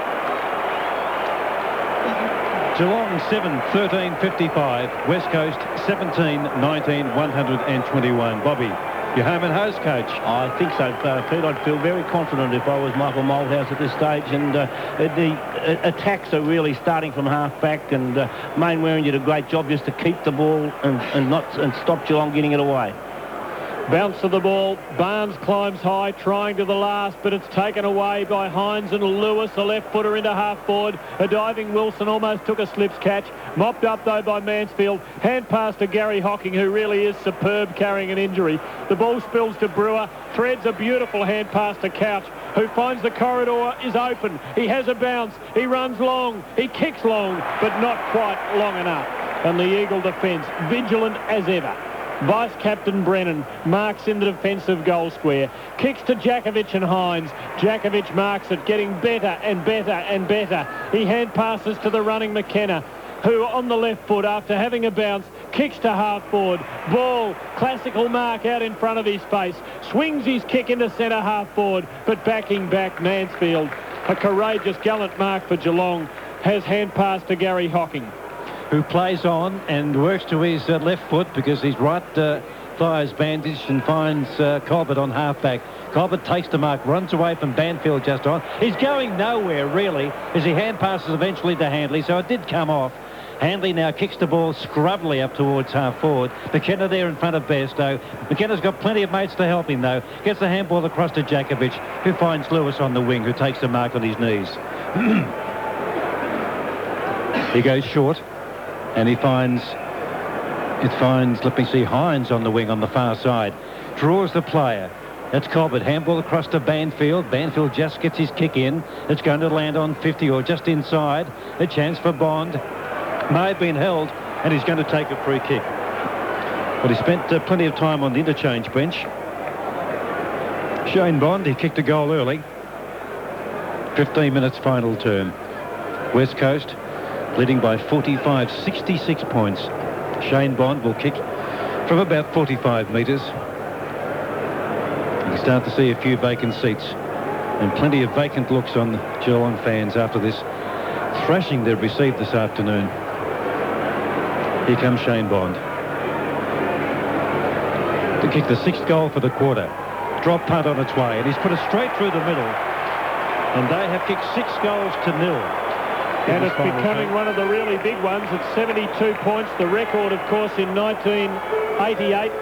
Geelong 7-13-55. West Coast 17-19, 121. Bobby, your home and hose coach. I think so, Pete. I'd feel very confident if I was Michael Moldhouse at this stage. And the attacks are really starting from half-back. And Mainwaring did a great job just to keep the ball and stop Geelong getting it away. Bounce of the ball. Barnes climbs high, trying to the last, but it's taken away by Hines and Lewis, a left footer into half forward. A diving Wilson almost took a slips catch. Mopped up, though, by Mansfield. Hand pass to Gary Hocking, who really is superb carrying an injury. The ball spills to Brewer. Threads a beautiful hand pass to Couch, who finds the corridor is open. He has a bounce. He runs long. He kicks long, but not quite long enough. And the Eagle defence, vigilant as ever. Vice-Captain Brennan marks in the defensive goal square. Kicks to Jakovic and Hines. Jakovic marks it, getting better and better and better. He hand passes to the running McKenna, who on the left foot, after having a bounce, kicks to half forward. Ball, classical mark out in front of his face. Swings his kick into centre half forward, but backing back Mansfield. A courageous, gallant mark for Geelong. Has hand pass to Gary Hocking, who plays on and works to his left foot because he's right thighs bandaged and finds Colbert on halfback. Colbert takes the mark, runs away from Banfield just on. He's going nowhere, really, as he hand passes eventually to Handley, so it did come off. Handley now kicks the ball scrubbily up towards half forward. McKenna there in front of Bairstow. McKenna's got plenty of mates to help him, though. Gets the handball across to Jakovic, who finds Lewis on the wing, who takes the mark on his knees. He goes short, and it finds, let me see, Hines on the wing on the far side. Draws the player. That's Colbert. Handball across to Banfield. Banfield just gets his kick in. It's going to land on 50 or just inside. A chance for Bond. May have been held, and he's going to take a free kick. But he spent plenty of time on the interchange bench. Shane Bond, he kicked a goal early. 15 minutes final term. West Coast leading by 45, 66 points. Shane Bond will kick from about 45 metres. You start to see a few vacant seats and plenty of vacant looks on Geelong fans after this thrashing they've received this afternoon. Here comes Shane Bond to kick the 6th goal for the quarter. Drop punt on its way, and he's put it straight through the middle. And they have kicked 6 goals to 0. And it's becoming one of the really big ones. It's 72 points, the record, of course, in 1988.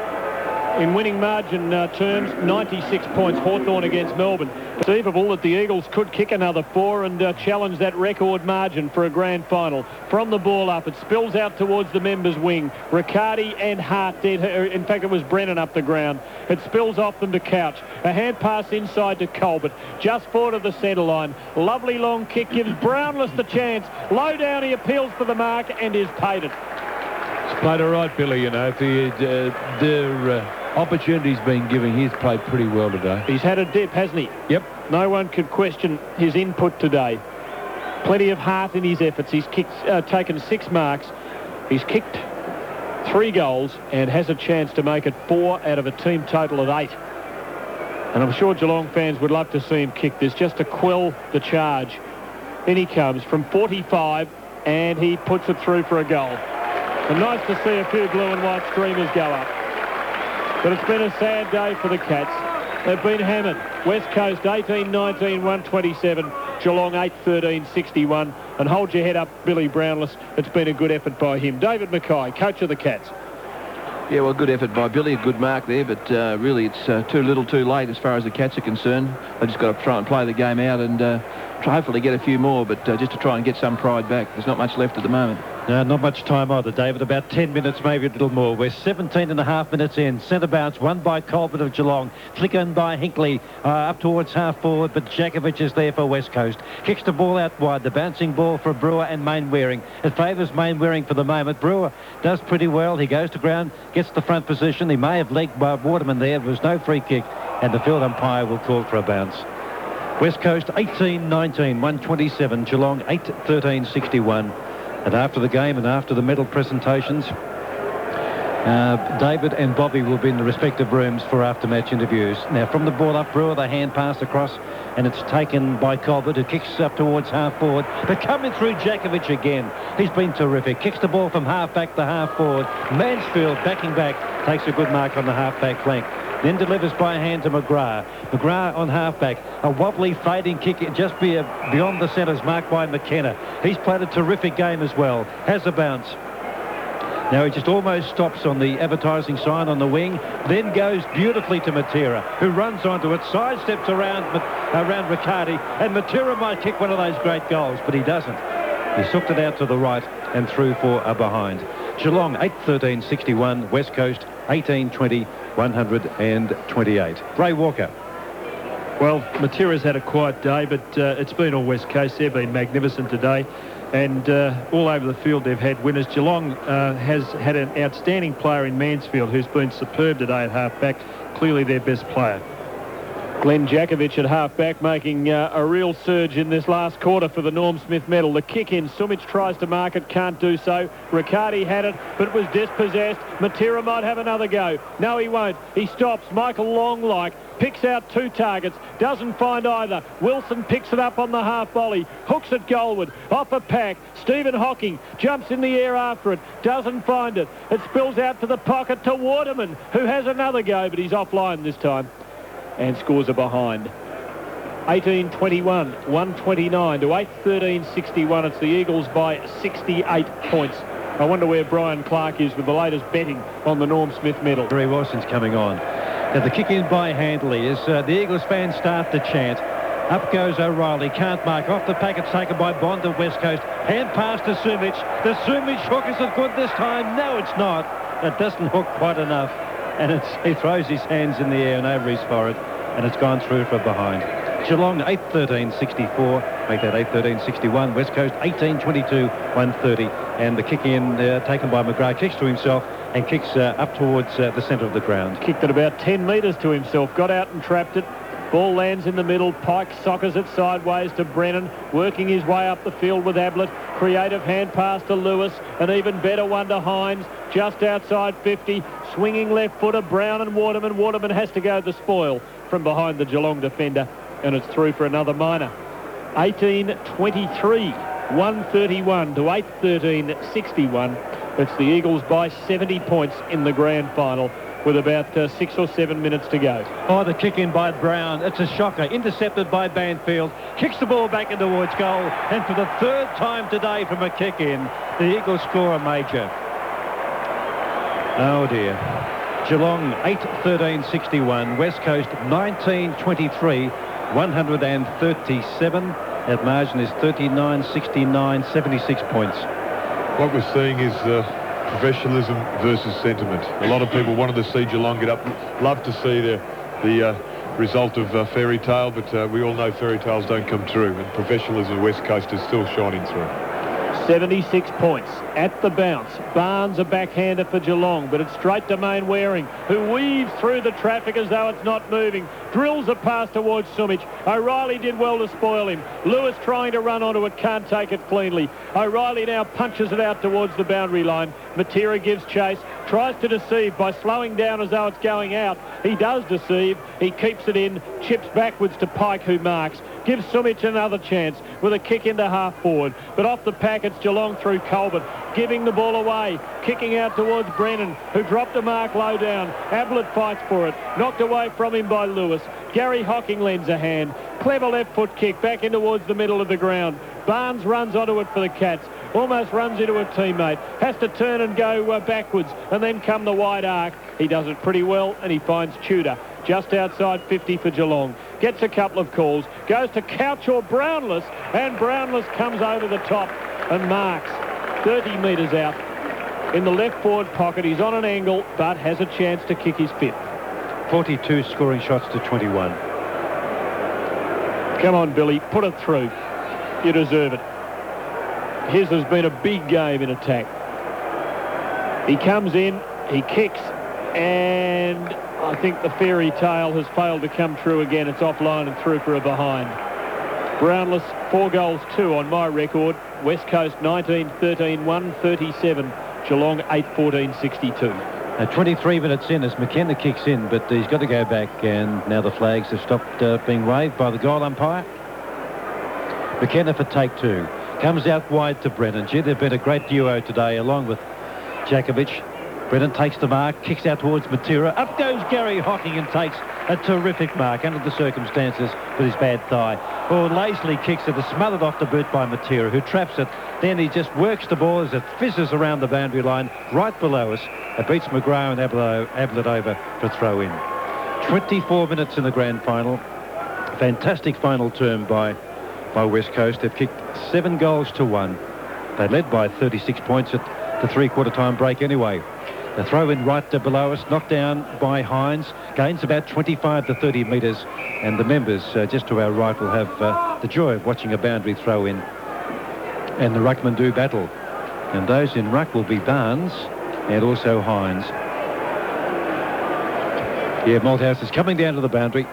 In winning margin terms, 96 points, Hawthorn against Melbourne. Conceivable that the Eagles could kick another 4 and challenge that record margin for a grand final. From the ball up, it spills out towards the members' wing. Riccardi and Hart dead. In fact, it was Brennan up the ground. It spills off them to Couch. A hand pass inside to Colbert. Just forward of the centre line. Lovely long kick gives Brownless the chance. Low down, he appeals for the mark and is paid it. He's played all right, Billy, you know. Their opportunities being given, he's played pretty well today. He's had a dip, hasn't he? Yep. No one could question his input today. Plenty of heart in his efforts. He's taken 6 marks. He's kicked 3 goals and has a chance to make it 4 out of a team total of 8. And I'm sure Geelong fans would love to see him kick this just to quell the charge. In he comes from 45 and he puts it through for a goal. And nice to see a few blue and white streamers go up. But it's been a sad day for the Cats. They've been hammered. West Coast 18-19, 127. Geelong 8-13, 61. And hold your head up, Billy Brownless. It's been a good effort by him. David Mackay, coach of the Cats. Yeah, well, good effort by Billy. A good mark there, but really it's too little too late as far as the Cats are concerned. They've just got to try and play the game out and hopefully get a few more, but just to try and get some pride back. There's not much left at the moment. No, not much time either, David. About 10 minutes, maybe a little more. We're 17 and a half minutes in. Centre bounce, won by Colbert of Geelong. Flickered by Hinkley up towards half forward, but Jakovic is there for West Coast. Kicks the ball out wide. The bouncing ball for Brewer and Mainwaring. It favours Mainwaring for the moment. Brewer does pretty well. He goes to ground, gets the front position. He may have legged by Waterman there. There was no free kick, and the field umpire will call for a bounce. West Coast 18-19, 127. Geelong 8-13, 61. And after the game and after the medal presentations, David and Bobby will be in the respective rooms for after-match interviews. Now, from the ball up, Brewer, the hand pass across, and it's taken by Colbert, who kicks up towards half-forward. But coming through Jakovic again. He's been terrific. Kicks the ball from half-back to half-forward. Mansfield, backing back, takes a good mark on the half-back flank. Then delivers by hand to McGrath. McGrath on halfback. A wobbly, fading kick just beyond the centres, marked by McKenna. He's played a terrific game as well. Has a bounce. Now he just almost stops on the advertising sign on the wing, then goes beautifully to Matera, who runs onto it, sidesteps around Riccardi, and Matera might kick one of those great goals, but he doesn't. He sucked it out to the right and threw for a behind. Geelong 8-13, 61. West Coast 18-20, 128. Ray Walker. Well, Matera's had a quiet day, but it's been all West Coast. They've been magnificent today. And all over the field they've had winners. Geelong has had an outstanding player in Mansfield who's been superb today at half-back. Clearly their best player. Glenn Jakovic at half-back making a real surge in this last quarter for the Norm Smith medal. The kick in, Sumich tries to mark it, can't do so. Riccardi had it, but was dispossessed. Matera might have another go. No, he won't. He stops. Michael Long picks out 2 targets, doesn't find either. Wilson picks it up on the half volley, hooks it goalward, off a pack. Stephen Hocking jumps in the air after it, doesn't find it. It spills out to the pocket to Waterman, who has another go, but he's offline this time and scores a behind. 18-21, 129 to 8-13-61. It's the Eagles by 68 points. I wonder where Brian Clark is with the latest betting on the Norm Smith medal. Gary Wilson's coming on. Now the kick in by Handley as the Eagles fans start to chant. Up goes O'Reilly, can't mark. Off the pack, it's taken by Bond of West Coast. Hand pass to Sumich. The Sumich hook, is it good this time? No, it's not. It doesn't hook quite enough. And he throws his hands in the air and over his forehead, and it's gone through for behind. Geelong 8-13-64, make that 8-13-61. West Coast 18-22, 130. And the kick in taken by McGrath, kicks to himself and kicks up towards the centre of the ground. Kicked it about 10 metres to himself, got out and trapped it. Ball lands in the middle. Pike soccers it sideways to Brennan, working his way up the field with Ablett. Creative hand pass to Lewis. An even better one to Hines, just outside 50. Swinging left footer, Brown and Waterman. Waterman has to go the spoil from behind the Geelong defender, and it's through for another minor. 18-23, 131 to 8-13-61. It's the Eagles by 70 points in the grand final, with about 6 or 7 minutes to go. Oh, the kick in by Brown. It's a shocker. Intercepted by Banfield. Kicks the ball back in towards goal. And for the 3rd time today from a kick in, the Eagles score a major. Oh, dear. Geelong 8-13-61. West Coast 19-23, 137. That margin is 39-69, 76 points. What we're seeing is professionalism versus sentiment. A lot of people wanted to see Geelong get up. Love to see the result of fairy tale, but we all know fairy tales don't come true, and professionalism West Coast is still shining through. 76 points at the bounce. Barnes a backhander for Geelong, but it's straight to Waring, who weaves through the traffic as though it's not moving. Drills a pass towards Sumich. O'Reilly did well to spoil him. Lewis trying to run onto it, can't take it cleanly. O'Reilly now punches it out towards the boundary line. Matera gives chase, tries to deceive by slowing down as though it's going out. He does deceive. He keeps it in, chips backwards to Pike, who marks. Gives Sumich another chance with a kick into half forward. But off the pack, it's Geelong through Colbert, giving the ball away, kicking out towards Brennan, who dropped a mark low down. Ablett fights for it, knocked away from him by Lewis. Gary Hocking lends a hand. Clever left foot kick back in towards the middle of the ground. Barnes runs onto it for the Cats. Almost runs into a teammate. Has to turn and go backwards and then come the wide arc. He does it pretty well, and he finds Tudor just outside 50 for Geelong. Gets a couple of calls. Goes to Couch or Brownless, and Brownless comes over the top and marks 30 metres out. In the left forward pocket, he's on an angle, but has a chance to kick his 5th. 42 scoring shots to 21. Come on, Billy, put it through. You deserve it. His has been a big game in attack. He comes in, he kicks, and I think the fairy tale has failed to come true again. It's offline and through for a behind. Brownless, 4 goals, 2 on my record. West Coast 19-13, 137. Geelong 8-14-62. 23 minutes in as McKenna kicks in, but he's got to go back, and now the flags have stopped being waved by the goal umpire. McKenna for take 2. Comes out wide to Brennan. Gee, they've been a great duo today, along with Jakovic. Brennan takes the mark, kicks out towards Matera. Up goes Gary Hocking and takes a terrific mark under the circumstances with his bad thigh. Oh, lazily kicks it, is smothered off the boot by Matera, who traps it. Then he just works the ball as it fizzes around the boundary line right below us. It beats McGrath and Ablett over for throw in. 24 minutes in the grand final. Fantastic final term by West Coast. They've kicked 7 goals to 1. They led by 36 points at the 3-quarter time break anyway. The throw in right below us, knocked down by Hines, gains about 25 to 30 metres, and the members just to our right will have the joy of watching a boundary throw in, and the ruckmen do battle, and those in ruck will be Barnes and also Hines. Yeah, Malthouse is coming down to the boundary.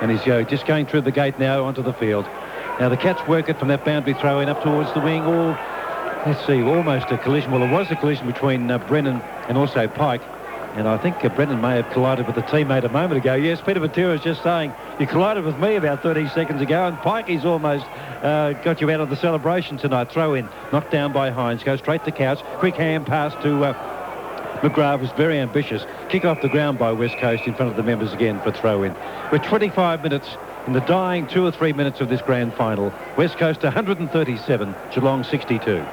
And he's just going through the gate now onto the field. Now the Cats work it from that boundary throw in up towards the wing. Or let's see, almost a collision. Well, it was a collision between Brennan and also Pike. And I think Brennan may have collided with a teammate a moment ago. Yes, Peter Matera was just saying, you collided with me about 30 seconds ago, and Pikey's almost got you out of the celebration tonight. Throw in, knocked down by Hines, goes straight to Couch. Quick hand pass to McGrath, was very ambitious. Kick off the ground by West Coast in front of the members again for throw in. We're 25 minutes in the dying 2 or 3 minutes of this grand final. West Coast 137, Geelong 62.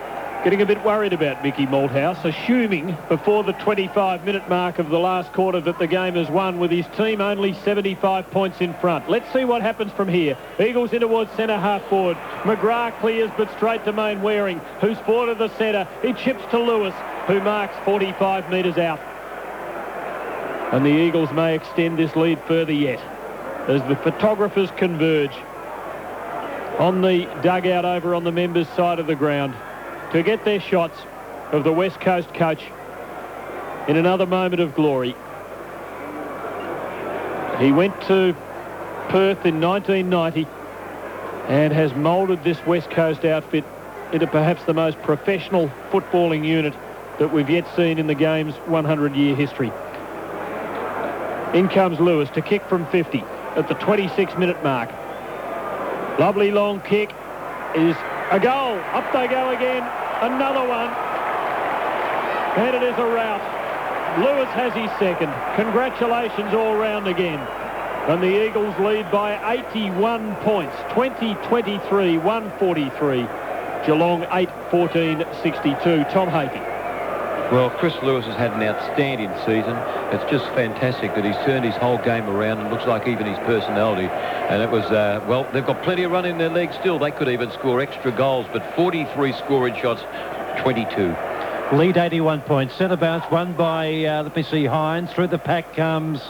Getting a bit worried about Mickey Malthouse, assuming before the 25-minute mark of the last quarter that the game is won with his team only 75 points in front. Let's see what happens from here. Eagles in towards centre half forward. McGrath clears but straight to Mainwaring, who's forward of the centre. He chips to Lewis, who marks 45 metres out. And the Eagles may extend this lead further yet as the photographers converge on the dugout over on the members' side of the ground to get their shots of the West Coast coach in another moment of glory. He went to Perth in 1990 and has moulded this West Coast outfit into perhaps the most professional footballing unit that we've yet seen in the game's 100-year history. In comes Lewis to kick from 50 at the 26-minute mark. Lovely long kick is a goal. Up they go again. Another one. And it is a rout. Lewis has his second. Congratulations all round again. And the Eagles lead by 81 points. 20-23, 143. Geelong 8-14-62. Tom Hafey. Well, Chris Lewis has had an outstanding season. It's just fantastic that he's turned his whole game around and looks like even his personality. And it was, well, they've got plenty of run in their legs still. They could even score extra goals, but 43 scoring shots, 22. Lead 81 points. Centre bounce won by, let me see, Hines. Through the pack comes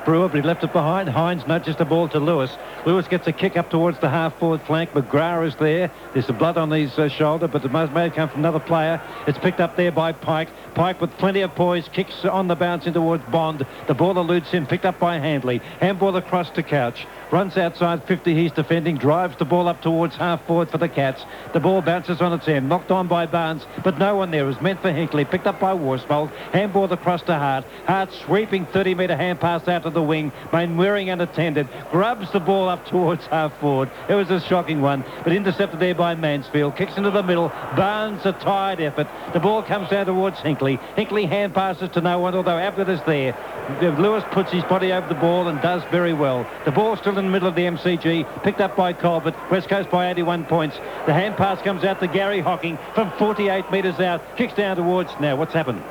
Brewer, but he left it behind. Hines nudges the ball to Lewis. Lewis gets a kick up towards the half-forward flank. McGrath is there. There's some blood on his shoulder, but it may have come from another player. It's picked up there by Pike. Pike with plenty of poise, kicks on the bounce in towards Bond. The ball eludes him, picked up by Handley. Handball across to Couch. Runs outside 50, he's defending, drives the ball up towards half-forward for the Cats. The ball bounces on its end, knocked on by Barnes, but no one there. It was meant for Hinkley, picked up by Worsfold. Handball across to Hart. Hart sweeping 30-metre hand pass out to the wing. Mainwaring unattended, grubs the ball up towards half-forward. It was a shocking one, but intercepted there by Mansfield. Kicks into the middle. Barnes, a tired effort. The ball comes down towards Hinkley. Hinkley hand passes to no one, although Ablett is there. Lewis puts his body over the ball and does very well. The ball still in the middle of the MCG, picked up by Colbert. West Coast by 81 points. The hand pass comes out to Gary Hocking from 48 metres out. Kicks down towards... Now, what's happened?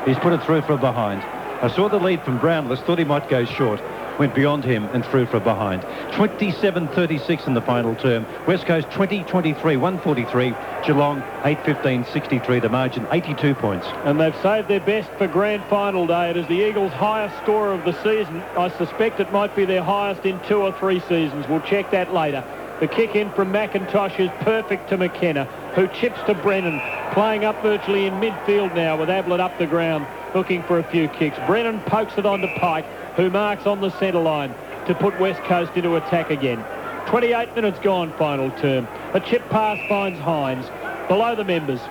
He's put it through from behind. I saw the lead from Brownless, thought he might go short. Went beyond him and through from behind. 27-36 in the final term. West Coast 20-23, 143. Geelong 8-15-63. The margin 82 points. And they've saved their best for grand final day. It is the Eagles' highest score of the season. I suspect it might be their highest in 2 or 3 seasons. We'll check that later. The kick in from McIntosh is perfect to McKenna, who chips to Brennan, playing up virtually in midfield now with Ablett up the ground, looking for a few kicks. Brennan pokes it on to Pike, who marks on the centre line to put West Coast into attack again. 28 minutes gone, final term. A chip pass finds Hines below the members.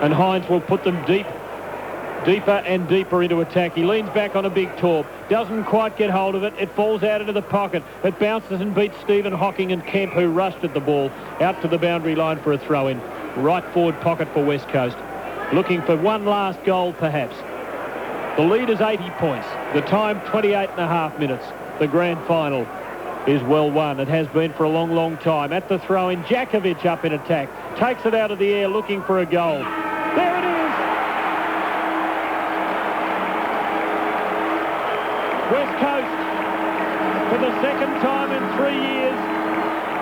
And Hines will put them deeper and deeper into attack. He leans back on a big torp. Doesn't quite get hold of it. It falls out into the pocket. It bounces and beats Stephen Hocking and Kemp, who rushed at the ball out to the boundary line for a throw-in. Right forward pocket for West Coast. Looking for one last goal, perhaps. The lead is 80 points. The time, 28 and a half minutes. The grand final is well won. It has been for a long, long time. At the throw-in, Jakovic up in attack. Takes it out of the air, looking for a goal. There it is! West Coast, for the second time in 3 years,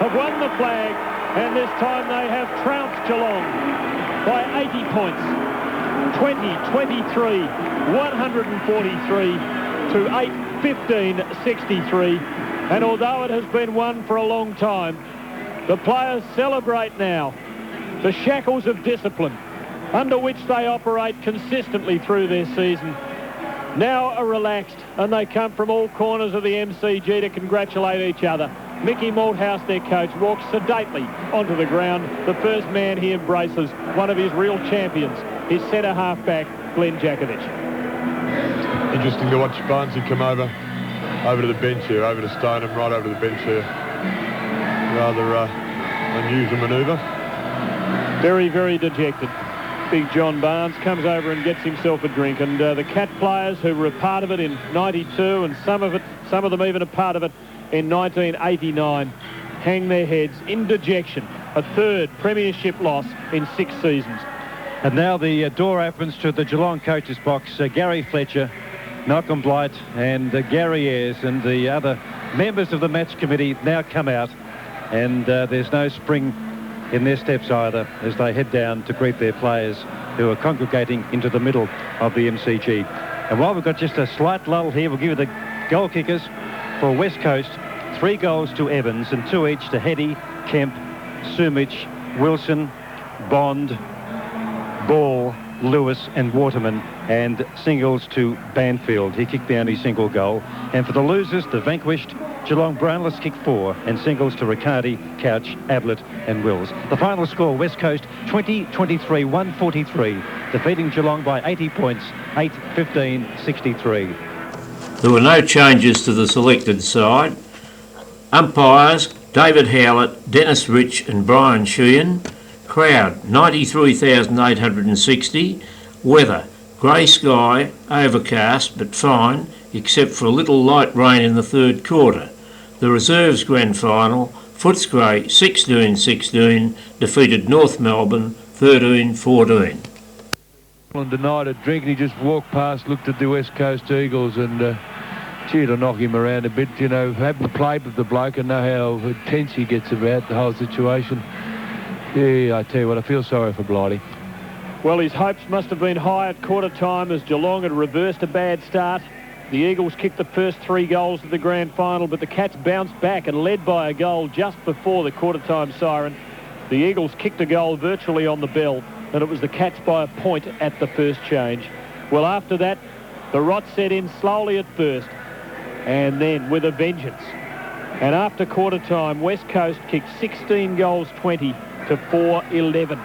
have won the flag, and this time they have trounced Geelong by 80 points. 20-23, 143 to 8-15-63. And although it has been won for a long time, the players celebrate now the shackles of discipline under which they operate consistently through their season now are relaxed, and they come from all corners of the MCG to congratulate each other. Mickey Malthouse, their coach, walks sedately onto the ground. The first man he embraces, one of his real champions, his centre half-back, Glenn Jakovic. Interesting to watch Barnesy come over to the bench here, over to Stoneham, right over to the bench here. Rather unusual manoeuvre. Very, very dejected. Big John Barnes comes over and gets himself a drink, and the Cat players who were a part of it in 92, and some of them even a part of it in 1989, hang their heads in dejection. A third premiership loss in 6 seasons. And now the door opens to the Geelong coaches box. Gary Fletcher, Malcolm Blight and Gary Ayres and the other members of the match committee now come out, and there's no spring in their steps either as they head down to greet their players who are congregating into the middle of the MCG. And while we've got just a slight lull here, we'll give you the goal kickers for West Coast. 3 goals to Evans and 2 each to Heady, Kemp, Sumich, Wilson, Bond, Ball, Lewis and Waterman, and singles to Banfield. He kicked the only single goal. And for the losers, the vanquished, Geelong Brownless kicked 4, and singles to Riccardi, Couch, Ablett and Wills. The final score, West Coast 20-23, 143, defeating Geelong by 80 points, 8-15-63. There were no changes to the selected side. Umpires, David Howlett, Dennis Rich and Brian Sheehan. Crowd, 93,860. Weather, grey sky, overcast but fine, except for a little light rain in the third quarter. The reserves grand final, Footscray 16-16, defeated North Melbourne 13-14. And denied a drink, and he just walked past, looked at the West Coast Eagles, and gee, to knock him around a bit, you know, having played with the bloke and know how tense he gets about the whole situation. Yeah, I tell you what, I feel sorry for Blighty. Well, his hopes must have been high at quarter time as Geelong had reversed a bad start. The Eagles kicked the first 3 goals of the grand final, but the Cats bounced back and led by a goal just before the quarter time siren. The Eagles kicked a goal virtually on the bell, and it was the Cats by a point at the first change. Well, after that, the rot set in slowly at first, and then with a vengeance. And after quarter time, West Coast kicked 16 goals 20 to 4-11.